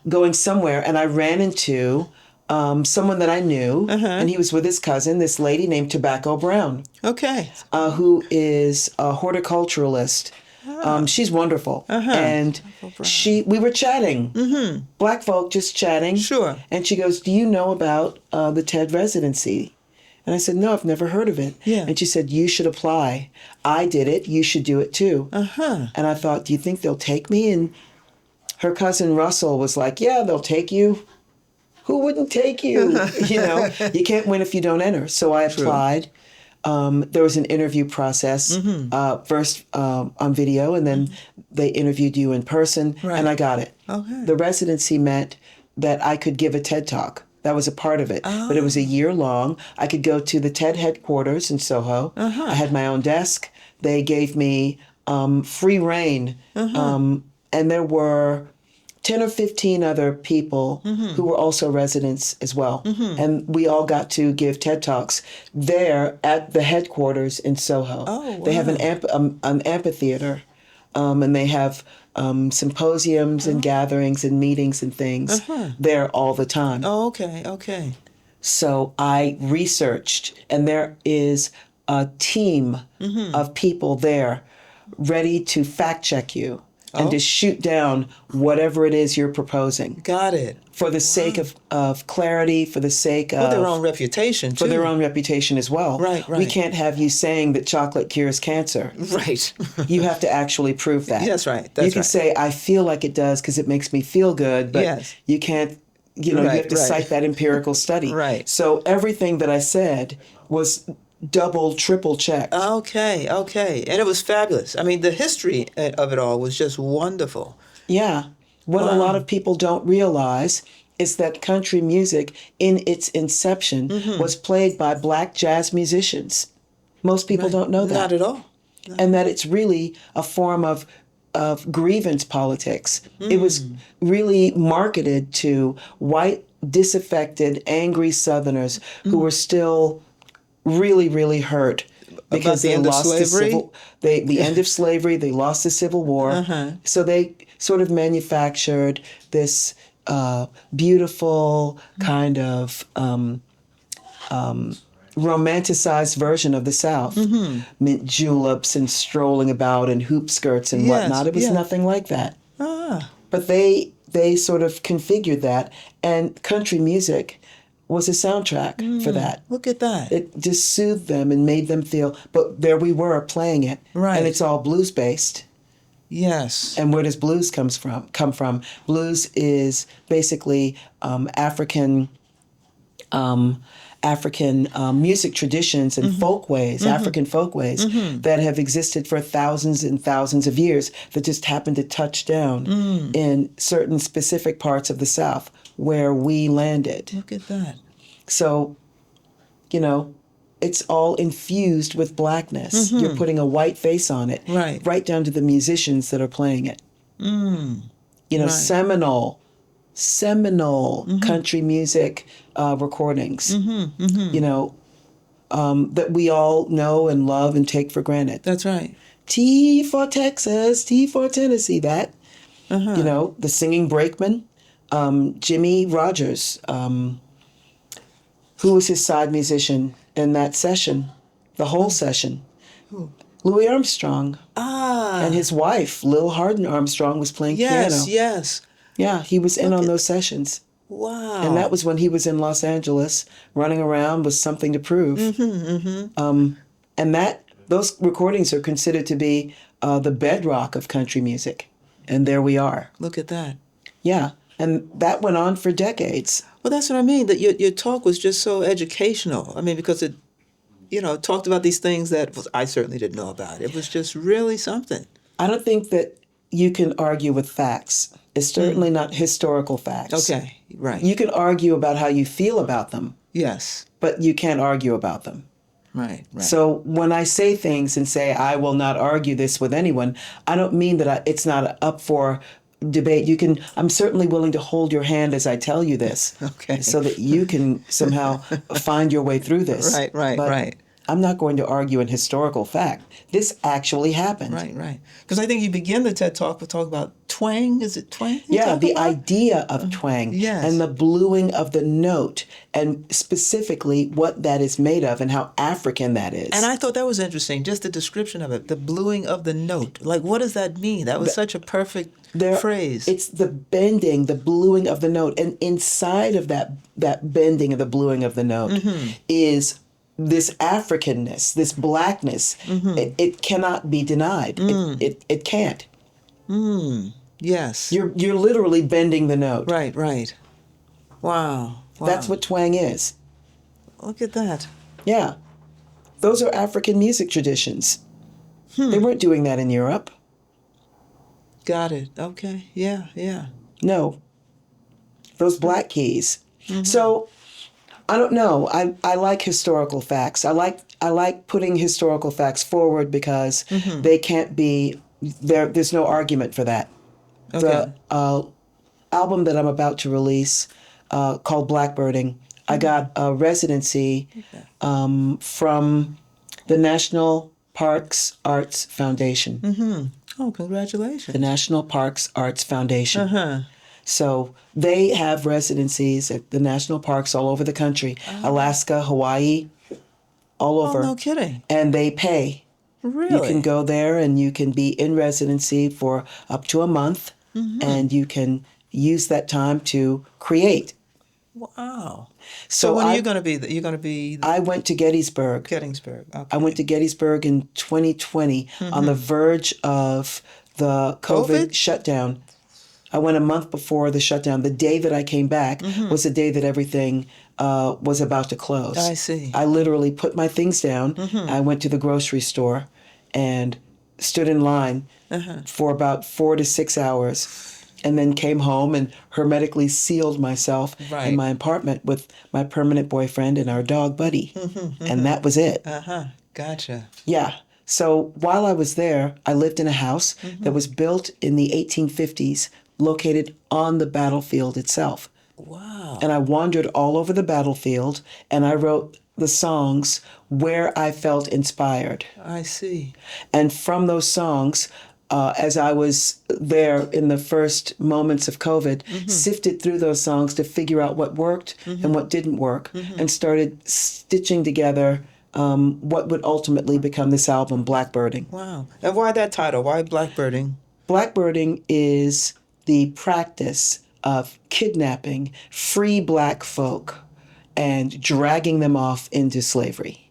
going somewhere, and I ran into someone that I knew, and he was with his cousin, this lady named Tobacco Brown, Okay. who is a horticulturalist. She's wonderful, and we were chatting, black folk just chatting. Sure. And she goes, "Do you know about the TED residency?" And I said, "No, I've never heard of it." Yeah. And she said, "You should apply. I did it. You should do it too." And I thought, "Do you think they'll take me?" And her cousin Russell was like, "Yeah, they'll take you. Who wouldn't take you? You know, you can't win if you don't enter." So I applied. There was an interview process, first on video, and then they interviewed you in person, and I got it. Okay. The residency meant that I could give a TED Talk. That was a part of it. But it was a year long. I could go to the TED headquarters in Soho. I had my own desk. They gave me free reign. And there were 10 or 15 other people who were also residents as well. And we all got to give TED Talks there at the headquarters in Soho. Oh, They have wow. an amphitheater, and they have symposiums and gatherings and meetings and things there all the time. Oh, okay, okay. So I researched, and there is a team of people there ready to fact check you and to shoot down whatever it is you're proposing. Got it. For the sake of clarity, for the sake of... For their own reputation, too. For their own reputation as well. Right, right. We can't have you saying that chocolate cures cancer. Right. You have to actually prove that. That's right. You That's can right. say, I feel like it does because it makes me feel good, but Yes. you can't, you Right, have to right. cite that empirical study. Right. So everything that I said was double, triple checked. Okay, okay. And it was fabulous. I mean, the history of it all was just wonderful. Yeah. What a lot of people don't realize is that country music, in its inception, was played by black jazz musicians. Most people don't know that. Not at all. And that it's really a form of grievance politics. It was really marketed to white, disaffected, angry Southerners who were still really, really hurt because the they end of lost slavery? the end of slavery. They lost the Civil War, so they sort of manufactured this beautiful kind of romanticized version of the South, mint juleps and strolling about in hoop skirts and Yes, whatnot. It was yeah. nothing like that. Ah, But they sort of configured that, and country music was a soundtrack for that. look at that. It just soothed them and made them feel. But there we were playing it, Right. and it's all blues based. Yes. And where does blues come from? Blues is basically African African music traditions and folkways, African folkways that have existed for thousands and thousands of years that just happen to touch down in certain specific parts of the South where we landed. Look at that. So, you know, it's all infused with blackness. You're putting a white face on it, right down to the musicians that are playing it. You know, seminal country music recordings, you know, that we all know and love and take for granted. That's right. T for Texas, T for Tennessee, that. You know, the singing brakeman, Jimmy Rogers, who was his side musician in that session, the whole session. Who? Louis Armstrong. Ah. And his wife, Lil Hardin Armstrong, was playing piano. Yes. Yeah, he was in on those sessions. Wow. And that was when he was in Los Angeles, running around with something to prove. And those recordings are considered to be the bedrock of country music. And there we are. Look at that. Yeah, and that went on for decades. Well, that's what I mean, that your talk was just so educational. I mean, because it, you know, talked about these things that I certainly didn't know about. It was just really something. I don't think that you can argue with facts. It's certainly not historical facts. Okay, right. You can argue about how you feel about them. Yes. But you can't argue about them. Right. So when I say things and say, I will not argue this with anyone, I don't mean that it's not up for debate. I'm certainly willing to hold your hand as I tell you this. Okay. So that you can somehow find your way through this. Right. I'm not going to argue an historical fact. This actually happened. Right. Because I think you begin the TED Talk with talk about twang. Is it twang? Yeah, the idea of twang. Yes. And the bluing of the note, and specifically what that is made of and how African that is. And I thought that was interesting, just the description of it, the bluing of the note. Like, what does that mean? That was such a perfect phrase. It's the bending, the bluing of the note. And inside of that bending of the bluing of the note is this Africanness, this blackness. It cannot be denied. It can't. Yes. You're literally bending the note. Right. Wow. That's what twang is. Look at that. Yeah. Those are African music traditions. They weren't doing that in Europe. Got it. Okay. Yeah. No. Those black keys. So I don't know. I like historical facts. I like putting historical facts forward because they can't be there. There's no argument for that. Okay. The album that I'm about to release, called Blackbirding, I got a residency from the National Parks Arts Foundation. Oh, congratulations. The National Parks Arts Foundation. So they have residencies at the national parks all over the country, Alaska, Hawaii, all over. Oh, no kidding. And they pay. Really? You can go there and you can be in residency for up to a month, and you can use that time to create. Wow. So when are you going to be? You're going to be. I went to Gettysburg. Gettysburg. Okay. I went to Gettysburg in 2020 on the verge of the COVID shutdown. I went a month before the shutdown. The day that I came back was the day that everything was about to close. I see. I literally put my things down. I went to the grocery store and stood in line for about 4 to 6 hours, and then came home and hermetically sealed myself in my apartment with my permanent boyfriend and our dog Buddy. And that was it. Gotcha. Yeah. So while I was there, I lived in a house that was built in the 1850s, located on the battlefield itself. Wow. And I wandered all over the battlefield, and I wrote the songs where I felt inspired. I see. And from those songs, as I was there in the first moments of COVID, sifted through those songs to figure out what worked and what didn't work, and started stitching together what would ultimately become this album, Blackbirding. Wow. And why that title? Why Blackbirding? Blackbirding is the practice of kidnapping free black folk and dragging them off into slavery.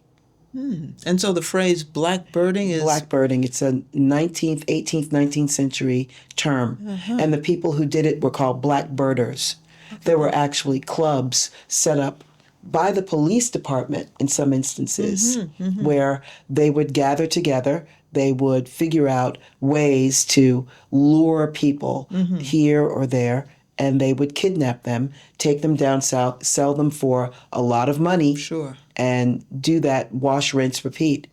And so the phrase blackbirding is... Blackbirding, it's a 19th, 18th, 19th century term. And the people who did it were called blackbirders. There were actually clubs set up by the police department in some instances, where they would gather together, they would figure out ways to lure people here or there, and they would kidnap them, take them down south, sell them for a lot of money, Sure. and do that wash, rinse, repeat.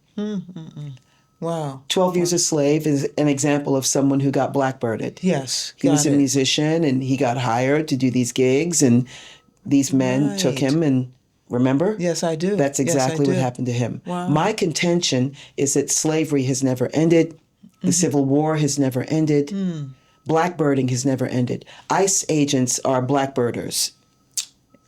Wow. 12 Years a Slave is an example of someone who got blackbirded. Yes. He was got a it. musician, and he got hired to do these gigs, and these men took Right. him, and remember? Yes, I do. That's Yes, I exactly what do. happened to him. Wow. My contention is that slavery has never ended. The Civil War has never ended. Blackbirding has never ended. ICE agents are blackbirders.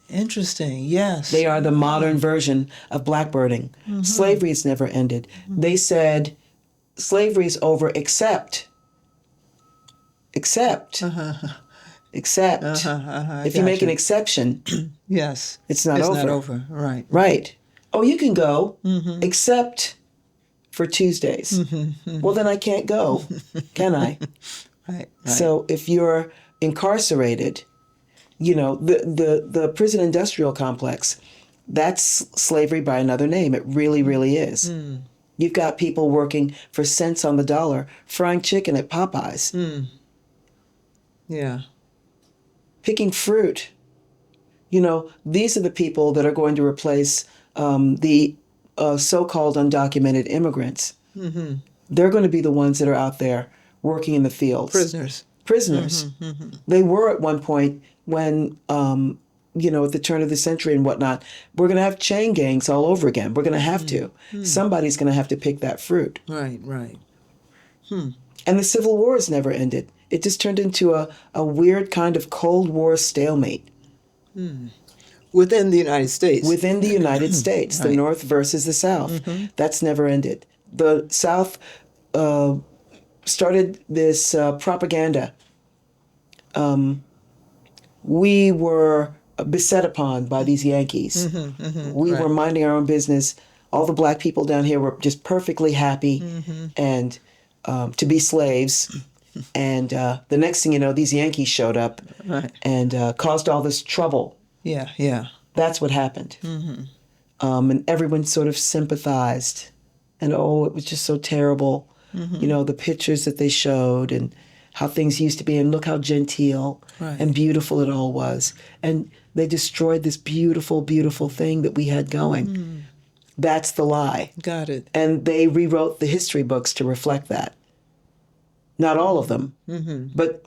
Interesting. Yes. They are the modern version of blackbirding. Slavery has never ended. They said slavery is over except if you make an exception, Yes. it's not over. Not over. Right. Right. Oh, you can go, except for Tuesdays. Well, then I can't go, can I? Right. So if you're incarcerated, the prison industrial complex, that's slavery by another name. It really, really is. You've got people working for cents on the dollar, frying chicken at Popeyes, Yeah. picking fruit. These are the people that are going to replace the so-called undocumented immigrants. They're going to be the ones that are out there working in the fields. Prisoners. They were at one point when, at the turn of the century and whatnot, we're going to have chain gangs all over again. We're going to have to. Somebody's going to have to pick that fruit. Right. Right. And the Civil War has never ended. It just turned into a weird kind of Cold War stalemate. Within the United States. Within the United States, the North versus the South. That's never ended. The South started this propaganda. We were beset upon by these Yankees. We were minding our own business. All the black people down here were just perfectly happy and to be slaves. And the next thing you know, these Yankees showed up and caused all this trouble. Yeah. Yeah. That's what happened. And everyone sort of sympathized. And it was just so terrible. The pictures that they showed and how things used to be, and look how genteel and beautiful it all was. And they destroyed this beautiful, beautiful thing that we had going. That's the lie. Got it. And they rewrote the history books to reflect that. Not all of them, but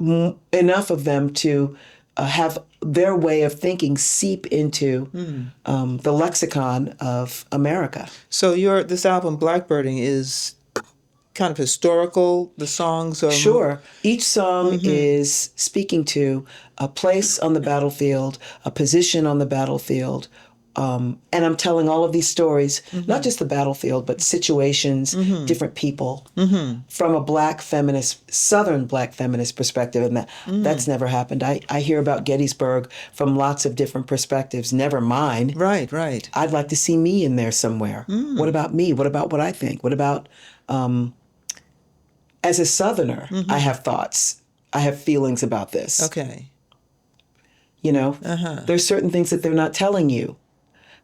enough of them to have their way of thinking seep into the lexicon of America. So this album, Blackbirding, is kind of historical. The songs are... Sure. Each song is speaking to a place on the battlefield, a position on the battlefield. And I'm telling all of these stories, not just the battlefield, but situations, different people, from a Southern black feminist perspective. And that's never happened. I hear about Gettysburg from lots of different perspectives, never mine. Right, right. I'd like to see me in there somewhere. What about me? What about what I think? What about, as a Southerner, I have thoughts. I have feelings about this. Okay. There's certain things that they're not telling you.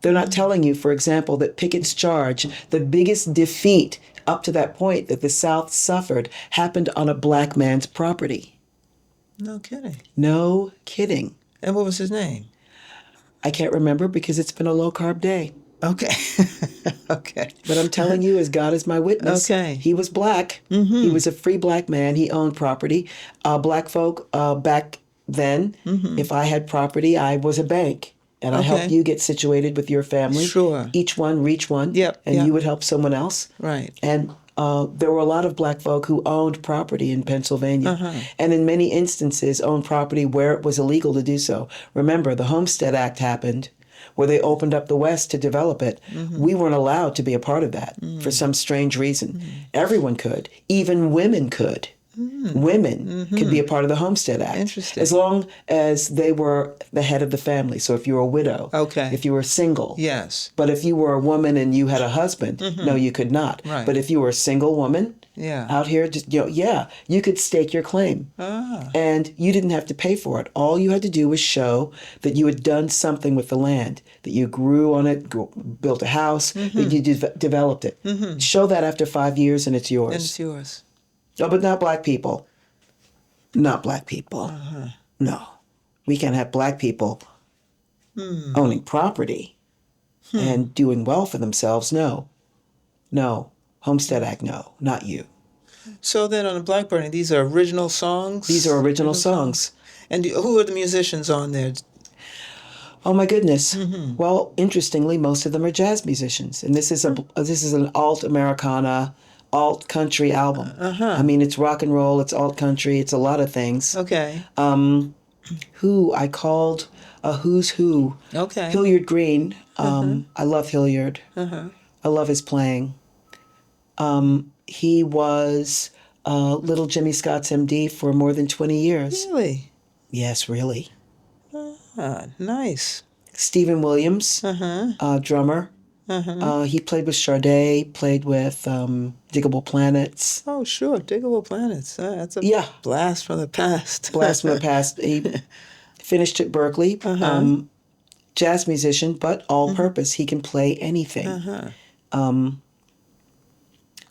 They're not telling you, for example, that Pickett's charge, the biggest defeat up to that point that the South suffered, happened on a black man's property. No kidding. No kidding. And what was his name? I can't remember because it's been a low-carb day. Okay. Okay. But I'm telling you, as God is my witness, Okay. he was black. He was a free black man. He owned property. Black folk back then, if I had property, I was a bank. And I helped you get situated with your family. Sure. Each one reach one. Yep. And you would help someone else. Right. And there were a lot of black folk who owned property in Pennsylvania. And in many instances owned property where it was illegal to do so. Remember, the Homestead Act happened where they opened up the West to develop it. We weren't allowed to be a part of that for some strange reason. Everyone could. Even women could. Women could be a part of the Homestead Act. Interesting. As long as they were the head of the family. So if you were a widow, Okay. if you were single. Yes. But if you were a woman and you had a husband, no, you could not. Right. But if you were a single woman Yeah. out here, just, you could stake your claim. Ah. And you didn't have to pay for it. All you had to do was show that you had done something with the land, that you grew on it, built a house, that you developed it. Show that after 5 years and it's yours. And it's yours. Oh, but not black people. Not black people. No. We can't have black people owning property and doing well for themselves. No. No. Homestead Act, no. Not you. So then on the Blackburn, these are original songs? These are original songs. And who are the musicians on there? Oh my goodness. Well, interestingly, most of them are jazz musicians. And this is an alt Americana, alt country album. I mean, it's rock and roll, it's alt country, it's a lot of things. Okay. Who I called a who's who. Okay. Hilliard Green. I love Hilliard. I love his playing. He was Little Jimmy Scott's MD for more than 20 years. Really? Yes, really. Ah, nice. Stephen Williams, drummer. He played with Sade, played with Diggable Planets. Oh, sure. Diggable Planets. That's a blast from the past. Blast from the past. He finished at Berkeley. Jazz musician, but all-purpose. He can play anything.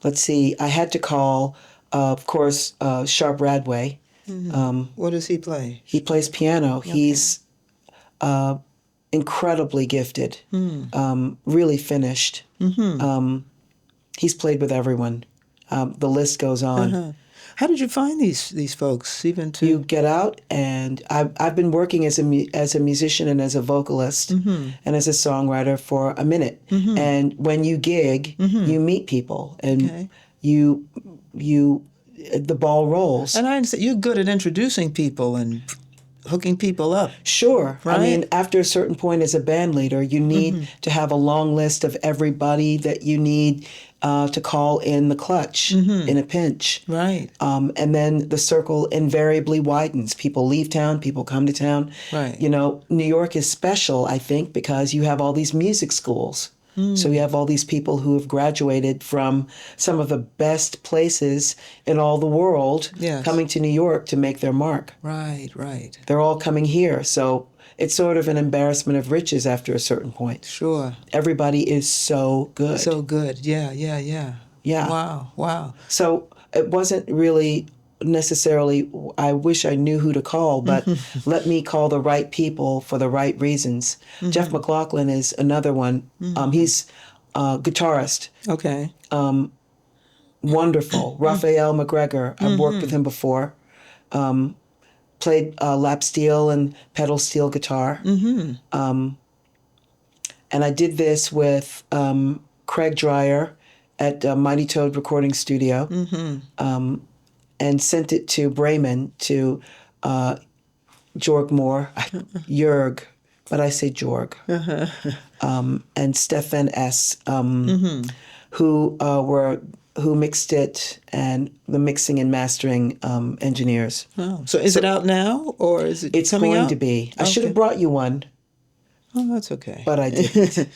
Let's see. I had to call, of course, Sharp Radway. What does he play? He plays piano. Okay. He's incredibly gifted, really finished. He's played with everyone. The list goes on. How did you find these folks? Even to you get out, and I've been working as a musician and as a vocalist and as a songwriter for a minute. And when you gig, you meet people, and you the ball rolls. And I understand you're good at introducing people and hooking people up. Sure. Right? I mean, after a certain point as a band leader, you need to have a long list of everybody that you need to call in the clutch in a pinch. Right. And then the circle invariably widens. People leave town, people come to town. Right. You know, New York is special, I think, because you have all these music schools. So you have all these people who have graduated from some of the best places in all the world coming to New York to make their mark. Right, right. They're all coming here. So it's sort of an embarrassment of riches after a certain point. Sure. Everybody is so good. So good. Yeah. Yeah. Wow. So it wasn't really necessarily, I wish I knew who to call, but let me call the right people for the right reasons. Jeff McLaughlin is another one. He's a guitarist. Okay. Wonderful. Raphael McGregor. I've worked with him before. Played lap steel and pedal steel guitar. And I did this with Craig Dreyer at Mighty Toad Recording Studio. And sent it to Bremen, to Jorg Moore, Jörg, but I say Jorg, and Stefan S., who mixed it, and the mixing and mastering engineers. Oh, so is it out now, or is it it's coming going out? to be. I should have brought you one. Oh, that's okay. But I didn't.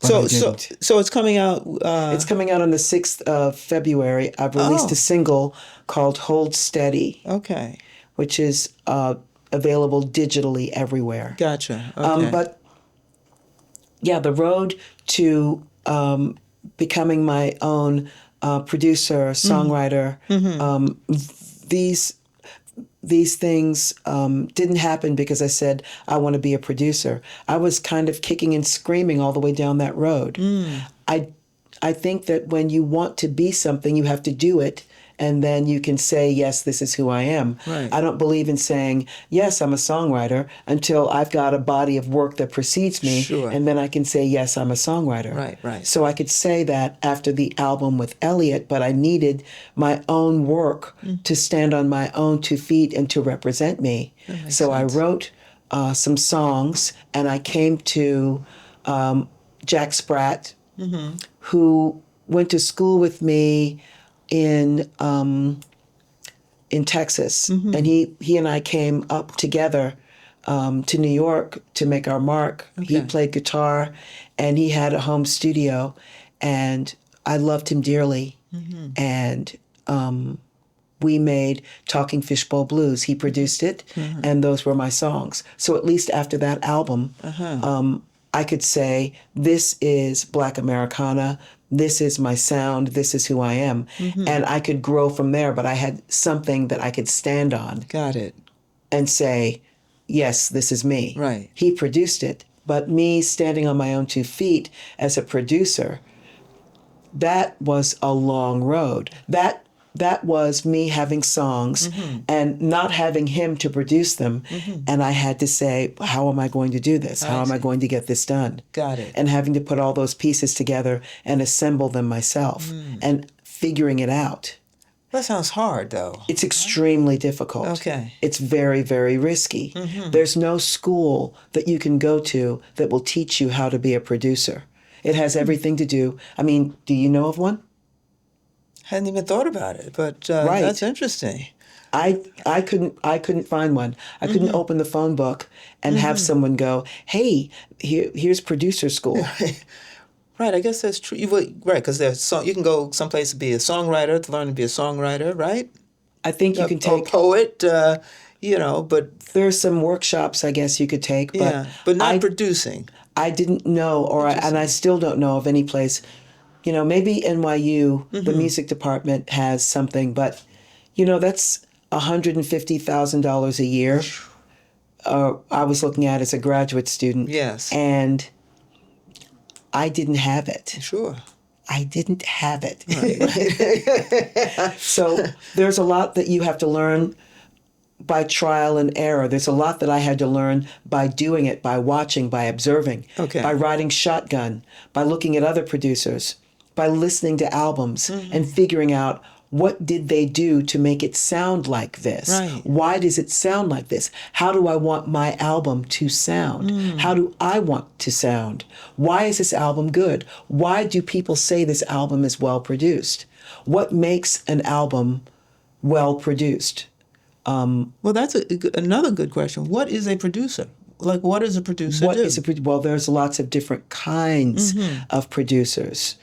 So it's coming out. It's coming out on the 6th of February. I've released a single called "Hold Steady." Okay. Which is available digitally everywhere. Gotcha. Okay. But yeah, the road to becoming my own producer, songwriter, these things didn't happen because I said, I want to be a producer. I was kind of kicking and screaming all the way down that road. I think that when you want to be something, you have to do it. And then you can say, yes, this is who I am. Right. I don't believe in saying, yes, I'm a songwriter until I've got a body of work that precedes me. Sure. And then I can say, yes, I'm a songwriter. Right. So I could say that after the album with Elliot, but I needed my own work to stand on my own 2 feet and to represent me. So I wrote some songs, and I came to Jack Spratt, who went to school with me in in Texas, and he and I came up together to New York to make our mark. He Okay. played guitar, and he had a home studio, and I loved him dearly. And we made Talking Fishbowl Blues. He produced it, and those were my songs. So at least after that album, I could say, this is Black Americana, this is my sound, this is who I am. And I could grow from there, but I had something that I could stand on Got it. and say, yes, this is me. Right. He produced it, but me standing on my own 2 feet as a producer, that was a long road. That was me having songs and not having him to produce them. And I had to say, how am I going to do this? How am I going to get this done? Got it. And having to put all those pieces together and assemble them myself and figuring it out. That sounds hard, though. It's extremely difficult. Okay. It's very, very risky. There's no school that you can go to that will teach you how to be a producer. It has everything to do. I mean, do you know of one? Hadn't even thought about it, but Right. that's interesting. I couldn't find one. I couldn't open the phone book and have someone go, "Hey, here's producer school." Right, I guess that's true. Right, because you can go someplace to be a songwriter, to learn to be a songwriter, right? I think you can A take. poet, but There's some workshops I guess you could take, but yeah, but not producing. I didn't know, and I still don't know of any place. Maybe NYU, the music department has something, but that's $150,000 a year. I was looking at as a graduate student. Yes. And I didn't have it. Sure. I didn't have it. Right. So there's a lot that you have to learn by trial and error. There's a lot that I had to learn by doing it, by watching, by observing, Okay. by riding shotgun, by looking at other producers, by listening to albums and figuring out, what did they do to make it sound like this? Right. Why does it sound like this? How do I want my album to sound? How do I want to sound? Why is this album good? Why do people say this album is well produced? What makes an album well produced? Well, that's another good question. What is a producer? Like, what does a producer do? Well, there's lots of different kinds of producers.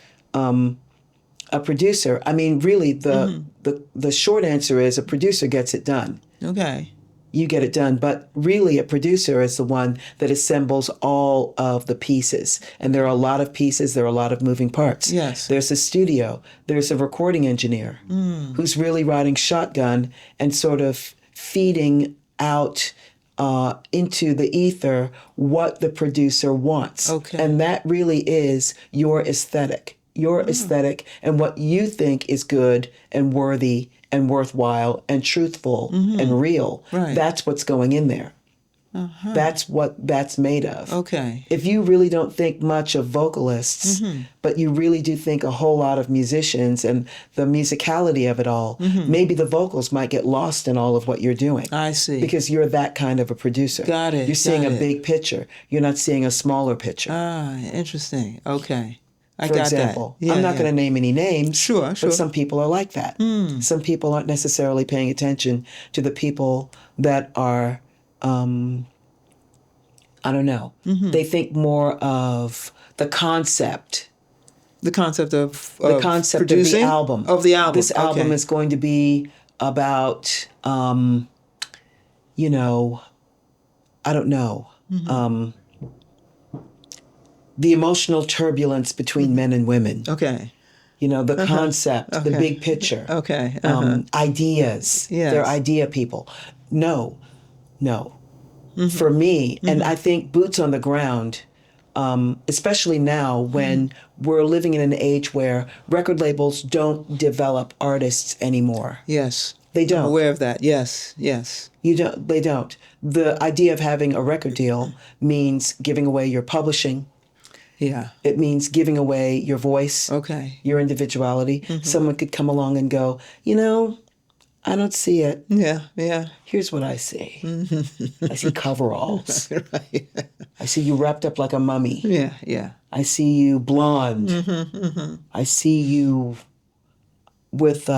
A producer, I mean, really, the short answer is a producer gets it done. Okay. You get it done. But really, a producer is the one that assembles all of the pieces. And there are a lot of pieces. There are a lot of moving parts. Yes. There's a studio. There's a recording engineer who's really riding shotgun and sort of feeding out into the ether what the producer wants. Okay. And that really is your aesthetic. Your aesthetic and what you think is good and worthy and worthwhile and truthful and real. Right. That's what's going in there. That's what that's made of. Okay. If you really don't think much of vocalists, but you really do think a whole lot of musicians and the musicality of it all, maybe the vocals might get lost in all of what you're doing. I see. Because you're that kind of a producer. Got it, You're seeing got a it. big picture. You're not seeing a smaller picture. Ah, interesting. Okay. I For got example, that. Yeah, I'm not yeah. going to name any names. Sure, sure. But some people are like that. Some people aren't necessarily paying attention to the people that are, I don't know. They think more of the concept. The concept of The concept producing? of the album. Of the album. This album Okay. is going to be about, I don't know. The emotional turbulence between men and women. Okay. The concept, the Okay. big picture. Okay. Ideas. Yes. They're idea people. No. For me, and I think boots on the ground, especially now when we're living in an age where record labels don't develop artists anymore. Yes. They don't. I'm aware of that. Yes. Yes. They don't. The idea of having a record deal means giving away your publishing. Yeah. It means giving away your voice. Okay. Your individuality. Someone could come along and go, I don't see it. Yeah. Yeah. Here's what I see. I see coveralls. Right. I see you wrapped up like a mummy. Yeah. Yeah. I see you blonde. I see you with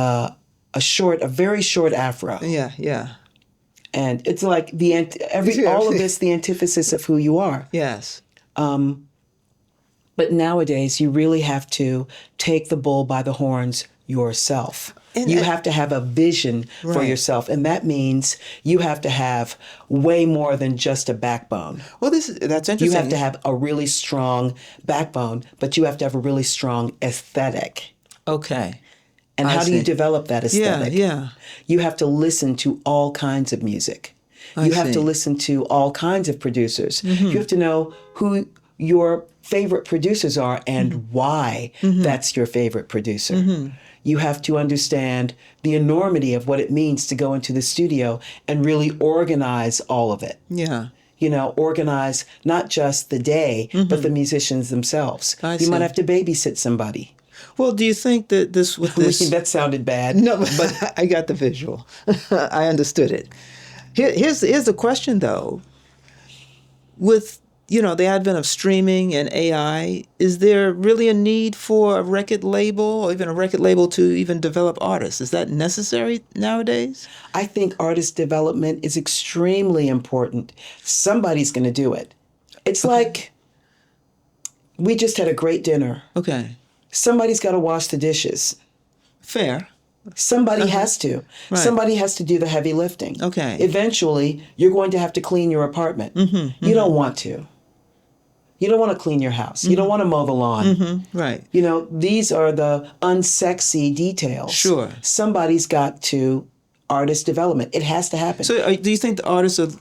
a very short afro. Yeah, yeah. And it's like all of this, the antithesis of who you are. Yes. But nowadays, you really have to take the bull by the horns yourself. You have to have a vision for yourself. And that means you have to have way more than just a backbone. Well, that's interesting. You have to have a really strong backbone, but you have to have a really strong aesthetic. Okay. And how do you develop that aesthetic? Yeah. You have to listen to all kinds of music. You have to listen to all kinds of producers. You have to know who your favorite producers are and why that's your favorite producer. You have to understand the enormity of what it means to go into the studio and really organize all of it. Yeah. Organize not just the day, but the musicians themselves. You might have to babysit somebody. Well, do you think that that sounded bad. No, but I got the visual. I understood it. Here's the question, though. With the advent of streaming and AI, is there really a need for a record label or even a record label to even develop artists? Is that necessary nowadays? I think artist development is extremely important. Somebody's going to do it. It's like we just had a great dinner. Okay. Somebody's got to wash the dishes. Fair. Somebody has to. Right. Somebody has to do the heavy lifting. Okay. Eventually, you're going to have to clean your apartment. You don't want to. You don't want to clean your house. You don't want to mow the lawn. Right. These are the unsexy details. Sure. Somebody's got to artist development. It has to happen. So do you think the artists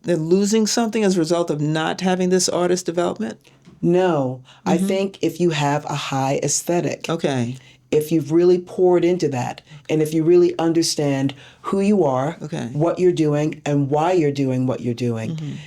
they're losing something as a result of not having this artist development? No. I think if you have a high aesthetic, Okay. if you've really poured into that, and if you really understand who you are, what you're doing, and why you're doing what you're doing,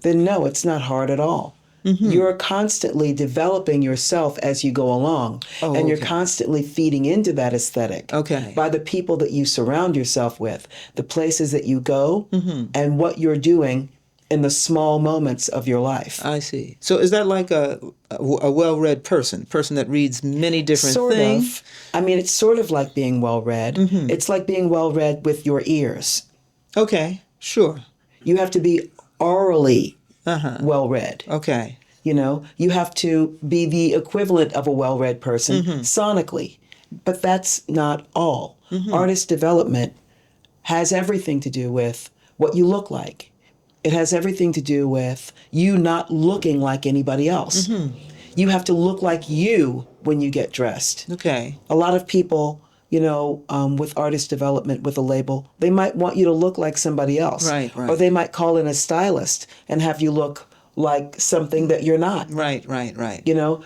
then no, it's not hard at all. You're constantly developing yourself as you go along, and you're constantly feeding into that aesthetic by the people that you surround yourself with, the places that you go, and what you're doing in the small moments of your life. I see. So is that like a well-read person that reads many different things? Sort of. I mean, it's sort of like being well-read. It's like being well-read with your ears. Okay, sure. You have to be orally well-read. Okay. You have to be the equivalent of a well-read person sonically. But that's not all. Artist development has everything to do with what you look like. It has everything to do with you not looking like anybody else. You have to look like you when you get dressed. Okay. A lot of people, with artist development, with a label, they might want you to look like somebody else. Right. Or they might call in a stylist and have you look like something that you're not. Right.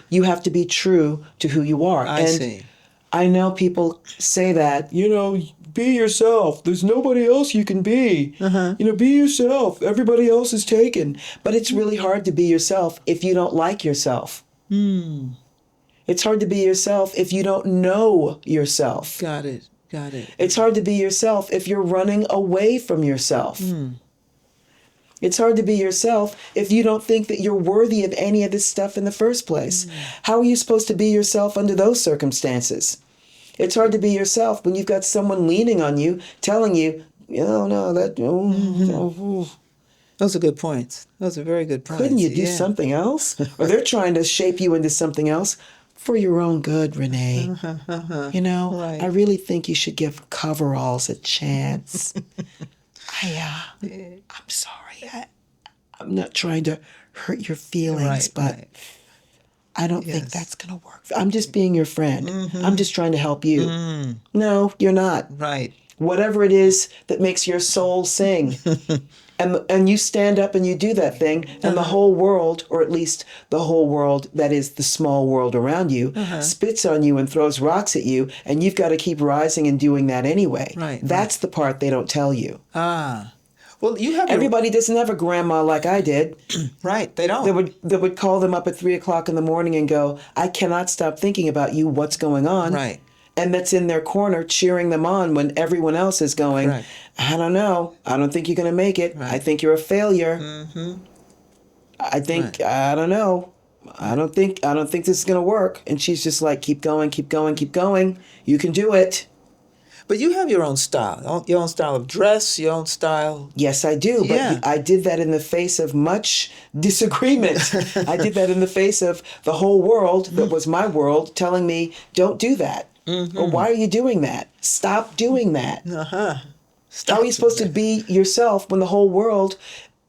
You have to be true to who you are. I see. I know people say that, be yourself. There's nobody else you can be. Be yourself. Everybody else is taken. But it's really hard to be yourself if you don't like yourself. It's hard to be yourself if you don't know yourself. Got it. It's hard to be yourself if you're running away from yourself. It's hard to be yourself if you don't think that you're worthy of any of this stuff in the first place. How are you supposed to be yourself under those circumstances? It's hard to be yourself when you've got someone leaning on you, telling you, Those are good points. Those are very good points. Couldn't you do something else? Or they're trying to shape you into something else for your own good, Renee. Right. I really think you should give coveralls a chance. I'm sorry. I'm not trying to hurt your feelings, but I don't think that's going to work. I'm just being your friend. I'm just trying to help you. No, you're not. Right. Whatever it is that makes your soul sing. And you stand up and you do that thing, and the whole world, or at least the whole world that is the small world around you, spits on you and throws rocks at you, and you've got to keep rising and doing that anyway. Right. That's the part they don't tell you. Well, Everybody doesn't have a grandma like I did. Right, they don't. That would call them up at 3:00 in the morning and go, I cannot stop thinking about you, what's going on? Right. And that's in their corner cheering them on when everyone else is going, I don't know. I don't think you're going to make it. I think you're a failure. I think, I don't know. I don't think this is going to work. And she's just like, keep going, keep going, keep going. You can do it. But you have your own style, your own style of dress, your own style. Yes, I do. Yeah. But I did that in the face of much disagreement. I did that in the face of the whole world that was my world telling me, don't do that. Or why are you doing that? Stop doing that. How are you supposed to be yourself when the whole world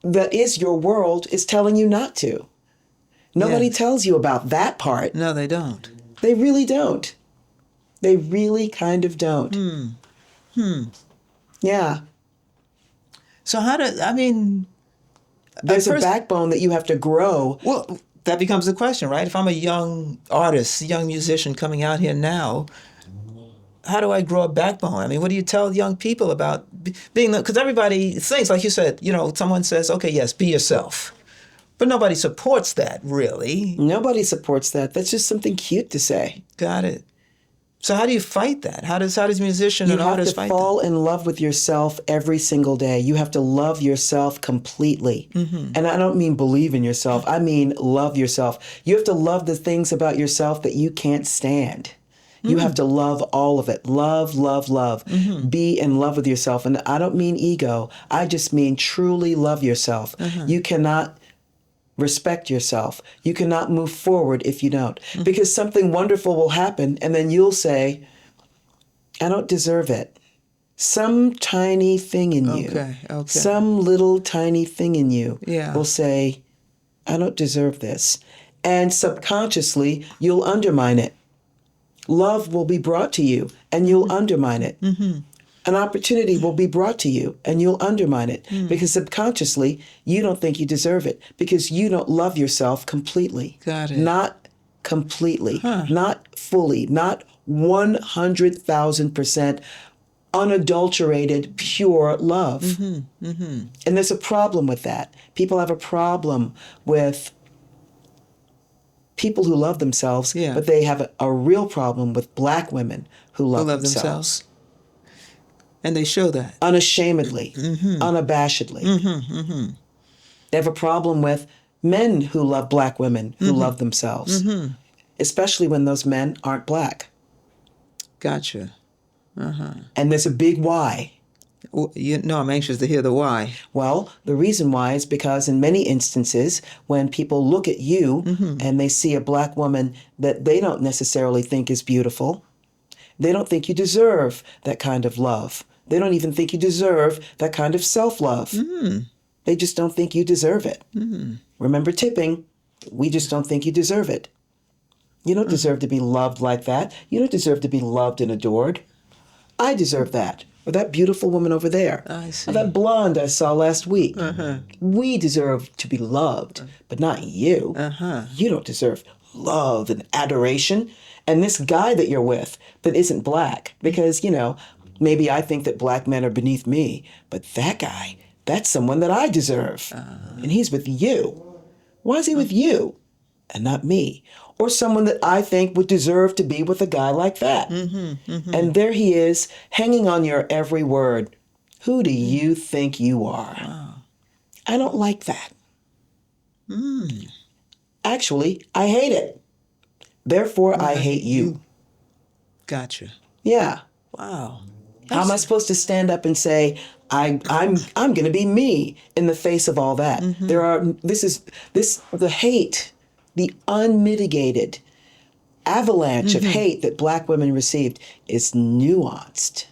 that is your world is telling you not to? Nobody Yes. tells you about that part. No, they don't. They really don't. They really kind of don't. Yeah. So I mean, There's a first- backbone that you have to grow. well, that becomes the question, right? If I'm a young artist, young musician coming out here now, how do I grow a backbone? I mean, what do you tell young people about being, because everybody thinks, like you said, someone says, okay, yes, be yourself. But nobody supports that, really. Nobody supports that. That's just something cute to say. Got it. So how do you fight that? How does musician You and have artist to fight fall in love with yourself every single day. You have to love yourself completely. And I don't mean believe in yourself. I mean love yourself. You have to love the things about yourself that you can't stand. You have to love all of it. Love, love, love. Be in love with yourself. And I don't mean ego. I just mean truly love yourself. You cannot respect yourself. You cannot move forward if you don't. Because something wonderful will happen and then you'll say, I don't deserve it. Some tiny thing in you, Okay. some little tiny thing in you Yeah. will say, I don't deserve this. And subconsciously, you'll undermine it. Love will be brought to you and you'll undermine it. An opportunity will be brought to you and you'll undermine it because subconsciously you don't think you deserve it because you don't love yourself completely. Got it. Not completely, not fully, not 100,000% unadulterated, pure love. And there's a problem with that. People have a problem with people who love themselves, Yeah. but they have a real problem with Black women who love, love themselves. And they show that. Unashamedly, unabashedly. They have a problem with men who love Black women who love themselves, especially when those men aren't Black. Gotcha. And there's a big why. Well, I'm anxious to hear the why. Well, the reason why is because in many instances, when people look at you and they see a Black woman that they don't necessarily think is beautiful, they don't think you deserve that kind of love. They don't even think you deserve that kind of self-love. They just don't think you deserve it. Remember tipping, we just don't think you deserve it. You don't deserve to be loved like that. You don't deserve to be loved and adored. I deserve that. Or that beautiful woman over there. I see. Or that blonde I saw last week. We deserve to be loved, but not you. You don't deserve love and adoration. And this guy that you're with that isn't Black, because, maybe I think that Black men are beneath me, but that guy, that's someone that I deserve. And he's with you. Why is he with you and not me? Or someone that I think would deserve to be with a guy like that. And there he is, hanging on your every word. Who do you think you are? I don't like that. Actually, I hate it. Therefore, I hate you. Gotcha. Yeah. Wow. How am I supposed to stand up and say, I'm going to be me in the face of all that? The hate, the unmitigated avalanche of hate that Black women received is nuanced.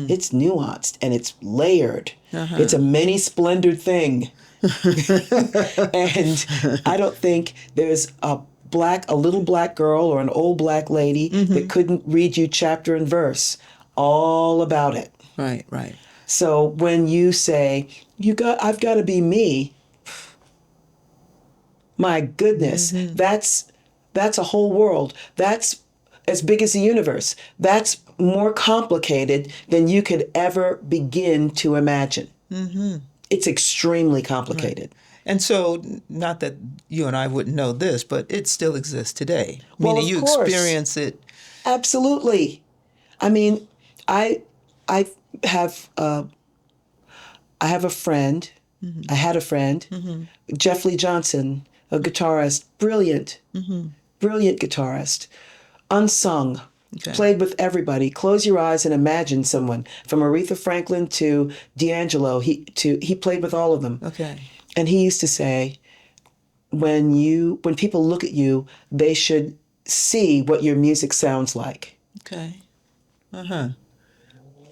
It's nuanced and it's layered. It's a many splendored thing. And I don't think there's a little Black girl or an old Black lady that couldn't read you chapter and verse all about it. Right. So when you say, I've got to be me, my goodness, that's a whole world. That's as big as the universe. That's more complicated than you could ever begin to imagine. It's extremely complicated. Right. And so, not that you and I wouldn't know this, but it still exists today. Well, Meaning you of course. experience it. Absolutely. I mean, I have a friend. I had a friend, Jeff Lee Johnson, a guitarist, brilliant guitarist, unsung, Okay. Played with everybody. Close your eyes and imagine someone from Aretha Franklin to D'Angelo. He played with all of them. Okay. And he used to say, when people look at you, they should see what your music sounds like. Okay. Uh-huh.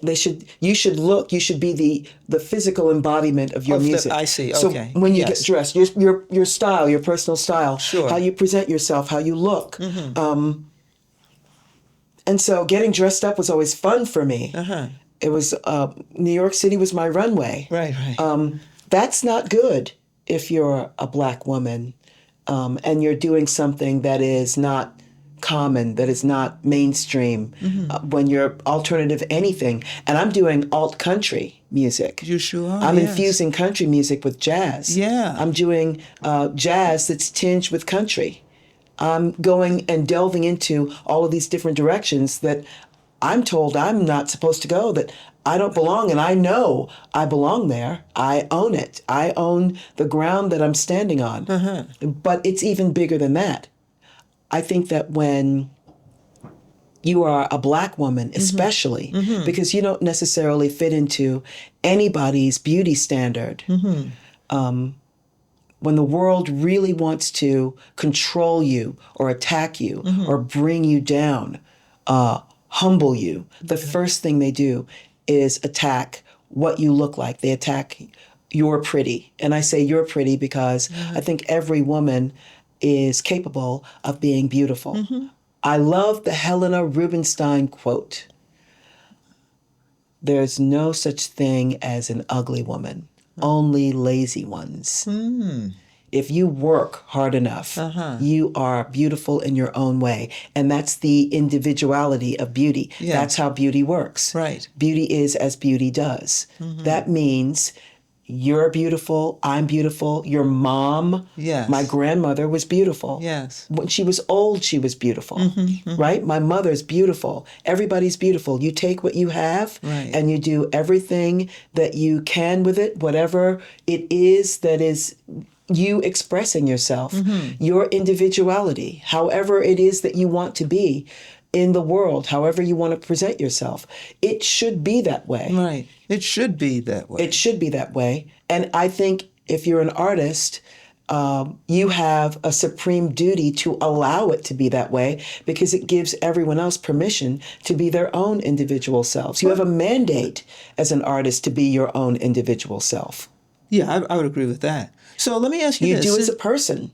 You should be the physical embodiment of your music. I see. So Okay. when you Yes. get dressed, your style, your personal style, Sure. how you present yourself, how you look. And so getting dressed up was always fun for me. Uh-huh. It was New York City was my runway. Right, right. That's not good if you're a Black woman and you're doing something that is not common, that is not mainstream, when you're alternative anything. And I'm doing alt country music. You sure are, I'm yes. infusing country music with jazz. Yeah. I'm doing jazz that's tinged with country. I'm going and delving into all of these different directions that I'm told I'm not supposed to go, that I don't belong, and I know I belong there. I own it. I own the ground that I'm standing on. But it's even bigger than that. I think that when you are a Black woman, especially, because you don't necessarily fit into anybody's beauty standard, when the world really wants to control you or attack you or bring you down, humble you, the first thing they do is attack what you look like. They attack you're pretty. And I say you're pretty because I think every woman is capable of being beautiful. I love the Helena Rubinstein quote. There's no such thing as an ugly woman, only lazy ones. If you work hard enough, you are beautiful in your own way. And that's the individuality of beauty. Yeah. That's how beauty works. Right. Beauty is as beauty does. That means you're beautiful, I'm beautiful, your mom, Yes. my grandmother was beautiful. Yes. When she was old, she was beautiful, right? My mother's beautiful. Everybody's beautiful. You take what you have Right. and you do everything that you can with it, whatever it is that is you expressing yourself, your individuality, however it is that you want to be in the world, however you want to present yourself. It should be that way. Right. It should be that way. It should be that way. And I think if you're an artist, you have a supreme duty to allow it to be that way because it gives everyone else permission to be their own individual selves. You have a mandate as an artist to be your own individual self. Yeah, I would agree with that. So let me ask you You this. do as a person.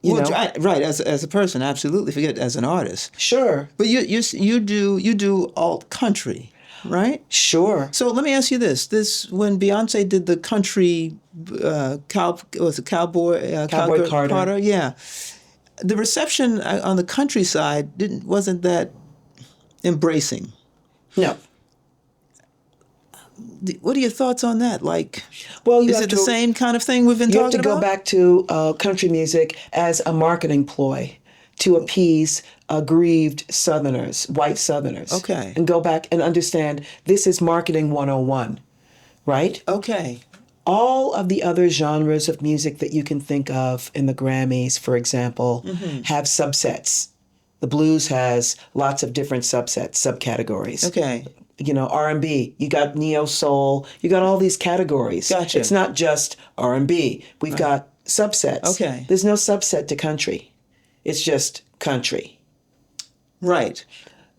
You know? Right, as a person, absolutely. Forget as an artist. Sure. But you do alt country, right? Sure. So let me ask you this: when Beyonce did the country, Cowboy Carter? Yeah, the reception on the countryside wasn't that embracing. No. What are your thoughts on that? Like, Well, is it the same kind of thing we've been You talking have to about? go back to country music as a marketing ploy to appease aggrieved Southerners, white Southerners. Okay. And go back and understand this is marketing 101, right? Okay. All of the other genres of music that you can think of in the Grammys, for example, have subsets. The blues has lots of different subcategories. Okay. You know, R&B, you got neo soul, you got all these categories. Gotcha. It's not just R&B. We've got subsets. Okay. There's no subset to country. It's just country. Right.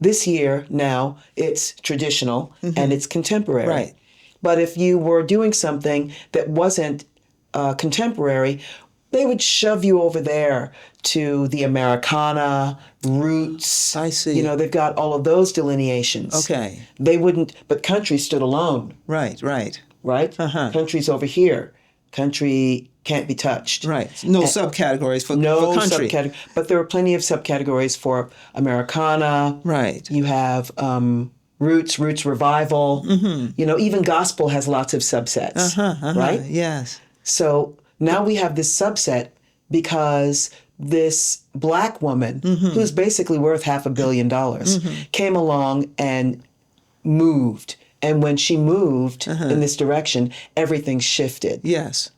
This year now it's traditional and it's contemporary. Right. But if you were doing something that wasn't contemporary, they would shove you over there to the Americana, roots. I see. You know, they've got all of those delineations. Okay. They wouldn't, but country stood alone, Right. right? Uh-huh. Country's over here. Country can't be touched. Right. No subcategories for country. Subcategory. But there are plenty of subcategories for Americana. Right. You have roots revival. You know, even gospel has lots of subsets. Right? Yes. So now we have this subset because this Black woman, who's basically worth $500 million, came along and moved. And when she moved in this direction, everything shifted. Yes.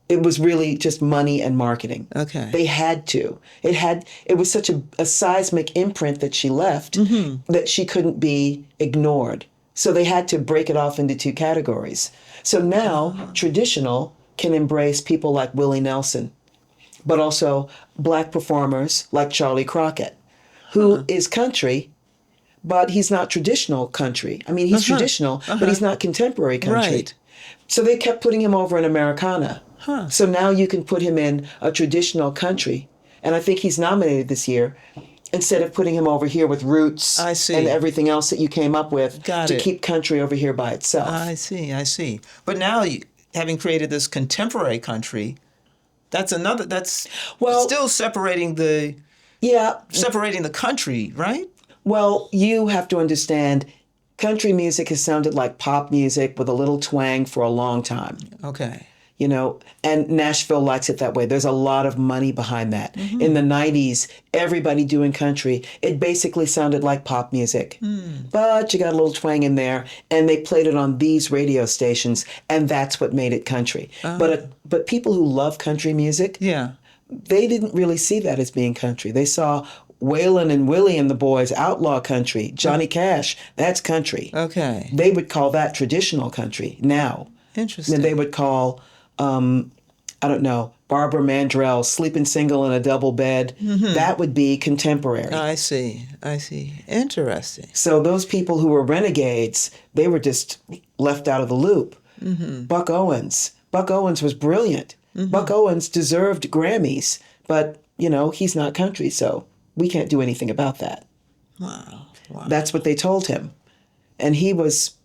It was really just money and marketing. Okay. They had to. It was such a seismic imprint that she left that she couldn't be ignored. So they had to break it off into two categories. So now traditional can embrace people like Willie Nelson, but also black performers like Charlie Crockett, who is country, but he's not traditional country. I mean, he's traditional, but he's not contemporary country. Right. So they kept putting him over in Americana. So now you can put him in a traditional country. And I think he's nominated this year instead of putting him over here with roots I see. and everything else that you came up with Got to it. keep country over here by itself. I see. But now, having created this contemporary country, that's still separating the country, right? Well, you have to understand, country music has sounded like pop music with a little twang for a long time. Okay. You know, and Nashville likes it that way. There's a lot of money behind that. In the 90s, everybody doing country, it basically sounded like pop music. But you got a little twang in there, and they played it on these radio stations, and that's what made it country. But people who love country music, Yeah. they didn't really see that as being country. They saw Waylon and Willie and the Boys, outlaw country. Johnny Cash, that's country. Okay. They would call that traditional country now. Interesting. And they would call, I don't know, Barbara Mandrell, sleeping single in a double bed. That would be contemporary. I see. Interesting. So those people who were renegades, they were just left out of the loop. Buck Owens. Buck Owens was brilliant. Buck Owens deserved Grammys, but, you know, he's not country, so we can't do anything about that. Wow. That's what they told him. And he was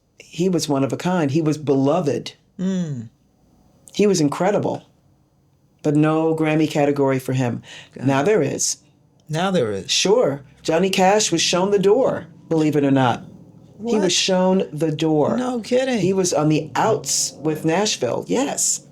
one of a kind. He was beloved. He was incredible. But no Grammy category for him. Now there is. Sure. Johnny Cash was shown the door, believe it or not. He was shown the door. No kidding. He was on the outs with Nashville. Yes.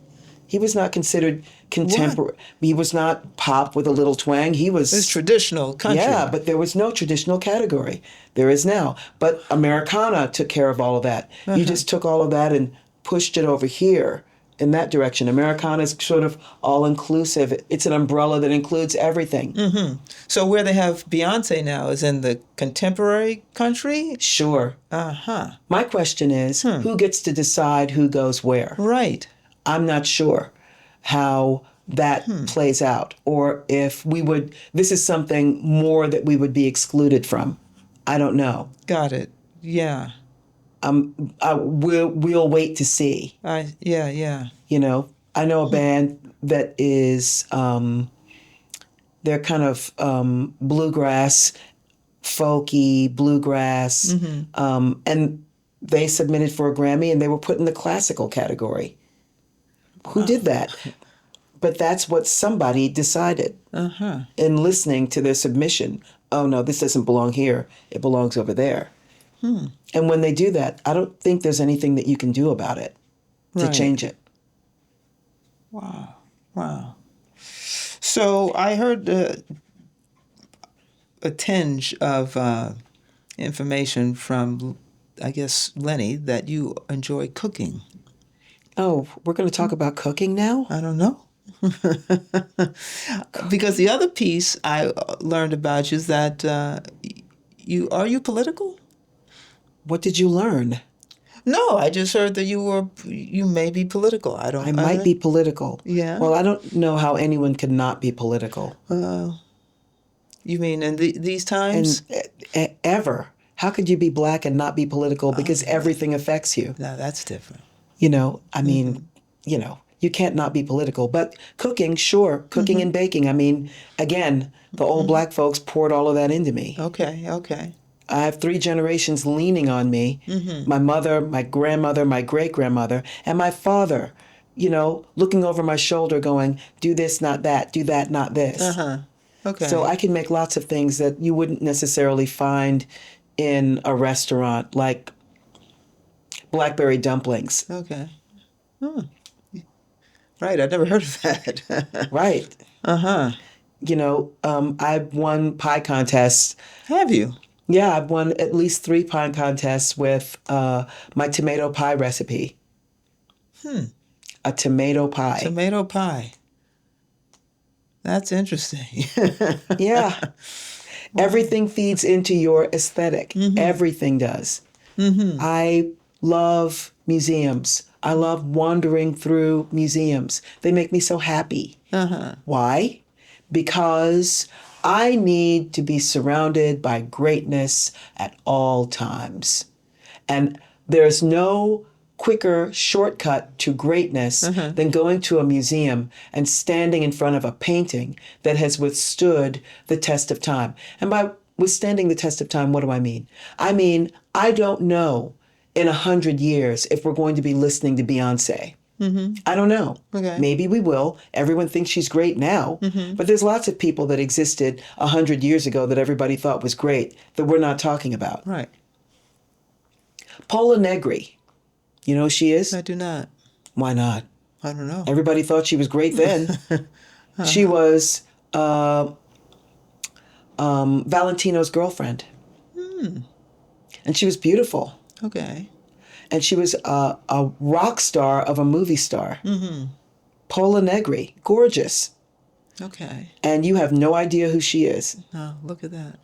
He was not considered contemporary. He was not pop with a little twang. He was... It's traditional country. Yeah, but there was no traditional category. There is now. But Americana took care of all of that. You just took all of that and pushed it over here in that direction. Americana is sort of all-inclusive. It's an umbrella that includes everything. So where they have Beyonce now is in the contemporary country? Sure. My question is, who gets to decide who goes where? Right. I'm not sure how that plays out, or if this is something more that we would be excluded from. I don't know. Got it. Yeah. We'll wait to see. Yeah. You know, I know a band that is, they're kind of bluegrass, folky, bluegrass, and they submitted for a Grammy and they were put in the classical category. Who did that? But that's what somebody decided in listening to their submission. Oh, no, this doesn't belong here. It belongs over there. And when they do that, I don't think there's anything that you can do about it to change it. Wow. So I heard a tinge of information from, I guess, Lenny, that you enjoy cooking. Oh, we're going to talk about cooking now? I don't know. Because the other piece I learned about you is that are you political? What did you learn? No, I just heard that you may be political. I might be political. Yeah. Well, I don't know how anyone could not be political. You mean in these times? And ever. How could you be black and not be political? Because everything affects you. No, that's different. You know, I mean, you know, you can't not be political. But cooking, sure. Cooking and baking. I mean, again, the old black folks poured all of that into me. Okay. I have 3 generations leaning on me. My mother, my grandmother, my great-grandmother, and my father, you know, looking over my shoulder going, do this, not that, do that, not this. Okay. So I can make lots of things that you wouldn't necessarily find in a restaurant, like blackberry dumplings. Okay. Right, I'd never heard of that. Right. You know, I've won pie contests. Have you? Yeah, I've won at least 3 pie contests with my tomato pie recipe. a tomato pie. Tomato pie. That's interesting. Yeah. Everything feeds into your aesthetic. Everything does. I love museums. I love wandering through museums. They make me so happy. Why? Because I need to be surrounded by greatness at all times. And there's no quicker shortcut to greatness than going to a museum and standing in front of a painting that has withstood the test of time. And by withstanding the test of time, what do I mean? I mean, I don't know in 100 years if we're going to be listening to Beyonce. I don't know. Okay. Maybe we will. Everyone thinks she's great now. But there's lots of people that existed 100 years ago that everybody thought was great that we're not talking about. Right. Paula Negri. You know who she is? I do not. Why not? I don't know. Everybody thought she was great then. She was Valentino's girlfriend. And she was beautiful. Okay. And she was a rock star of a movie star. Paula Negri, gorgeous. Okay. And you have no idea who she is. Oh, look at that.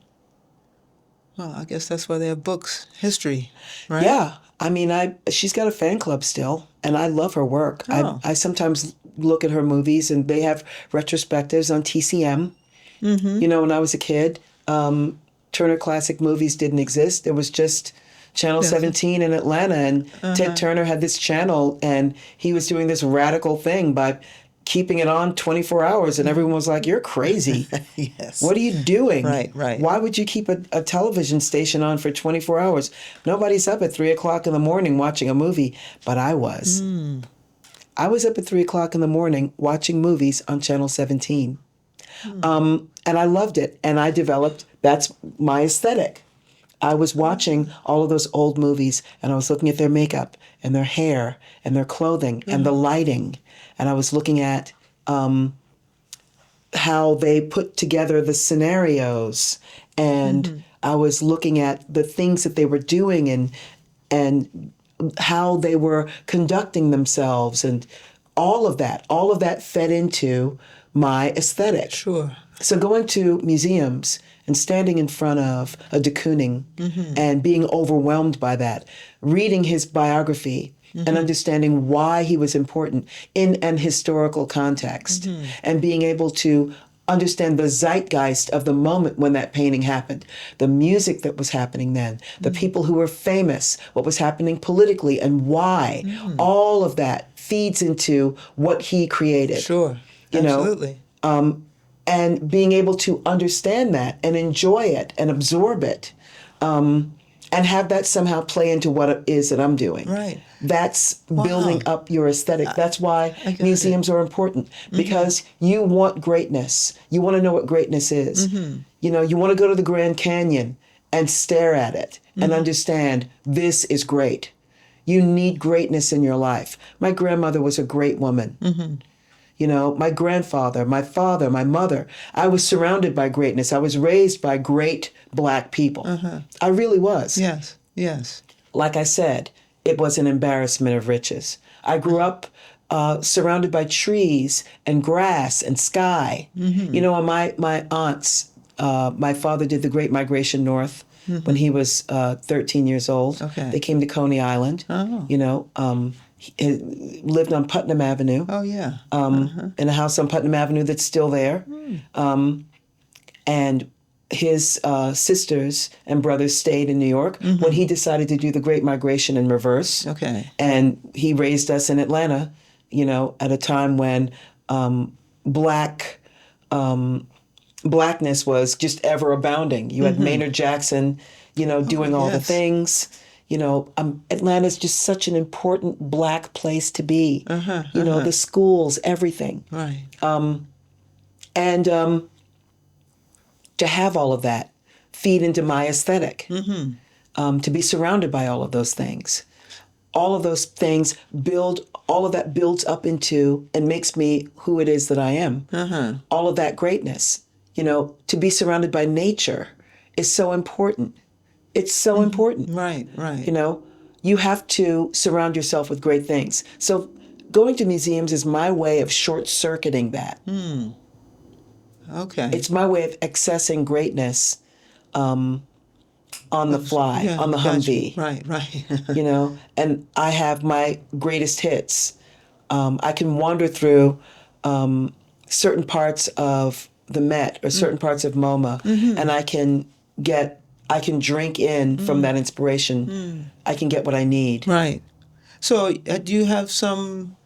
Well, I guess that's why they have books, history, right? Yeah. I mean, she's got a fan club still, and I love her work. Oh. I sometimes look at her movies, and they have retrospectives on TCM. You know, when I was a kid, Turner Classic Movies didn't exist. There was just Channel 17 in Atlanta, and Ted Turner had this channel, and he was doing this radical thing by keeping it on 24 hours, and everyone was like, you're crazy. Yes. What are you doing? Right, right. Why would you keep a television station on for 24 hours? Nobody's up at 3 o'clock in the morning watching a movie, but I was. I was up at 3 o'clock in the morning watching movies on Channel 17. And I loved it, and I developed, that's my aesthetic. I was watching all of those old movies, and I was looking at their makeup and their hair and their clothing and the lighting. And I was looking at how they put together the scenarios. And I was looking at the things that they were doing and how they were conducting themselves. And all of that fed into my aesthetic. Sure. So going to museums and standing in front of a de Kooning and being overwhelmed by that, reading his biography and understanding why he was important in an historical context, and being able to understand the zeitgeist of the moment when that painting happened, the music that was happening then, the people who were famous, what was happening politically and why. All of that feeds into what he created. Sure. You know? Absolutely. And being able to understand that and enjoy it and absorb it, and have that somehow play into what it is that I'm doing. Right. That's building up your aesthetic. That's why museums are important, because you want greatness. You want to know what greatness is. You know, you want to go to the Grand Canyon and stare at it and understand this is great. You need greatness in your life. My grandmother was a great woman. You know, my grandfather, my father, my mother. I was surrounded by greatness. I was raised by great Black people. I really was. Yes. Yes. Like I said, it was an embarrassment of riches. I grew up surrounded by trees and grass and sky. You know, my aunts, my father did the Great Migration North when he was 13 years old. Okay. They came to Coney Island. You know, he lived on Putnam Avenue. Oh, yeah. In a house on Putnam Avenue that's still there. And his sisters and brothers stayed in New York when he decided to do the Great Migration in reverse. Okay. And he raised us in Atlanta, you know, at a time when blackness was just ever abounding. You had Maynard Jackson, you know, doing all the things. You know, Atlanta's just such an important Black place to be. You know, the schools, everything. Right. And to have all of that feed into my aesthetic, to be surrounded by all of those things. All of those things all of that builds up into and makes me who it is that I am. All of that greatness, you know, to be surrounded by nature is so important. It's so important. Right, right. You know, you have to surround yourself with great things. So going to museums is my way of short-circuiting that. Okay. It's my way of accessing greatness on the fly, Yeah, on the got you. Humvee. Right. You know, and I have my greatest hits. I can wander through certain parts of the Met or certain parts of MoMA, and I can drink in from that inspiration. I can get what I need. Right. So do you have some,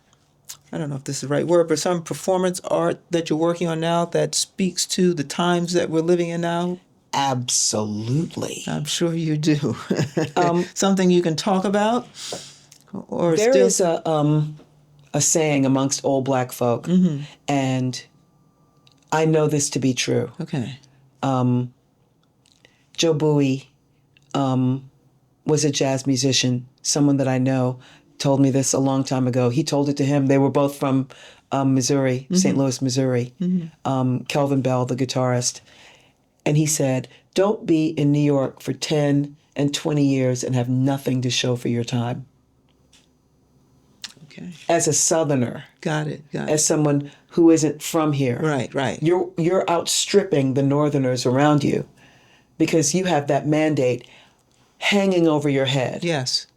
I don't know if this is the right word, but some performance art that you're working on now that speaks to the times that we're living in now? Absolutely. I'm sure you do. Something you can talk about? Or There still... is a saying amongst old black folk, and I know this to be true. Okay. Joe Bowie was a jazz musician. Someone that I know told me this a long time ago. He told it to him. They were both from Missouri, St. Louis, Missouri. Kelvin Bell, the guitarist. And he said, don't be in New York for 10 and 20 years and have nothing to show for your time. Okay. As a Southerner. Got it. As someone who isn't from here. Right. You're outstripping the Northerners around you because you have that mandate hanging over your head. Yes.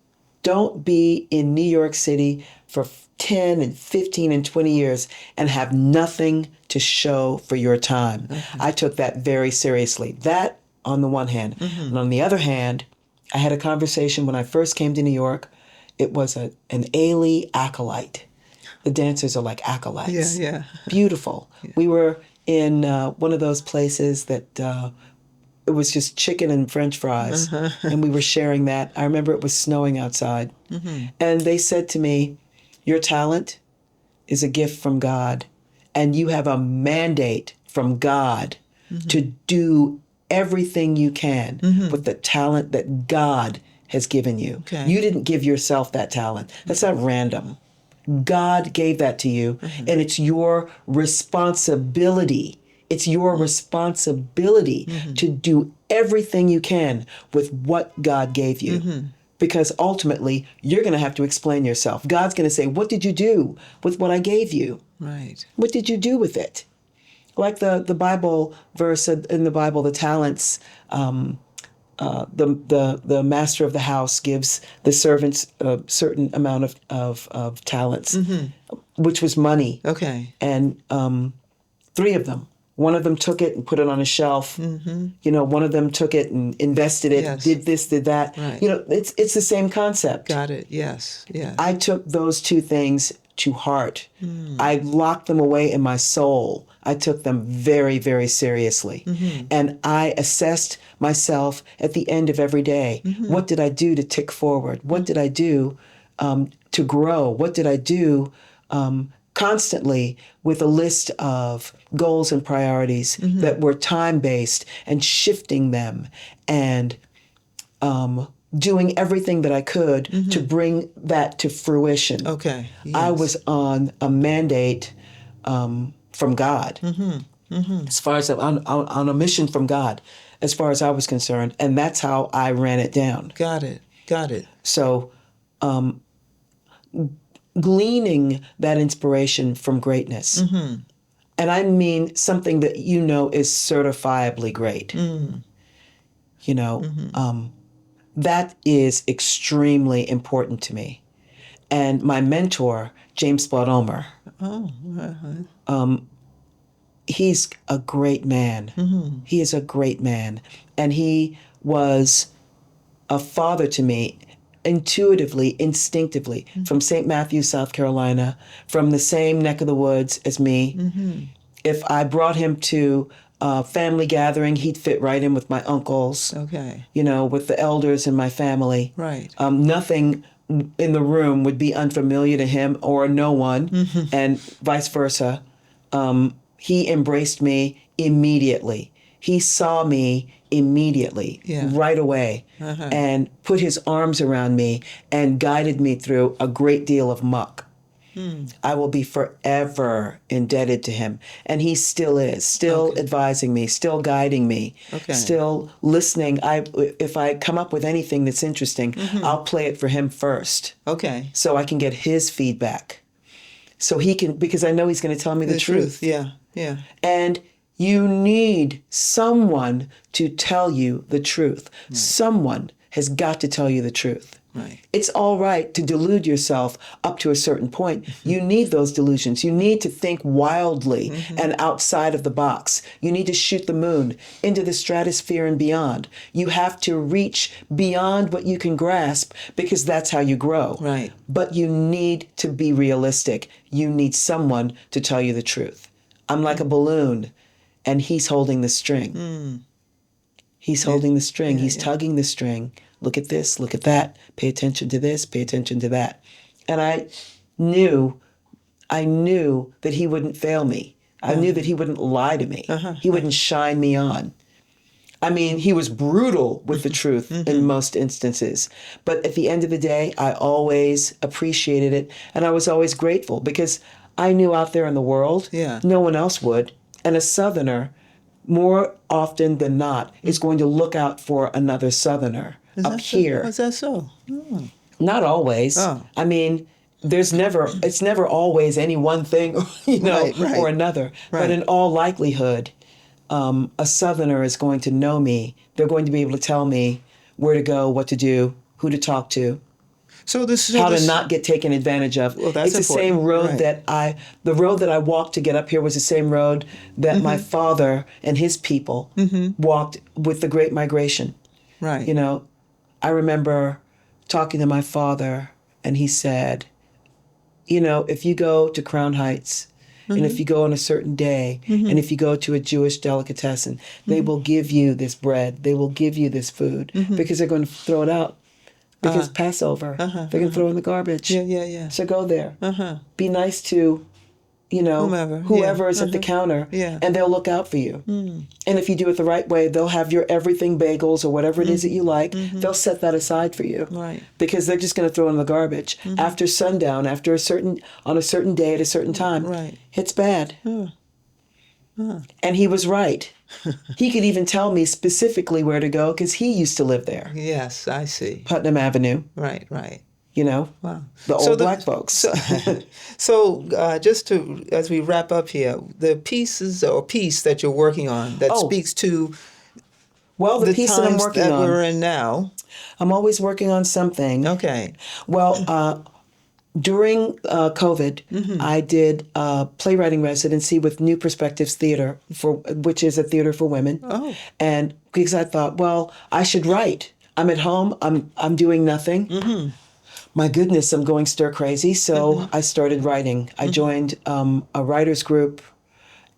Don't be in New York City for 10 and 15 and 20 years and have nothing to show for your time. I took that very seriously. That on the one hand. And on the other hand, I had a conversation when I first came to New York. It was an Ailey acolyte. The dancers are like acolytes. Yeah. Beautiful. Yeah. We were in one of those places that it was just chicken and French fries. And we were sharing that. I remember it was snowing outside. And they said to me, your talent is a gift from God. And you have a mandate from God to do everything you can with the talent that God has given you. Okay. You didn't give yourself that talent. That's not random. God gave that to you, and it's your responsibility. It's your responsibility to do everything you can with what God gave you. Because ultimately, you're going to have to explain yourself. God's going to say, what did you do with what I gave you? Right. What did you do with it? Like the Bible verse in the Bible, the talents, the master of the house gives the servants a certain amount of talents, which was money. Okay. And 3 of them. One of them took it and put it on a shelf. You know, one of them took it and invested it, Yes. did this, did that. Right. You know, it's the same concept. Got it. Yes. I took those 2 things to heart. I locked them away in my soul. I took them very, very seriously. And I assessed myself at the end of every day. What did I do to tick forward? What did I do to grow? What did I do constantly with a list of goals and priorities that were time-based and shifting them and doing everything that I could to bring that to fruition. Okay. Yes. I was on a mandate from God, as far as on a mission from God, as far as I was concerned, and that's how I ran it down. Got it. So, gleaning that inspiration from greatness, and I mean something that you know is certifiably great. You know, that is extremely important to me. And my mentor, James Omer, he's a great man. He is a great man. And he was a father to me intuitively, instinctively, from St. Matthews, South Carolina, from the same neck of the woods as me. If I brought him to a family gathering, he'd fit right in with my uncles. Okay. You know, with the elders in my family. Right. Nothing in the room would be unfamiliar to him or no one, and vice versa. He embraced me immediately. He saw me immediately, right away, and put his arms around me and guided me through a great deal of muck. I will be forever indebted to him. And he still is, still advising me, still guiding me, still listening. If I come up with anything that's interesting, I'll play it for him first. Okay. So I can get his feedback. so he can, because I know he's going to tell me the truth. Yeah, yeah. And you need someone to tell you the truth. Right. Someone has got to tell you the truth. Right. It's all right to delude yourself up to a certain point. Mm-hmm. You need those delusions. You need to think wildly and outside of the box. You need to shoot the moon into the stratosphere and beyond. You have to reach beyond what you can grasp because that's how you grow. Right. But you need to be realistic. You need someone to tell you the truth. I'm like a balloon, and he's holding the string. He's holding the string. He's tugging the string. Look at this, look at that. Pay attention to this, pay attention to that. And I knew that he wouldn't fail me. I knew that he wouldn't lie to me. He wouldn't shine me on. I mean, he was brutal with the truth in most instances. But at the end of the day, I always appreciated it. And I was always grateful because I knew out there in the world, no one else would. And a Southerner, more often than not, is going to look out for another Southerner up here. Is that so? Oh. Not always. Oh. I mean, it's never always any one thing, or another. Right. But in all likelihood, a Southerner is going to know me. They're going to be able to tell me where to go, what to do, who to talk to. How to not get taken advantage of. Well, that's it's important. The same road Right. the road that I walked to get up here was the same road that my father and his people walked with the Great Migration. Right. You know, I remember talking to my father, and he said, if you go to Crown Heights, and if you go on a certain day, and if you go to a Jewish delicatessen, they will give you this bread, they will give you this food, because they're going to throw it out. Because Passover, they're going to throw it in the garbage. Yeah. So go there. Be nice to, whoever is at the counter, and they'll look out for you. And if you do it the right way, they'll have your everything bagels or whatever it is that you like. They'll set that aside for you. Right. Because they're just going to throw it in the garbage. After sundown, on a certain day at a certain time. Right. It's bad. And he was right. He could even tell me specifically where to go because he used to live there. Yes, I see. Putnam Avenue. Right. Wow. The old black folks. So just as we wrap up here, the piece that you're working on that speaks to the piece that I'm working on. We're in now. I'm always working on something. Okay. Well, during COVID, I did a playwriting residency with New Perspectives Theater, which is a theater for women. Oh. And because I thought, well, I should write. I'm at home. I'm doing nothing. My goodness, I'm going stir crazy. So I started writing. I joined a writers group,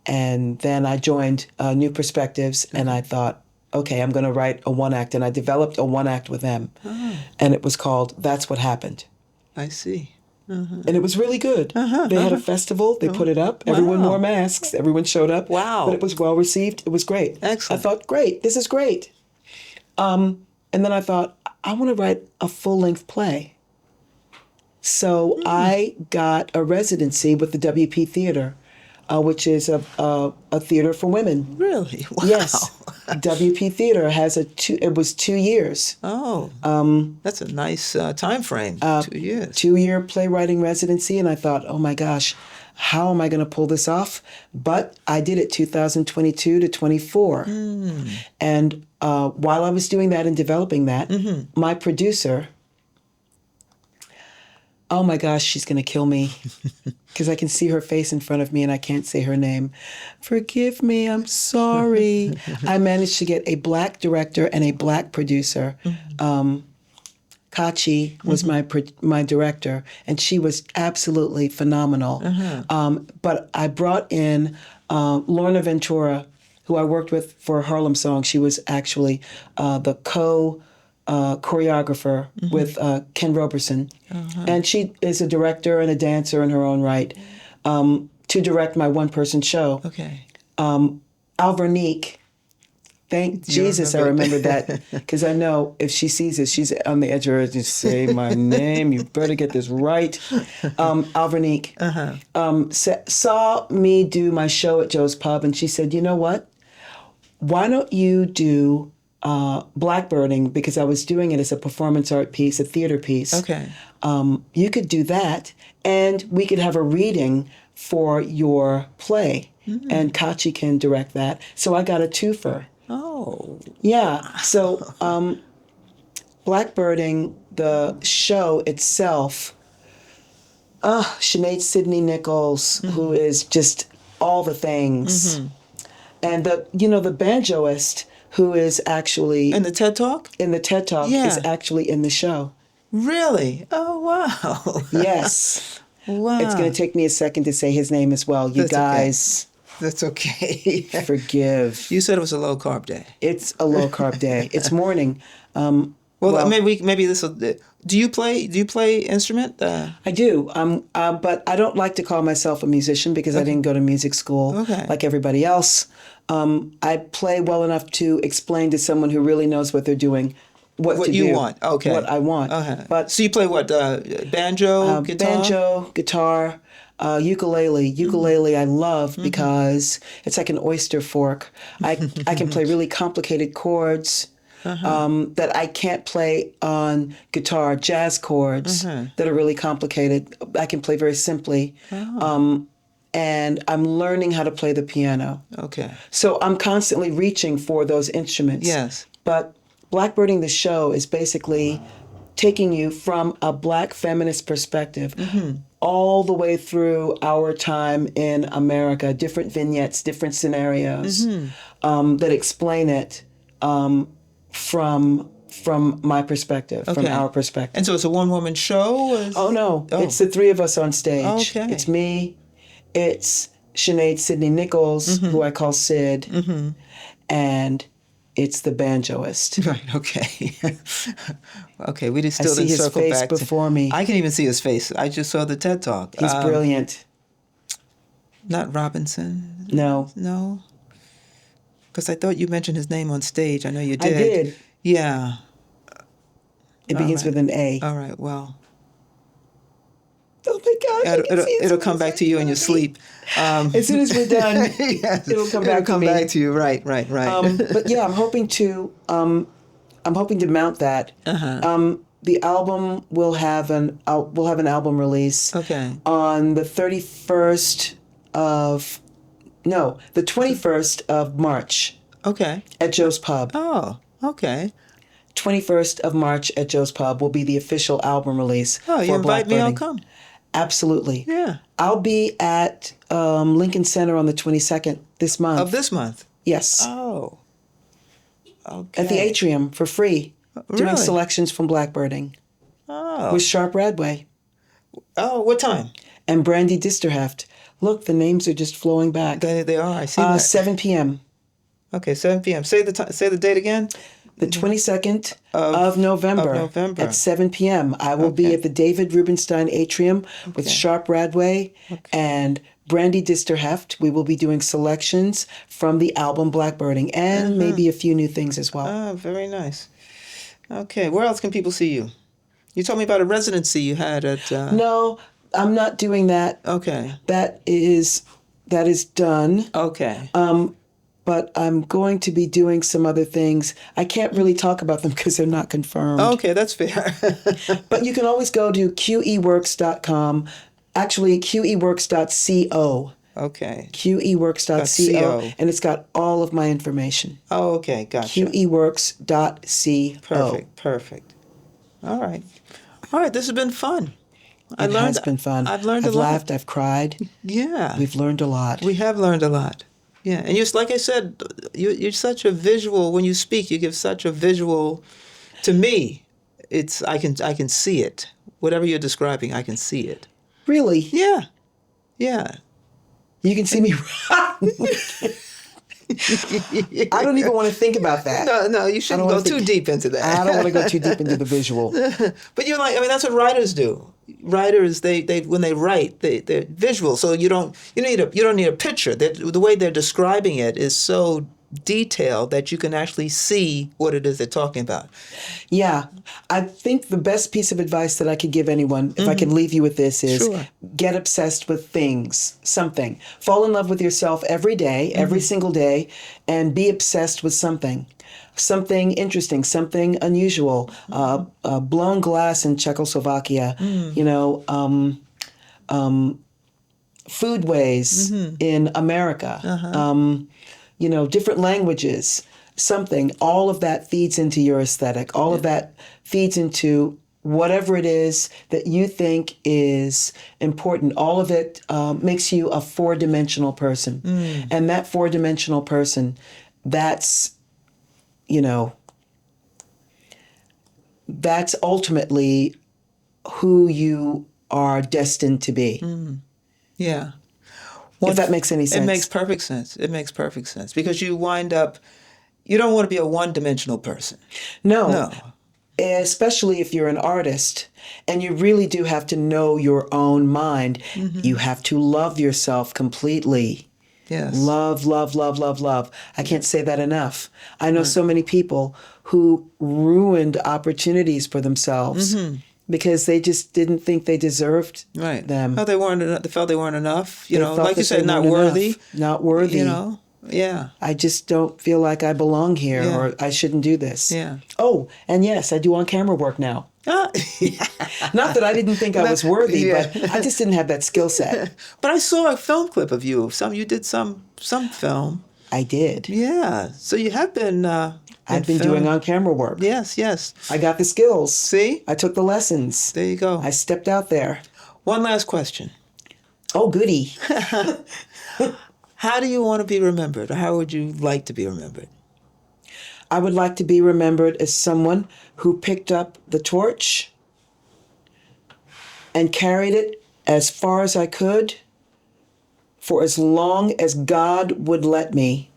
and then I joined New Perspectives, and I thought, okay, I'm going to write a one act. And I developed a one act with them. And it was called That's What Happened. I see. And it was really good. They had a festival. They put it up. Everyone wore masks. Everyone showed up. Wow. But it was well received. It was great. Excellent. I thought, great, this is great. And then I thought, I want to write a full-length play. So I got a residency with the WP Theater, which is a theater for women. Really? Wow. Yes. WP Theater has it was 2 years. Oh. That's a nice time frame. 2 years. 2-year playwriting residency, and I thought, oh my gosh, how am I going to pull this off? But I did it 2022 to 24. And while I was doing that and developing that, my producer, oh my gosh, she's going to kill me because I can see her face in front of me and I can't say her name. Forgive me, I'm sorry. I managed to get a black director and a black producer. Kachi was my director, and she was absolutely phenomenal. But I brought in Lorna Ventura, who I worked with for Harlem Song. She was actually the choreographer with Ken Roberson. And she is a director and a dancer in her own right, to direct my one-person show. Okay. Alvernique, thank Jesus I remembered that, because I know if she sees this, she's on the edge of her to say my name. You better get this right. Alvernique saw me do my show at Joe's Pub, and she said, you know what? Why don't you do blackbirding because I was doing it as a performance art piece, a theater piece. Okay. You could do that, and we could have a reading for your play, and Kachi can direct that. So I got a twofer. Oh. Yeah. So blackbirding, the show itself, Sinead Sidney Nichols, who is just all the things, and the banjoist who is actually And the TED Talk? in the TED Talk Yeah. is actually in the show. Really? Oh, wow. Yes. Wow. It's going to take me a second to say his name as well. You That's okay. guys, That's okay. forgive. You said it was a low carb day. It's a low carb day. It's morning. Well, maybe this will. Do you play instrument? I do. But I don't like to call myself a musician because I didn't go to music school like everybody else. I play well enough to explain to someone who really knows what they're doing what to you do, want. Okay. what I want. Okay. But So you play what? Banjo, guitar? banjo, guitar, ukulele. Ukulele I love because it's like an oyster fork. I can play really complicated chords that I can't play on guitar, jazz chords that are really complicated. I can play very simply. And I'm learning how to play the piano. Okay. So I'm constantly reaching for those instruments. Yes. But Blackbirding the Show is basically taking you from a Black feminist perspective all the way through our time in America, different vignettes, different scenarios that explain it from my perspective, from Okay. our perspective. And so it's a one-woman show? Oh, no. It's the three of us on stage. Okay. It's me, it's Sinead Sidney Nichols, who I call Sid, and it's the banjoist. Right, okay. Okay, we just I still see didn't his circle face back. before me. I can even see his face. I just saw the TED Talk. He's brilliant. Not Robinson? No. No? Because I thought you mentioned his name on stage. I know you did. I did. Yeah. It begins with an A. All right, well. Oh my gosh. I can see his It'll come face back to you in your before me. sleep. As soon as we're done, Yes. it'll come back to me. back to you. Right. But yeah, I'm hoping to mount that. The album will have an album release. Okay. On the 21st of March Okay. at Joe's Pub. Oh, okay. 21st of March at Joe's Pub will be the official album release. Oh, you for invite me, I'll Blackbirding. come. Absolutely. Yeah. I'll be at Lincoln Center on the 22nd this month. Of this month? Yes. Oh. Okay. At the Atrium for free. Doing Really? selections from Blackbirding. Oh. With Sharp Radway Oh, what time? and Brandy Disterheft. Look, the names are just flowing back. They are. I see that. 7 p.m. Okay, 7 p.m. Say the date again. The 22nd of November, at 7 p.m. I will be at the David Rubenstein Atrium with Sharp Radway and Brandy Disterheft. We will be doing selections from the album Blackbirding and maybe a few new things as well. Oh, very nice. Okay, where else can people see you? You told me about a residency you had at... No, I'm not doing that. Okay. That is done. Okay. But I'm going to be doing some other things. I can't really talk about them because they're not confirmed. Okay, that's fair. But you can always go to QEworks.com. Actually, QEworks.co. Okay. QEworks.co. And it's got all of my information. Oh, okay, gotcha. QEworks.co. Perfect. All right, this has been fun. It has been fun. I've learned a I've lot. laughed, I've cried. Yeah. We've learned a lot. We have learned a lot. Yeah, and like I said, you're such a visual. When you speak, you give such a visual. To me, I can see it. Whatever you're describing, I can see it. Really? Yeah. You can see me. I don't even want to think about that. No, you shouldn't go too deep into that. I don't want to go too deep into the visual. But that's what writers do. Writers, they when they write, they're visual. So you don't need a picture. The way they're describing it is so detailed that you can actually see what it is they're talking about. Yeah. I think the best piece of advice that I could give anyone, if I could leave you with this, is get obsessed with things, something. Fall in love with yourself every day, every single day, and be obsessed with something. something interesting, something unusual. Blown glass in Czechoslovakia. You know, foodways in America. You know, different languages. Something. All of that feeds into your aesthetic. All of that feeds into whatever it is that you think is important. All of it makes you a four-dimensional person. And that four-dimensional person, that's, you know, that's ultimately who you are destined to be. Yeah. If that makes any sense. It makes perfect sense. It makes perfect sense because you wind up, you don't want to be a one-dimensional person. No. Especially if you're an artist and you really do have to know your own mind. You have to love yourself completely. Yes. Love, love, love, love, love. I can't say that enough. I know so many people who ruined opportunities for themselves because they just didn't think they deserved them. Oh, they felt they weren't enough. You They know, felt like you that said, they not weren't worthy. enough, not worthy. You know, yeah. I just don't feel like I belong here Yeah. or I shouldn't do this. Yeah. Oh, and yes, I do on-camera work now. Ah. Not that I didn't think I was worthy, Yeah. but I just didn't have that skill set. But I saw a film clip of you. You did some film. I did. Yeah. So you have been. I've been doing on-camera work. Yes. Yes. I got the skills. See? I took the lessons. There you go. I stepped out there. One last question. Oh, goody. How do you want to be remembered? Or how would you like to be remembered? I would like to be remembered as someone who picked up the torch and carried it as far as I could for as long as God would let me.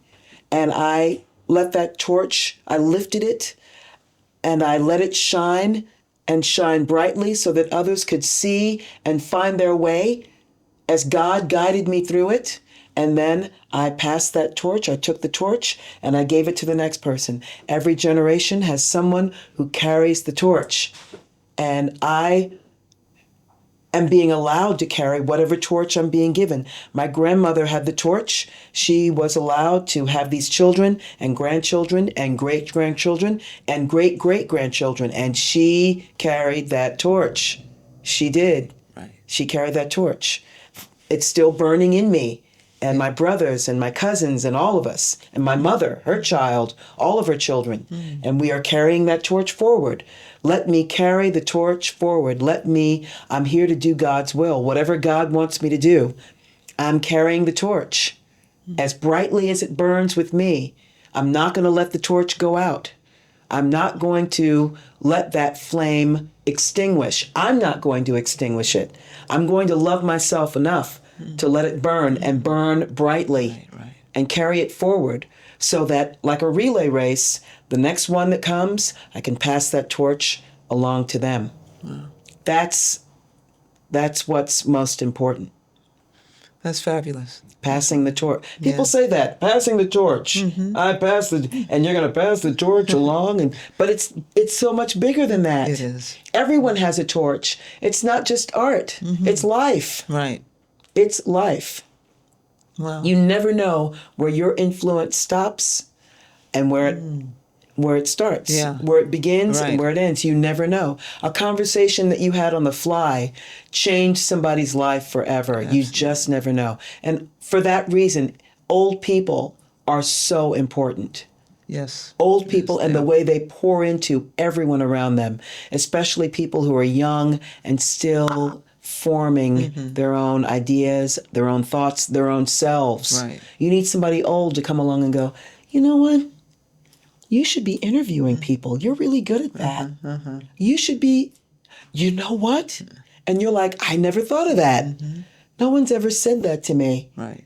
And I let that torch, I lifted it and I let it shine and shine brightly so that others could see and find their way as God guided me through it. And then I passed that torch, I took the torch, and I gave it to the next person. Every generation has someone who carries the torch. And I am being allowed to carry whatever torch I'm being given. My grandmother had the torch. She was allowed to have these children and grandchildren and great-grandchildren and great-great-grandchildren. And she carried that torch. She did. Right. She carried that torch. It's still burning in me. And my brothers and my cousins and all of us, and my mother, her child, all of her children. And we are carrying that torch forward. Let me carry the torch forward. I'm here to do God's will. Whatever God wants me to do, I'm carrying the torch as brightly as it burns with me. I'm not going to let the torch go out. I'm not going to let that flame extinguish. I'm not going to extinguish it. I'm going to love myself enough to let it burn and burn brightly and carry it forward so that, like a relay race, the next one that comes, I can pass that torch along to them. Wow. That's what's most important. That's fabulous. Passing the torch. People say that, passing the torch. I pass the, and you're going to pass the torch along. But it's so much bigger than that. It is. Everyone has a torch. It's not just art. It's life. Right. It's life. Wow. You never know where your influence stops and where it starts, where it begins and where it ends. You never know. A conversation that you had on the fly changed somebody's life forever. Absolutely. You just never know. And for that reason, old people are so important. Yes. Old people and the way they pour into everyone around them, especially people who are young and still forming their own ideas, their own thoughts, their own selves. Right. You need somebody old to come along and go, you know what? You should be interviewing people. You're really good at that. You should be, you know what? And you're like, I never thought of that. No one's ever said that to me. Right.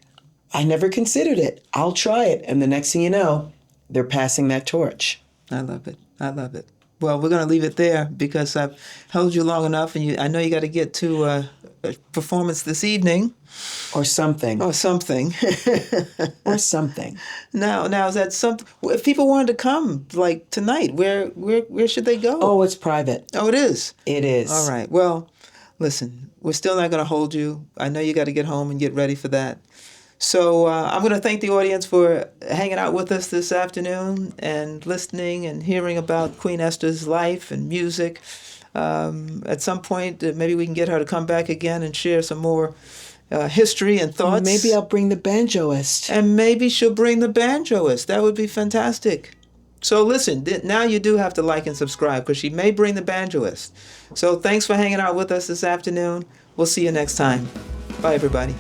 I never considered it. I'll try it. And the next thing you know, they're passing that torch. I love it. I love it. Well, we're going to leave it there because I've held you long enough, and I know you got to get to a performance this evening. Or something. Or something. Or something. Now, is that something? If people wanted to come, like tonight, where should they go? Oh, it's private. Oh, it is? It is. All right. Well, listen, we're still not going to hold you. I know you got to get home and get ready for that. So I'm going to thank the audience for hanging out with us this afternoon and listening and hearing about Queen Esther's life and music. At some point, maybe we can get her to come back again and share some more history and thoughts. Maybe I'll bring the banjoist. And maybe she'll bring the banjoist. That would be fantastic. So listen, now you do have to like and subscribe because she may bring the banjoist. So thanks for hanging out with us this afternoon. We'll see you next time. Bye, everybody.